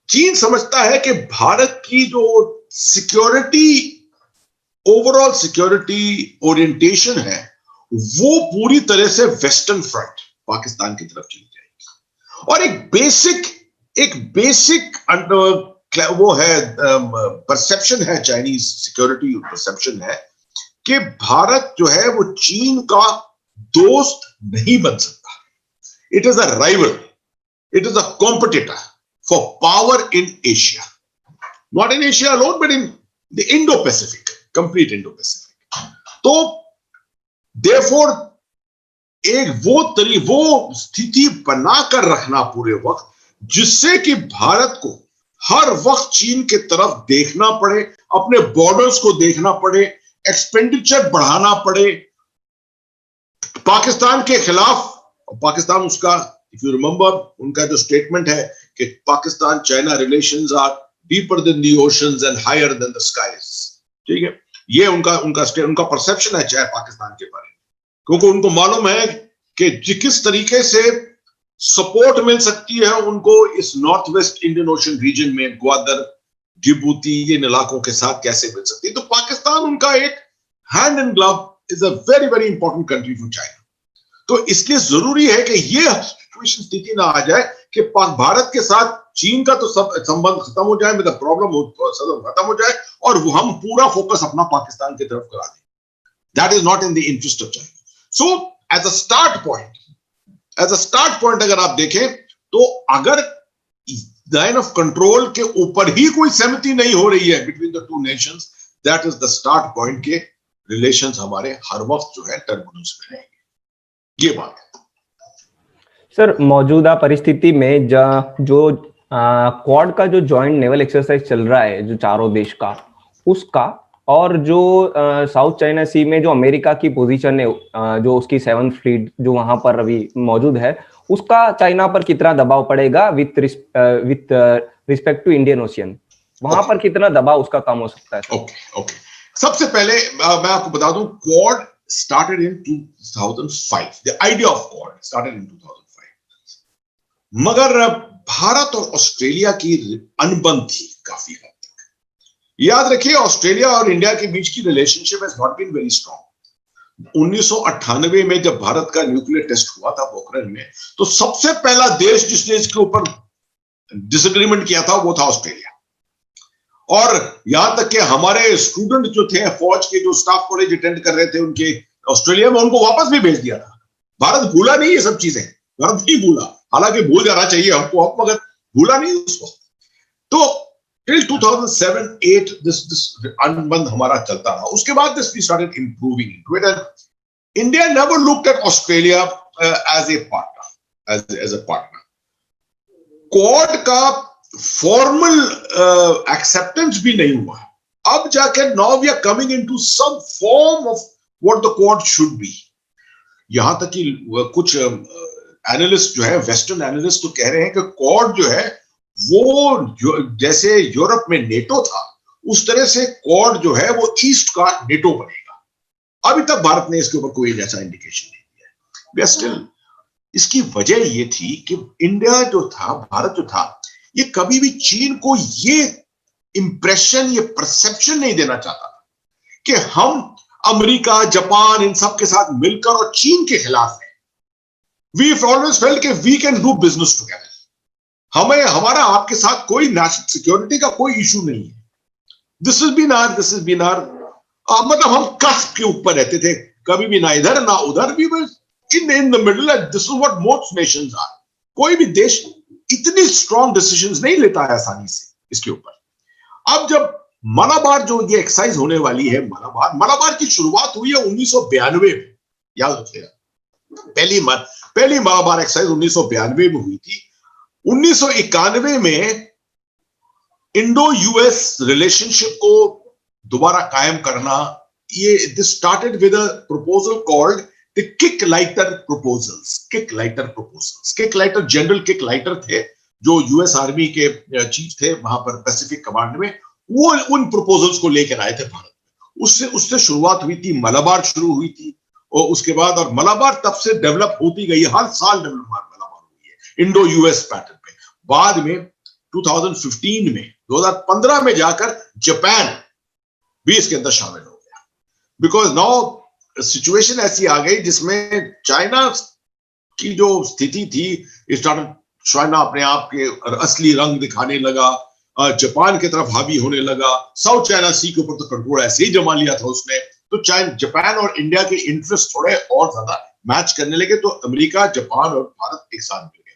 चीन समझता है कि भारत की जो सिक्योरिटी, ओवरऑल सिक्योरिटी ओरिएंटेशन है, वो पूरी तरह से वेस्टर्न फ्रंट पाकिस्तान की तरफ चली जाएगी। और एक बेसिक वो है परसेप्शन है, चाइनीज सिक्योरिटी परसेप्शन है कि भारत जो है वो चीन का दोस्त नहीं बन सकता। It is a rival, it is a competitor for power in Asia, not in Asia alone but in the Indo Pacific, complete Indo Pacific. तो देयरफॉर वो स्थिति बनाकर रखना पूरे वक्त, जिससे कि भारत को हर वक्त चीन के तरफ देखना पड़े, अपने बॉर्डर्स को देखना पड़े, एक्सपेंडिचर बढ़ाना पड़े पाकिस्तान के खिलाफ। पाकिस्तान उसका, इफ यू रिमेंबर, उनका जो स्टेटमेंट है कि Pakistan China relations are deeper than the oceans and higher than the skies, ठीक है, ये उनका परसेप्शन है चाहे पाकिस्तान के बारे में, क्योंकि उनको मालूम है कि किस तरीके से सपोर्ट मिल सकती है उनको इस north west Indian ocean region में, ग्वादर, जिबूती, इन इलाकों के साथ कैसे मिल सकती है। तो पाकिस्तान उनका एक hand in glove, is a very very important country for China. तो इसलिए जरूरी है कि ये सिचुएशन, स्थिति ना आ जाए कि भारत के साथ चीन का तो सब संबंध खत्म हो जाए, मतलब प्रॉब्लम खत्म हो जाए, और हम पूरा फोकस अपना पाकिस्तान की तरफ करा दें। That is not in the interest of China. So as a start point अगर आप देखें, तो अगर लाइन ऑफ कंट्रोल के ऊपर ही कोई सहमति नहीं हो रही है between the two Nations, that is the start point के रिलेशंस हमारे हर वक्त जो है टर्बुलेंस में रहेंगे। ये बात है सर। मौजूदा परिस्थिति में जो क्वाड का जो जॉइंट नेवल एक्सरसाइज चल रहा है, जो चारों देश का, उसका, और जो साउथ चाइना सी में जो अमेरिका की पोजीशन है, जो उसकी 7th फ्लीट जो वहां पर अभी मौजूद है, उसका चाइना पर कितना दबाव पड़ेगा with respect to Indian ocean, वहां पर कितना दबाव उसका कम हो सकता है? ओके। सबसे पहले मैं आपको बता दूं, quad started in 2005. The idea of Quad started in 2005. मगर भारत और ऑस्ट्रेलिया की अनबन थी काफी हद तक। याद रखिए, ऑस्ट्रेलिया और इंडिया के बीच की relationship has not been very strong. 1998 में जब भारत का न्यूक्लियर टेस्ट हुआ था पोखरण में, तो सबसे पहला देश जिसने इसके ऊपर डिसएग्रीमेंट किया था वो था ऑस्ट्रेलिया। और यहां तक कि हमारे स्टूडेंट जो थे, फौज के जो स्टाफ कॉलेज अटेंड कर रहे थे उनके ऑस्ट्रेलिया में, उनको वापस भी भेज दिया था। भारत भूला नहीं ये सब चीजें, भारत नहीं भूला, हालांकि भूल जाना चाहिए हमको, मगर भूला नहीं उस वक्त। तो टिल 2007-8 दिस अनबन हमारा चलता रहा। उसके बाद this we started improving into it. India never looked at Australia as a partner, as a partner. Quad का फॉर्मल एक्सेप्टेंस भी नहीं हुआ। अब जाकर now we are coming into some form of what the quad should be. यहां तक कि कुछ एनालिस्ट जो है, वेस्टर्न एनालिस्ट तो कह रहे हैं कि क्वाड जो है वो जैसे यूरोप में नेटो था, उस तरह से क्वाड जो है वो ईस्ट का नेटो बनेगा। अभी तक भारत ने इसके ऊपर कोई ऐसा इंडिकेशन नहीं दिया। स्टिल इसकी वजह ये थी कि इंडिया जो था, भारत जो था, ये कभी भी चीन को ये इंप्रेशन, ये परसेप्शन नहीं देना चाहता था कि हम अमेरिका, जापान, इन सब के साथ मिलकर और चीन के खिलाफ हैं। वी ऑलवेज फेल्ट कि we can do business together. हमें, हमारा आपके साथ कोई नेशनल सिक्योरिटी का कोई इशू नहीं है। दिस इज बीन आवर मतलब हम कस्प के ऊपर रहते थे, कभी भी ना इधर ना उधर, भी in the middle. This is what most nations are. कोई भी देश इतनी स्ट्रॉन्ग डिसीजंस नहीं लेता है आसानी से इसके ऊपर। अब जब मलाबार जो ये एक्सरसाइज होने वाली है, मलाबार की शुरुआत हुई है 1992 में, याद रखिएगा। पहली मलाबार एक्सरसाइज 1992 में हुई थी। 1991 में इंडो यूएस रिलेशनशिप को दोबारा कायम करना, ये this started with a proposal called the kick-lighter proposals. Kick-lighter general kick-lighter थे जो यूएस आर्मी के चीफ थे वहां पर पैसिफिक कमांड में। वो उन प्रपोजल्स को लेकर आए थे भारत में। उससे शुरुआत हुई थी, मलाबार शुरू हुई थी। और उसके बाद, और मलाबार तब से डेवलप होती गई, हर साल मलाबार हुई है इंडो यूएस पैटर्न पे। बाद में 2015 में, 2015 में जाकर जापान भी इसके अंदर शामिल हो गया। बिकॉज नाउ सिचुएशन ऐसी आ गई जिसमें चाइना की जो स्थिति थी, चाइना अपने आप के असली रंग दिखाने लगा, जापान की तरफ हावी होने लगा। साउथ चाइना सी के ऊपर तो कंट्रोल ऐसे ही जमा लिया था उसने। तो जापान और इंडिया के इंटरेस्ट थोड़े और ज्यादा मैच करने लगे, तो अमेरिका, जापान और भारत एक साथ मिल गए।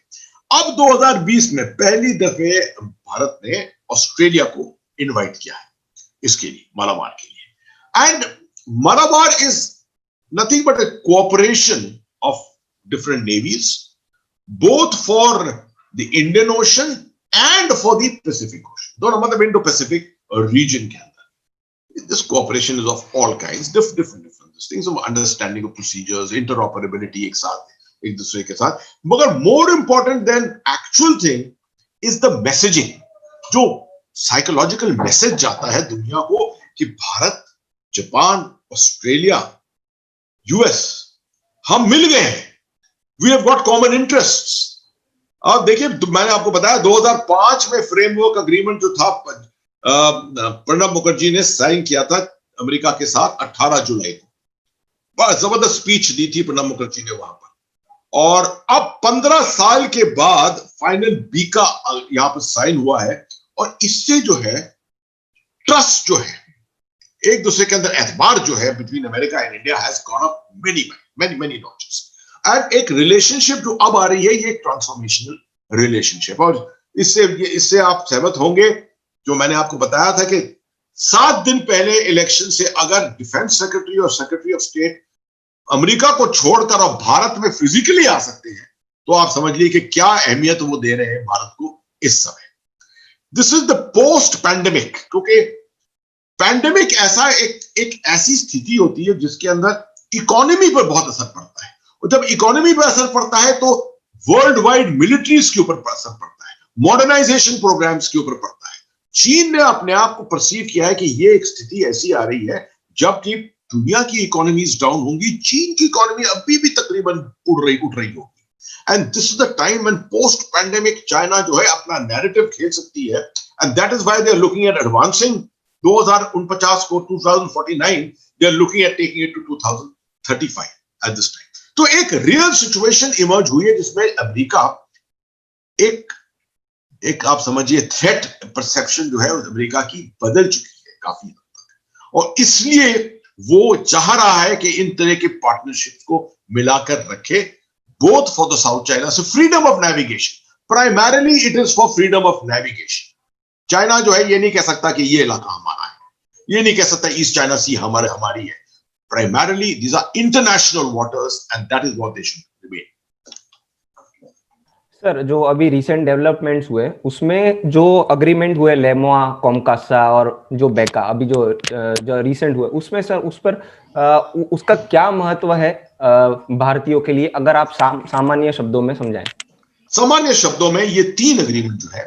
अब 2020 में पहली दफे भारत ने ऑस्ट्रेलिया को इनवाइट किया है इसके लिए, मलाबार के लिए। And Malabar is nothing but a cooperation of different navies, both for the Indian ocean and for the Pacific ocean. दोनों मतलब इंडो पैसिफिक रीजन के अंदर this cooperation is of all kinds, different things of understanding of procedures, interoperability एक साथ एक दूसरे के साथ। मगर more important than actual thing is the messaging, जो psychological message जाता है दुनिया को कि भारत, जापान, ऑस्ट्रेलिया, यूएस, हम मिल गए हैं, we have got common interests। अब देखिए, मैंने आपको बताया 2005 में फ्रेमवर्क अग्रीमेंट जो था प्रणब मुखर्जी ने साइन किया था अमेरिका के साथ 18 जुलाई को। बड़ा जबरदस्त स्पीच दी थी प्रणब मुखर्जी ने वहां पर। और अब 15 साल के बाद फाइनल बीका यहां पर साइन हुआ है। और इससे जो है ट्रस्ट जो है, एक दूसरे के अंदर एतबार जो है between America and India has gone up many notches. And एक रिलेशनशिप जो अब आ रही है, ये ट्रांसफॉर्मेशनल रिलेशनशिप। और इससे आप सहमत होंगे, जो मैंने आपको बताया था कि 7 दिन पहले इलेक्शन से अगर डिफेंस सेक्रेटरी और सेक्रेटरी ऑफ स्टेट अमेरिका को छोड़कर और भारत में फिजिकली आ सकते हैं, तो आप समझ लीजिए कि क्या अहमियत वो दे रहे हैं भारत को इस समय। This is the post pandemic, क्योंकि पैंडेमिक ऐसा एक ऐसी स्थिति होती है जिसके अंदर इकोनॉमी पर बहुत असर पड़ता है। और जब इकोनॉमी पर असर पड़ता है तो वर्ल्ड वाइड मिलिट्रीज के ऊपर असर पड़ता है, मॉडर्नाइजेशन प्रोग्राम्स के ऊपर पड़ता है। चीन ने अपने आप को परसीव किया है कि ये एक स्थिति ऐसी आ रही है जबकि दुनिया की इकोनॉमीज डाउन होंगी, चीन की इकोनॉमी अभी भी तकरीबन उठ रही होगी। And this is the time when post pandemic China जो है अपना नैरेटिव खेल सकती है। And that is why they are looking at advancing 2049 को 2049, they are looking at taking it to 2035 at this time. तो एक रियल सिचुएशन इमर्ज हुई है जिसमें अमेरिका एक आप समझिए थ्रेट परसेप्शन जो है अमेरिका की बदल चुकी है काफी हद तक। और इसलिए वो चाह रहा है कि इन तरह के पार्टनरशिप को मिलाकर रखे, both for the South China से freedom of navigation. Primarily it is for freedom of navigation. China जो है ये नहीं कह सकता कि ये इलाका हमारा है, ये नहीं कह सकता ईस्ट चाइना सी हमारी है। Primarily these are international waters and that is what they should remain. Sir जो अभी रिसेंट डेवलपमेंट्स हुए उसमें जो अग्रीमेंट हुए लेमोआ कॉमकासा और जो बेका अभी जो रिसेंट हुए उसमें सर उस पर उसका क्या महत्व है भारतीयों के लिए, अगर आप सामान्य शब्दों में समझाएं। सामान्य शब्दों में ये 3 एग्रीमेंट जो है,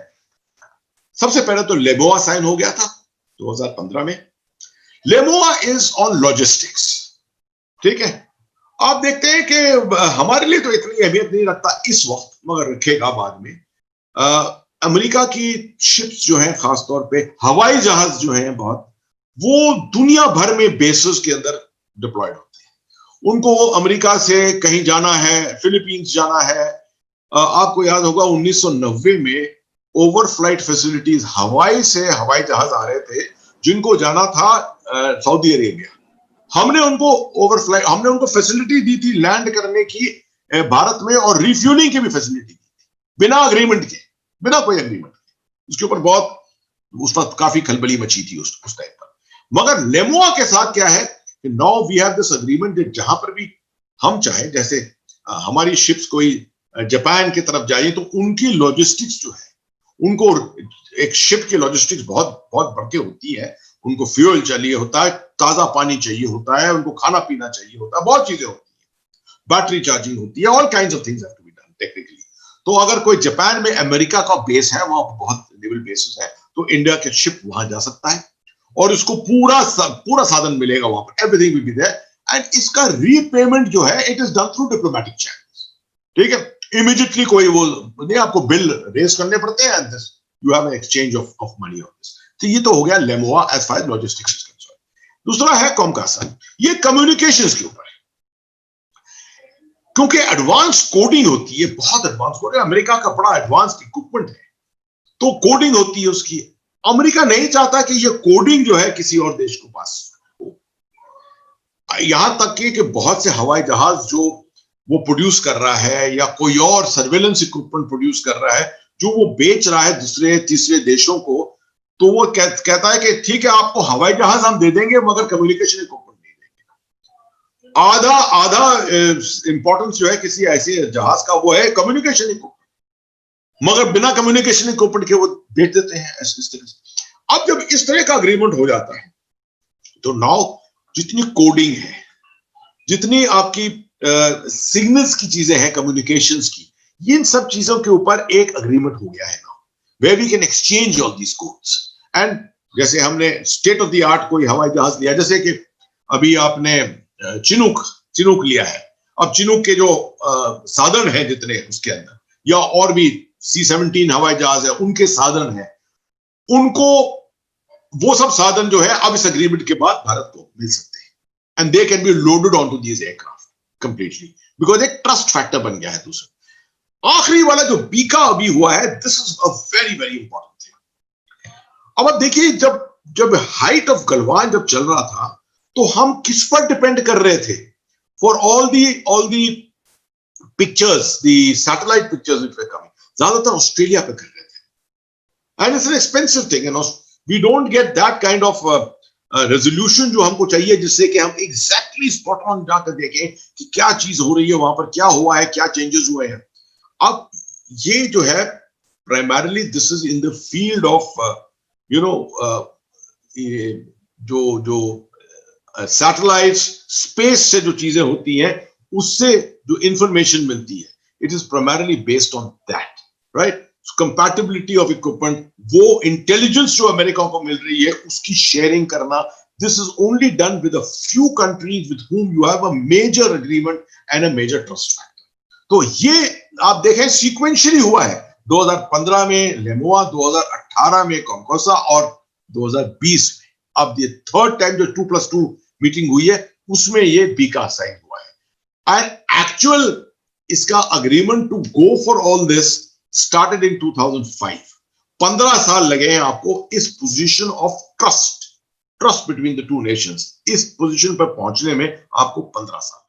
सबसे पहले तो लेमोआ साइन हो गया था 2015 में। लेमोआ इज ऑन लॉजिस्टिक्स, ठीक है। आप देखते हैं कि हमारे लिए तो इतनी अहमियत नहीं रखता इस वक्त, मगर रखेगा बाद में। अमेरिका की शिप्स जो हैं, खासतौर पे हवाई जहाज जो हैं बहुत, वो दुनिया भर में बेसेस के अंदर डिप्लॉयड होते हैं। उनको अमेरिका से कहीं जाना है, फिलीपींस जाना है। आपको याद होगा 1990 में ओवरफ्लाइट फैसिलिटीज हवाई से हवाई जहाज आ रहे थे जिनको जाना था सऊदी अरेबिया। हमने उनको फैसिलिटी दी थी लैंड करने की भारत में, और रिफ्यूलिंग की भी फैसिलिटी दी थी, बिना अग्रीमेंट के, बिना कोई अग्रीमेंट के। उसके ऊपर बहुत उस वक्त काफी खलबली मची थी उस टाइम पर। मगर लेमोआ के साथ क्या है कि now we have this agreement that जहां पर भी हम चाहे, जैसे हमारी शिप्स कोई जापान की तरफ जाए तो उनकी लॉजिस्टिक्स जो है, उनको एक शिप की लॉजिस्टिक्स बहुत बहुत बढ़ के होती है। उनको फ्यूल चाहिए होता है, ताजा पानी चाहिए होता है, उनको खाना पीना चाहिए होता है, बहुत चीजें होती है, बैटरी चार्जिंग होती है, all kinds of things have to be done technically. तो अगर कोई जापान में अमेरिका का बेस है, वहां बहुत नेवल बेसिस है, तो इंडिया के शिप वहां जा सकता है और इसको पूरा साधन मिलेगा वहां पर, everything will be there. And इसका रीपेमेंट जो है, it is done through diplomatic channels, ठीक है। इमीडिएटली कोई वो नहीं, आपको बिल रेज करने पड़ते हैं and this you have an exchange of money on this. तो ये तो हो गया LEMOA as far as logistics is concerned. दूसरा है कॉमकासा, ये कम्युनिकेशंस के ऊपर है, क्योंकि एडवांस कोडिंग होती है, बहुत एडवांस कोडिंग। अमेरिका का बड़ा एडवांस इक्विपमेंट है, तो कोडिंग होती है उसकी। अमेरिका नहीं चाहता कि ये कोडिंग जो है किसी और देश के पास हो। यहां तक कि बहुत से हवाई जहाज जो वो प्रोड्यूस कर रहा है, या कोई और सर्वेलेंस इक्विपमेंट प्रोड्यूस कर रहा है जो वो बेच रहा है दूसरे तीसरे देशों को, तो वो कहता है कि ठीक है, आपको हवाई जहाज हम दे देंगे मगर कम्युनिकेशन इक्विपमेंट नहीं देंगे। आधा इंपॉर्टेंस जो है किसी ऐसे जहाज का वो है कम्युनिकेशन इक्विपमेंट, मगर बिना कम्युनिकेशन इक्विपमेंट के वो बेच देते हैं इस तरह से। अब जब इस तरह का अग्रीमेंट हो जाता है तो नाउ जितनी कोडिंग है, जितनी आपकी सिग्नल्स की चीजें हैं, कम्युनिकेशंस की, इन सब चीजों के ऊपर एक अग्रीमेंट हो गया है now, where we can exchange all these codes. And जैसे हमने स्टेट ऑफ द आर्ट कोई हवाई जहाज लिया, जैसे कि अभी आपने चिनूक लिया है। अब चिनूक के जो साधन है जितने उसके अंदर, या और भी C-17 हवाई जहाज है, उनके साधन है, उनको वो सब साधन जो है अब इस अग्रीमेंट के बाद भारत को मिल सकते हैं, and they can be loaded on to these aircraft completely, because एक ट्रस्ट फैक्टर बन गया है। दूसरा आखिरी वाला जो बीका अभी हुआ है, this is a very very important thing. अब आप देखिए, जब हाइट ऑफ गलवान जब चल रहा था, तो हम किस पर डिपेंड कर रहे थे for all the pictures, the satellite pictures which were coming, ज्यादातर ऑस्ट्रेलिया पे कर रहे थे। And it's an expensive thing, and we don't get that kind of resolution जो हमको चाहिए, जिससे कि हम एग्जैक्टली स्पॉट ऑन जाकर देखें कि क्या चीज हो रही है वहां पर, क्या हुआ है, क्या चेंजेस हुए हैं। अब ये जो है primarily this is in the field of you know जो सैटेलाइट्स, स्पेस से जो चीजें होती हैं, उससे जो इंफॉर्मेशन मिलती है, it is primarily based on that, right. Compatibility of equipment, वो इंटेलिजेंस जो अमेरिका को मिल रही है उसकी शेयरिंग करना, this is only done with a few countries with whom you have a major agreement and a major trust factor। तो ये आप देखें सीक्वेंशियली हुआ है, 2015 में लेमोआ, 2018 में कॉमकासा और 2020 में अब ये थर्ड टाइम जो 2+2 मीटिंग हुई है उसमें ये बीका साइन हुआ है। एंड एक्चुअल इसका agreement to go for all this started in 2005। 15 साल लगे हैं आपको इस position of trust between the two nations, इस पोजीशन पर पहुंचने में आपको 15 साल।